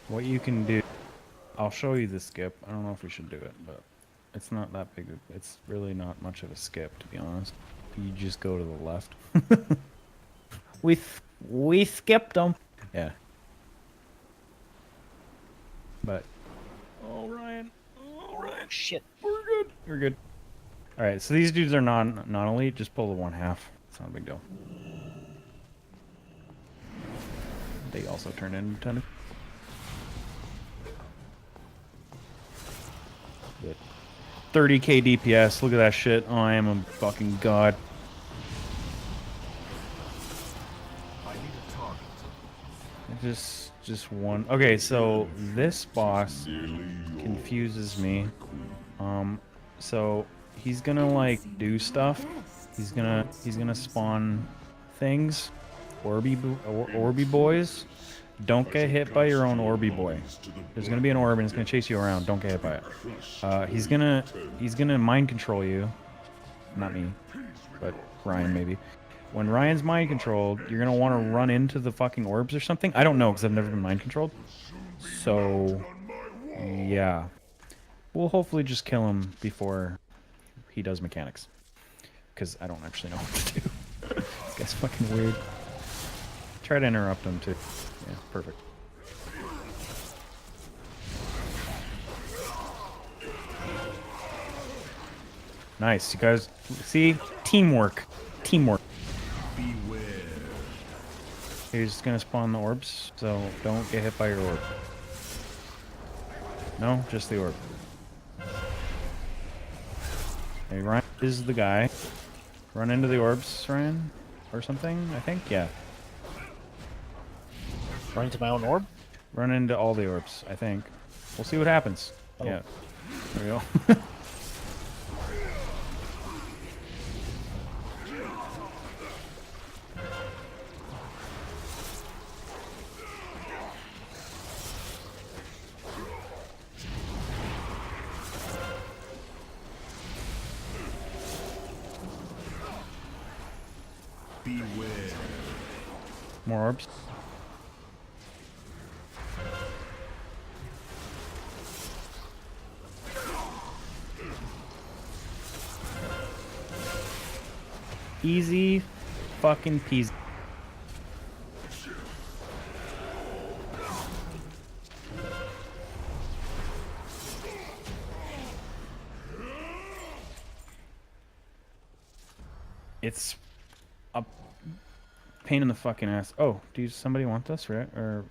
What you can do, I'll show you the skip. I don't know if we should do it, but it's not that big. It's really not much of a skip, to be honest. You just go to the left. we skipped them. Yeah. But oh Ryan, shit, we're good. We're good. All right, so these dudes are non-elite. Just pull the 1/2. It's not a big deal. They also turn into tentacles. 30k DPS. Look at that shit. Oh, I am a fucking god. I need a target. Just one. Okay, so this boss confuses me. So he's gonna like do stuff. He's gonna spawn things. Orby boys. Don't get hit by your own Orby boy. There's gonna be an orb and it's gonna chase you around. Don't get hit by it. He's gonna mind control you. Not me, but Ryan maybe. When Ryan's mind controlled, you're gonna want to run into the fucking orbs or something. I don't know because I've never been mind controlled. So yeah, we'll hopefully just kill him before he does mechanics. Because I don't actually know what to do. This guy's fucking weird. Try to interrupt him too. Yeah, perfect. Nice, you guys. See? Teamwork. Teamwork. Beware. He's just gonna spawn the orbs, so don't get hit by your orb. No, just the orb. Hey, Ryan is the guy. Run into the orbs, Ryan? Or something, I think? Yeah. Run into my own orb? Run into all the orbs, I think. We'll see what happens. Oh. Yeah. There we go. Beware. More orbs. Easy fucking peasy. It's a pain in the fucking ass. Oh, do somebody want this, right? Or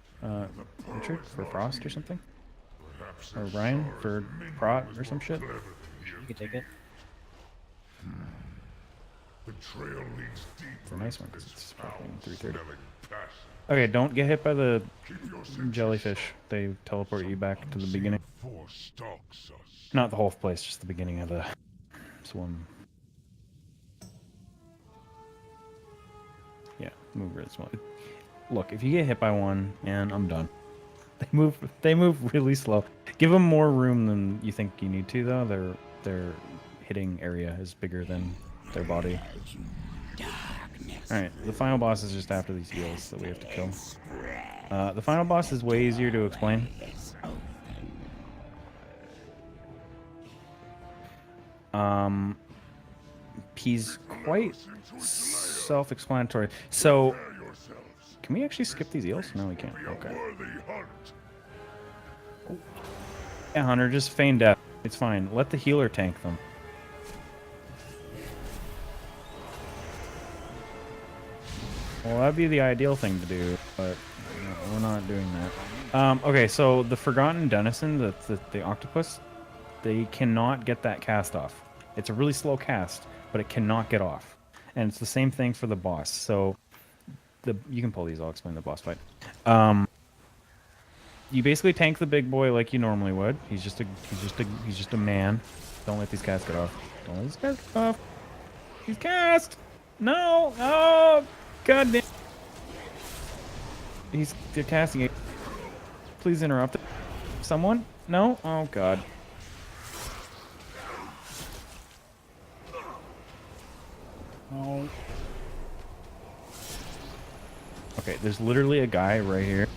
Richard for Frost or something? Or Ryan for Prot or some shit? You can take it. The trail leads deep. It's a nice one because it's fucking 330. Smelling passion. Okay, don't get hit by the Keep your senses jellyfish. They teleport you back to the beginning. Force stalks us. Not the whole place, just the beginning of the swim. Yeah, move really small. Look, if you get hit by one, and I'm done. They move really slow. Give them more room than you think you need to, though. Their hitting area is bigger than their body. Alright, the final boss is just after these heals that we have to kill. The final boss is way easier to explain. He's quite self-explanatory. So, can we actually skip these heals? No, we can't. Okay. Yeah, Hunter, just feign death. It's fine. Let the healer tank them. Well, that'd be the ideal thing to do, but we're not doing that. Okay, so the Forgotten Denizen, the octopus, they cannot get that cast off. It's a really slow cast, but it cannot get off. And it's the same thing for the boss. So you can pull these. I'll explain the boss fight. You basically tank the big boy like you normally would. He's just a man. Don't let these guys get off. Don't let these guys get off. He's cast. No. Oh, god damn. They're casting it. Please interrupt it. Someone? No? Oh god. Oh. Okay, there's literally a guy right here.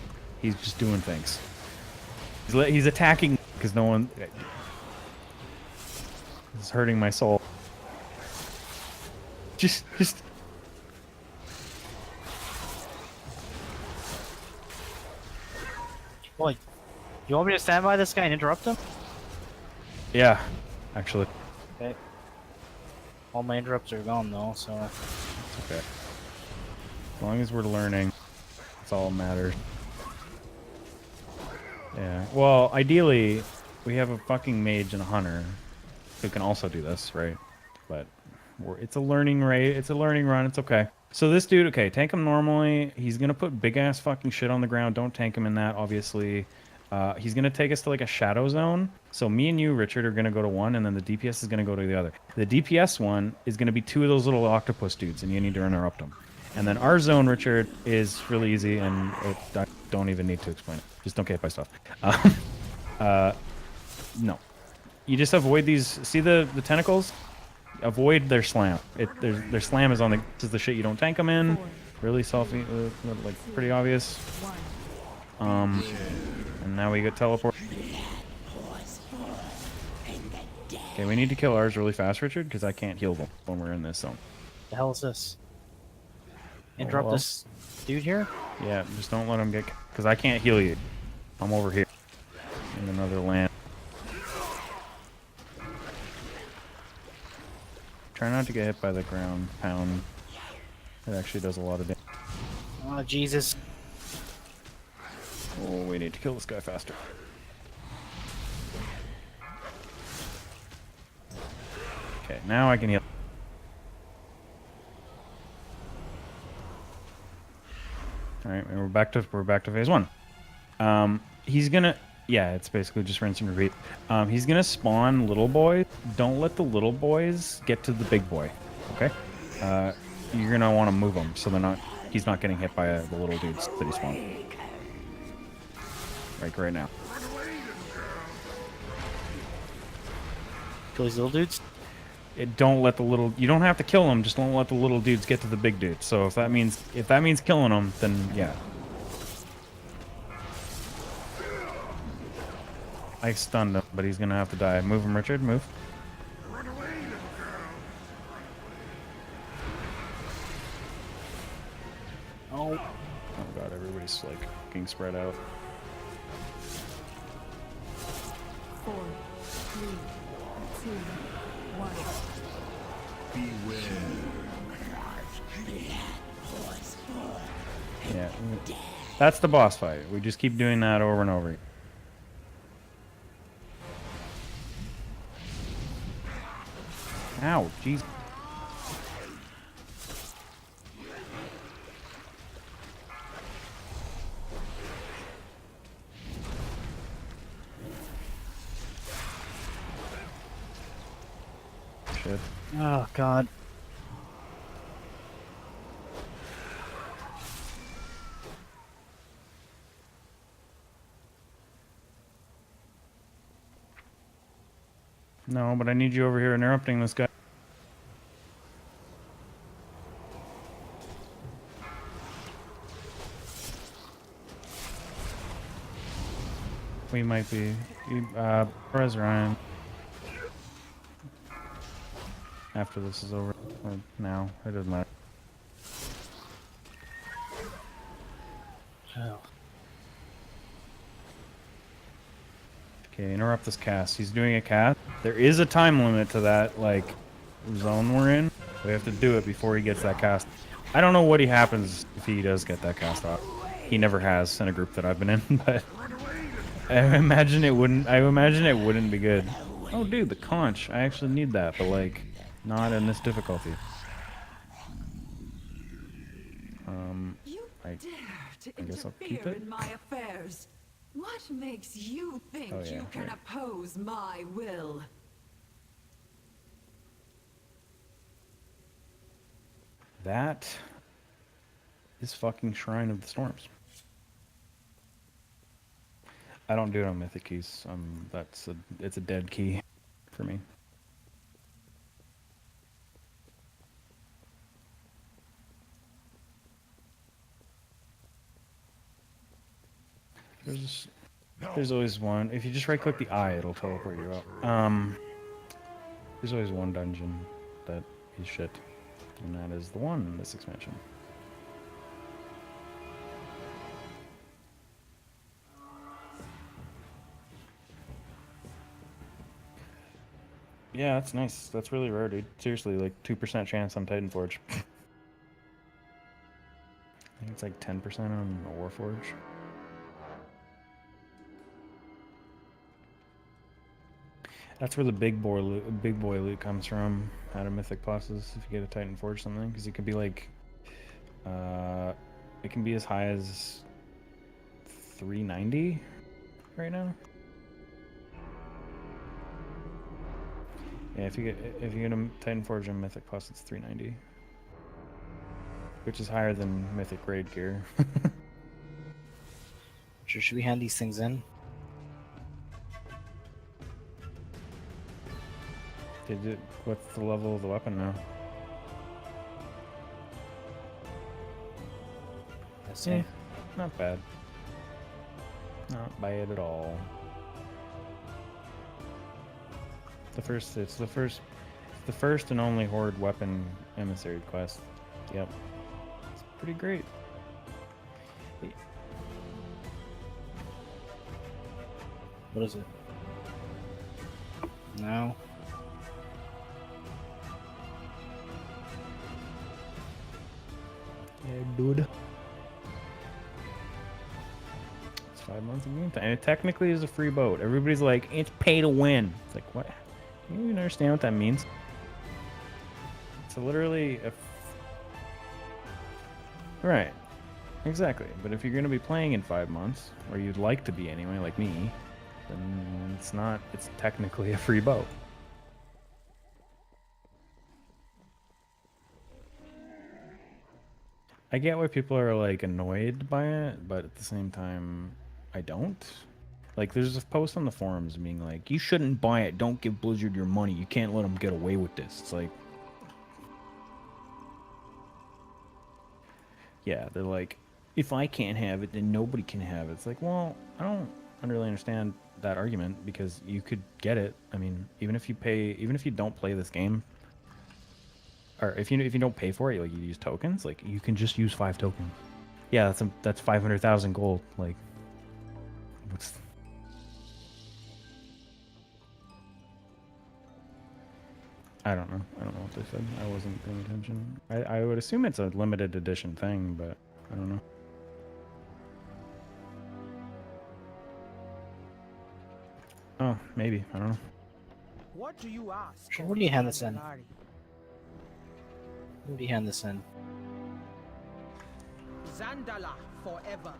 He's just doing things. He's attacking because no one. It's hurting my soul. Just. Boy, you want me to stand by this guy and interrupt him? Yeah, actually. Okay. All my interrupts are gone though, so. It's okay. As long as we're learning, that's all that matters. Yeah. Well, ideally, we have a fucking mage and a hunter. who can also do this, right? But it's a learning rate. It's a learning run. It's okay. So this dude, okay, tank him normally. He's gonna put big ass fucking shit on the ground. Don't tank him in that, obviously. He's gonna take us to like a shadow zone. So me and you, Richard, are gonna go to one, and then the DPS is gonna go to the other. The DPS one is gonna be 2 of those little octopus dudes, and you need to interrupt them. And then our zone, Richard, is really easy, and I don't even need to explain it. Just don't get hit by stuff. No. You just avoid these. See the tentacles? Avoid their slam. Their slam is on the. This is the shit you don't tank them in. Really like pretty obvious. And now we get teleport. Okay, we need to kill ours really fast, Richard, because I can't heal them when we're in this zone. The hell is this? Interrupt this dude here? Yeah, just don't let him get. Because I can't heal you. I'm over here in another land. Try not to get hit by the ground pound. It actually does a lot of damage. Oh, Jesus. Oh, we need to kill this guy faster. Okay, now I can heal. All right, and we're back to phase 1. He's gonna. Yeah, it's basically just rinse and repeat. He's gonna spawn little boys. Don't let the little boys get to the big boy. Okay. You're gonna want to move them so they're not. He's not getting hit by the little dudes that he spawned. Like right now. Kill these little dudes? Don't let the little. You don't have to kill them. Just don't let the little dudes get to the big dudes. So if that means killing them, then yeah. I stunned him, but he's gonna have to die. Move him, Richard. Move. Oh. Oh god, everybody's like fucking spread out. 4, 3, 2, 1. Yeah, that's the boss fight. We just keep doing that over and over. Ow, jeez. Shit. Oh, God. No, but I need you over here interrupting this guy. We might be. Where's Ryan? After this is over. Or now. It doesn't matter. Oh. Okay, interrupt this cast. He's doing a cast. There is a time limit to that, like, zone we're in. We have to do it before he gets that cast. I don't know what happens if he does get that cast off. He never has in a group that I've been in, but I imagine it wouldn't. I imagine it wouldn't be good. Oh, dude, the conch. I actually need that, but like, not in this difficulty. I guess I'll keep it. In my affairs. What makes you think Oh, yeah, you can right. oppose my will? That is fucking Shrine of the Storms. I don't do it on mythic keys. It's a dead key for me. There's always one. If you just right click the eye, it'll teleport you out. There's always one dungeon that is shit, and that is the one in this expansion. Yeah, that's nice. That's really rare, dude. Seriously, like 2% chance on Titanforge. I think it's like 10% on Warforge. That's where the big boy loot comes from out of Mythic Pluses. If you get a Titan Forge something, because it could be like, it can be as high as 390 right now. Yeah, if you get a Titan Forge and Mythic Plus, it's 390, which is higher than Mythic grade gear. Should we hand these things in? What's the level of the weapon now? I see. Eh, not bad. Not bad at all. It's the first and only Horde weapon emissary quest. Yep. It's pretty great. What is it? No. Yeah, dude. It's 5 months of game time. And it technically is a free boat. Everybody's like, it's pay to win. It's like, what? Do you even understand what that means? It's literally a... Right. Exactly. But if you're going to be playing in 5 months, or you'd like to be anyway, like me, then it's not... It's technically a free boat. I get why people are like annoyed by it, but at the same time, I don't. Like, there's a post on the forums being like, you shouldn't buy it. Don't give Blizzard your money. You can't let them get away with this. It's like, yeah, they're like, if I can't have it, then nobody can have it. It's like, well, I don't really understand that argument, because you could get it. I mean, even if you don't play this game, or if you don't pay for it, like, you use tokens, like, you can just use 5 tokens. Yeah, that's 500,000 gold. Like, what's... I don't know. I don't know what they said. I wasn't paying attention. I would assume it's a limited edition thing, but I don't know. Oh, maybe. I don't know. What do you ask? Where do you hand this in? Where do you hand this in? Zandala forever.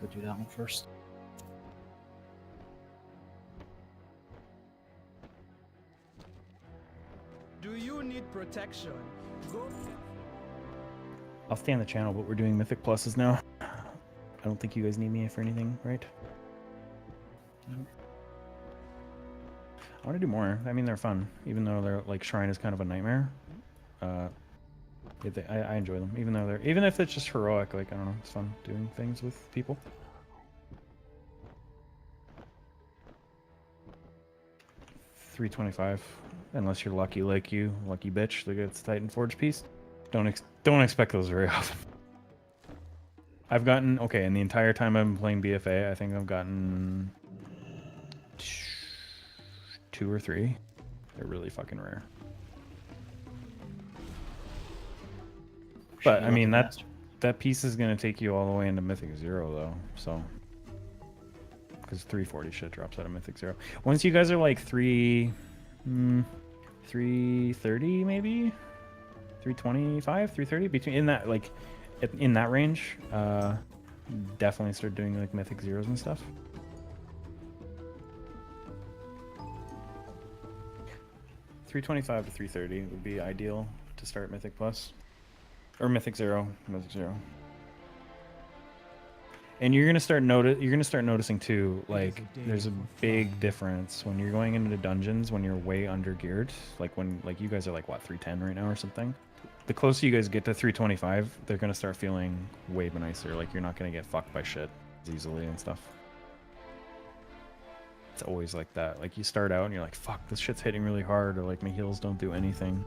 Go do that one first. Do you need protection? Go. I'll stay on the channel, but we're doing Mythic Pluses now. I don't think you guys need me for anything, right? Nope. I want to do more. I mean, they're fun, even though they're like Shrine is kind of a nightmare. I enjoy them, even if it's just heroic. Like, I don't know, it's fun doing things with people. $325, unless you're lucky like you, lucky bitch that gets Titan Forge piece. Don't expect those very often. I've gotten, okay, in the entire time I've been playing BFA, I think I've gotten 2 or 3. They're really fucking rare. But I mean, that piece is gonna take you all the way into Mythic 0 though, so, because 340 shit drops out of Mythic 0. Once you guys are like 330 maybe, 325, 330, between in that, like, in that range, definitely start doing like Mythic 0s and stuff. $325 to $330 would be ideal to start Mythic Plus. Or Mythic 0. Mythic 0. And you're gonna start noticing too, like, there's a big difference when you're going into the dungeons when you're way under geared. Like, when, like, you guys are like, what, 310 right now or something? The closer you guys get to 325, they're gonna start feeling way nicer. Like, you're not gonna get fucked by shit as easily and stuff. It's always like that. Like, you start out and you're like, fuck, this shit's hitting really hard, or like, my heals don't do anything.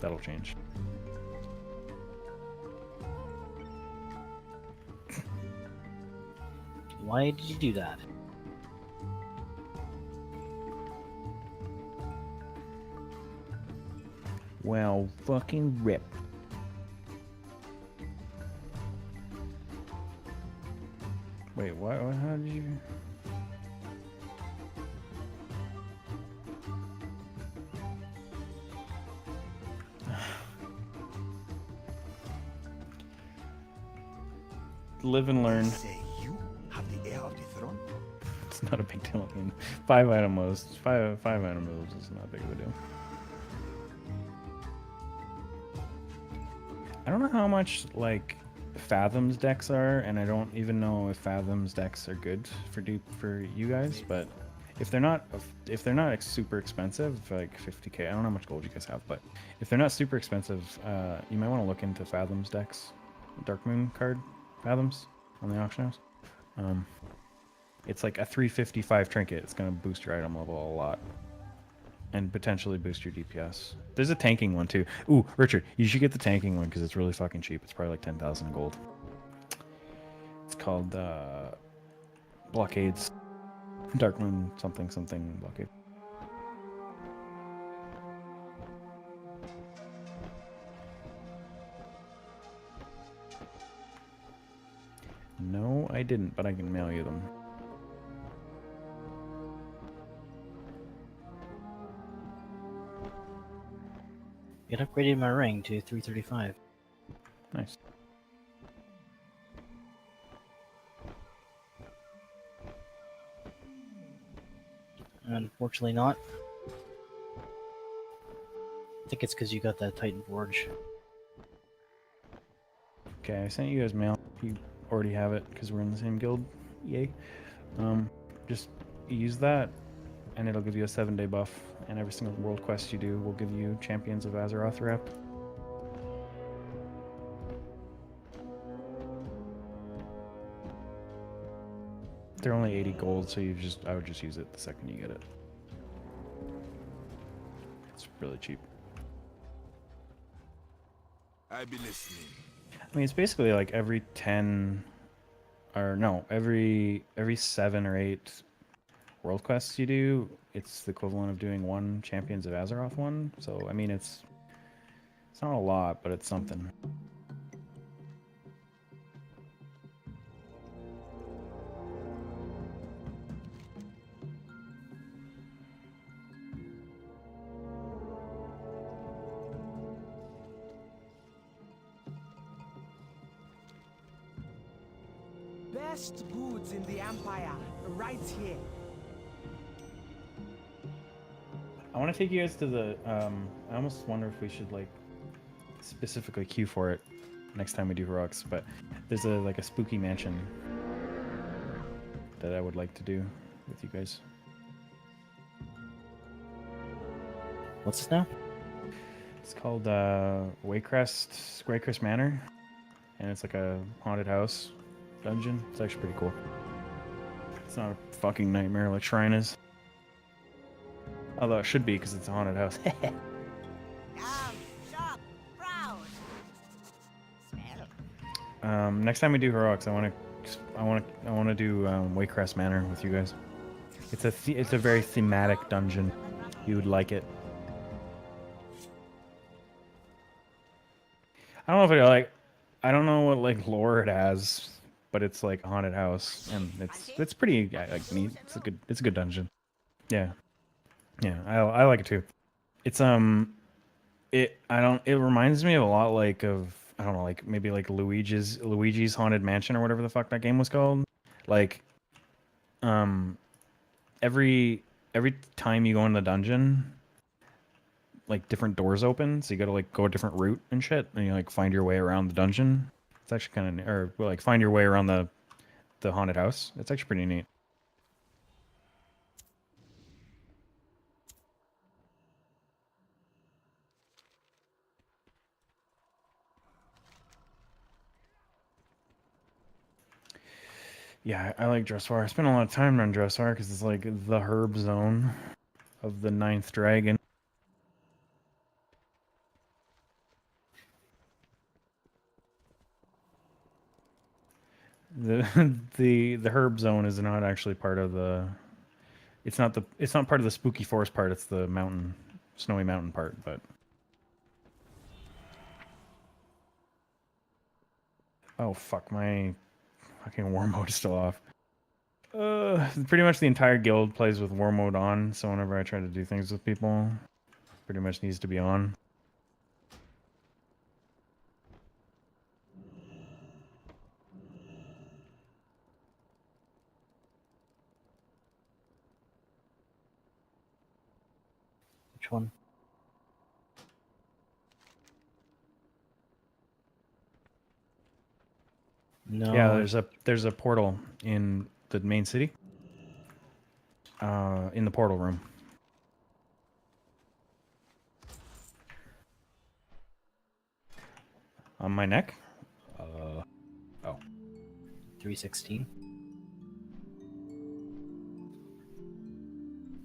That'll change. Why did you do that? Well, fucking rip. Wait, what? How did you? Live and learn. Say you have the heir of the throne? It's not a big deal. I mean, 5 item moves. Five item moves is not big of a deal. I don't know how much like Fathom's decks are, and I don't even know if Fathom's decks are good for you guys. But if they're not like, super expensive, like 50k, I don't know how much gold you guys have, but if they're not super expensive, you might want to look into Fathom's decks. Dark Moon card, Fathoms on the auction house. It's like a 355 trinket. It's gonna boost your item level a lot. And potentially boost your DPS. There's a tanking one too. Ooh, Richard, you should get the tanking one because it's really fucking cheap. It's probably like 10,000 gold. It's called Blockades. Dark Moon something blockade. No, I didn't, but I can mail you them. It upgraded my ring to 335. Nice. Unfortunately not. I think it's because you got that Titan Forge. Okay, I sent you guys mail. You already have it because we're in the same guild. Yay. Just use that and it'll give you a 7-day buff, and every single world quest you do will give you Champions of Azeroth rep. They're only 80 gold, so I would just use it the second you get it. It's really cheap. I be listening. I mean, it's basically like every 10, or no, every 7 or 8 world quests you do, it's the equivalent of doing one Champions of Azeroth one. So I mean, it's not a lot, but it's something. Best goods in the Empire, right here. I want to take you guys to the. I almost wonder if we should like specifically queue for it next time we do heroics. But there's a spooky mansion that I would like to do with you guys. What's this now? It's called Waycrest Manor, and it's like a haunted house dungeon. It's actually pretty cool. It's not a fucking nightmare like Shrine is. Although it should be because it's a haunted house. Next time we do heroics, I want to do Waycrest Manor with you guys. It's a very thematic dungeon. You would like it. I don't know if I don't know what like lore it has, but it's like a haunted house, and it's pretty like neat. It's a good dungeon. Yeah. Yeah, I like it too. It's it reminds me of a lot like of, I don't know, like maybe like Luigi's Haunted Mansion or whatever the fuck that game was called. Like every time you go in the dungeon, like different doors open, so you gotta like go a different route and shit, and you like find your way around the dungeon. It's actually kind of, or like find your way around the haunted house. It's actually pretty neat. Yeah, I like Dressar. I spent a lot of time on Dressar because it's like the herb zone of the 9th dragon. The herb zone is not actually part of the. It's not part of the spooky forest part. It's the mountain, snowy mountain part. But Oh fuck, my fucking war mode is still off. Pretty much the entire guild plays with war mode on, so whenever I try to do things with people, pretty much needs to be on. Which one? No. Yeah, there's a portal in the main city. In the portal room. On my neck? Oh. 316.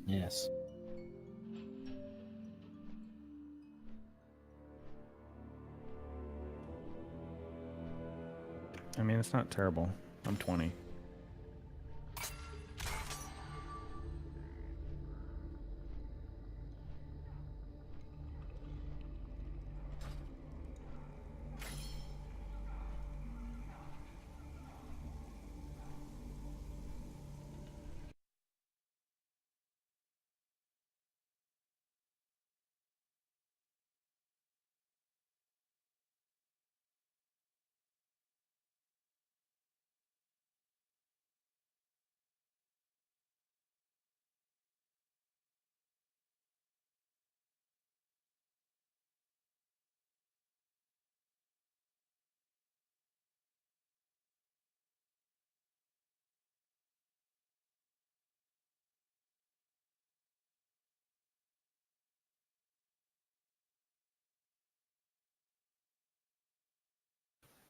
Yes. I mean, it's not terrible. I'm 20.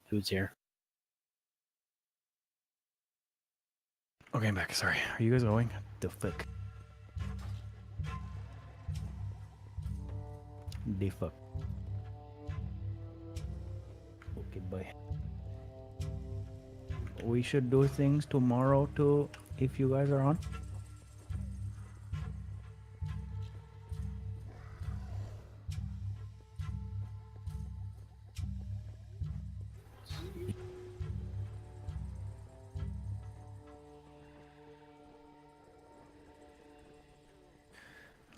Who's here? Okay, I'm back. Sorry. Are you guys going? The fuck? The fuck. Okay, bye. We should do things tomorrow too, if you guys are on.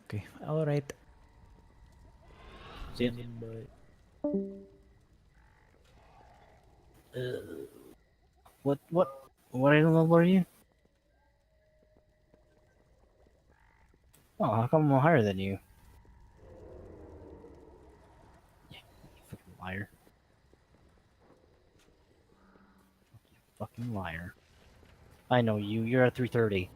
Okay, alright. See ya. Bye. What item level are you? Oh, how come I'm higher than you? Yeah, you fucking liar. You fucking liar. I know you. You're at 330.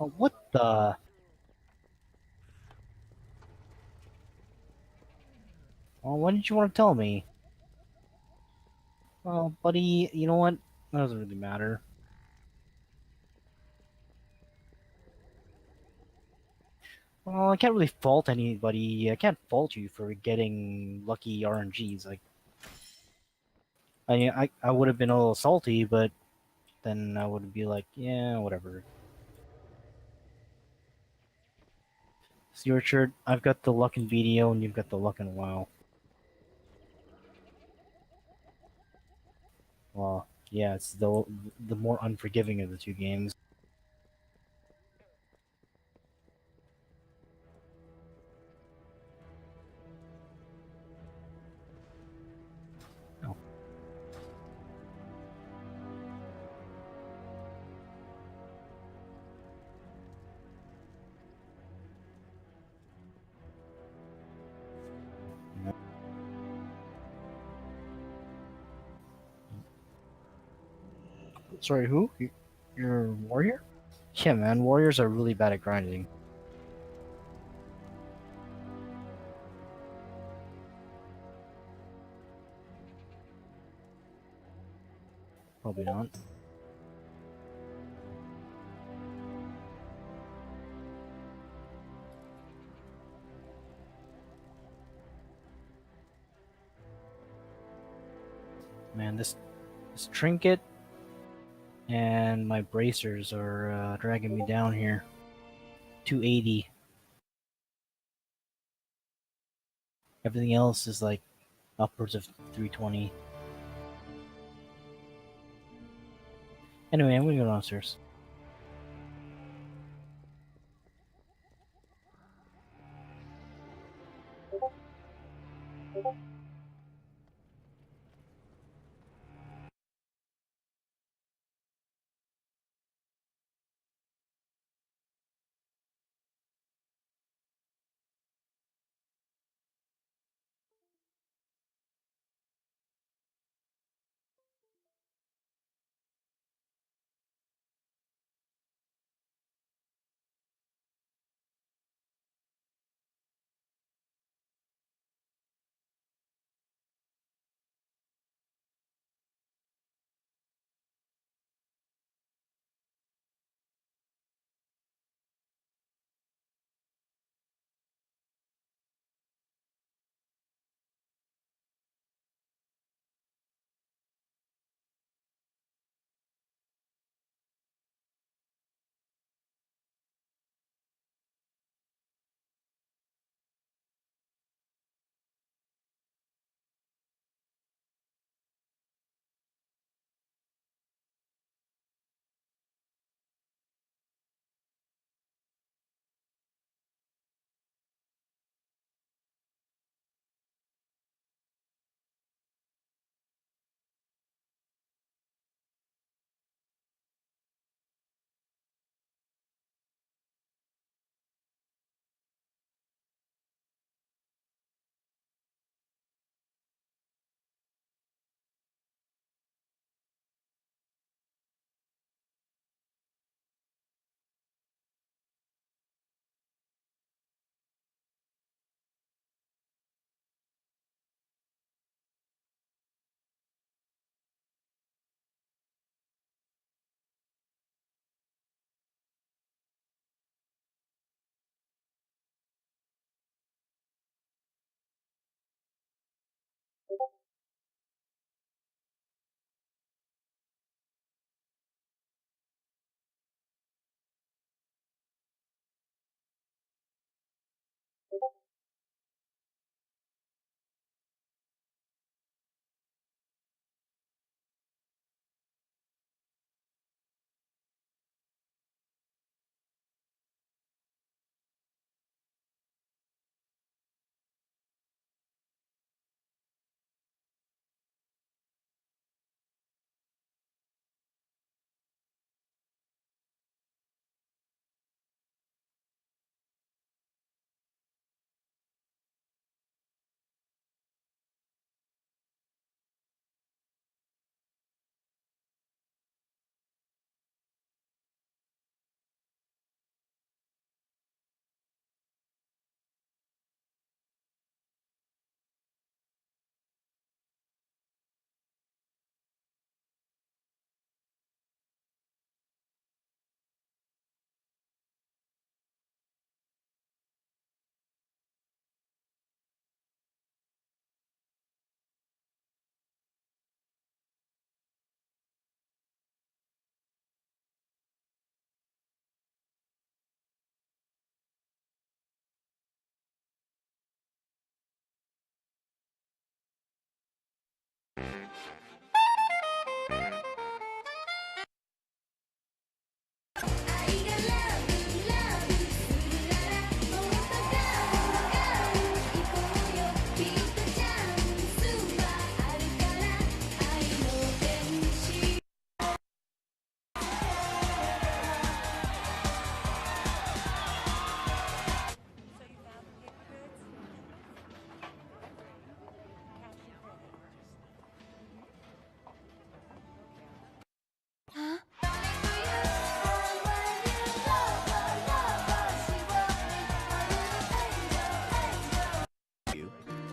Oh, what the? Oh, why didn't you want to tell me? Well, buddy, you know what? That doesn't really matter. Well, I can't really fault anybody. I can't fault you for getting lucky RNGs. Like, I would have been a little salty, but then I would be like, yeah, whatever. It's your shirt. I've got the luck in video, and you've got the luck in WoW. Well, yeah, it's the more unforgiving of the two games. Oh. Sorry, who? You're a warrior? Yeah, man, warriors are really bad at grinding. Probably not. Man, this trinket And my bracers are dragging me down here. 280. Everything else is like upwards of 320. Anyway, I'm gonna go downstairs.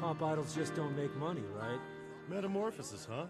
Pop idols just don't make money, right? Metamorphosis, huh?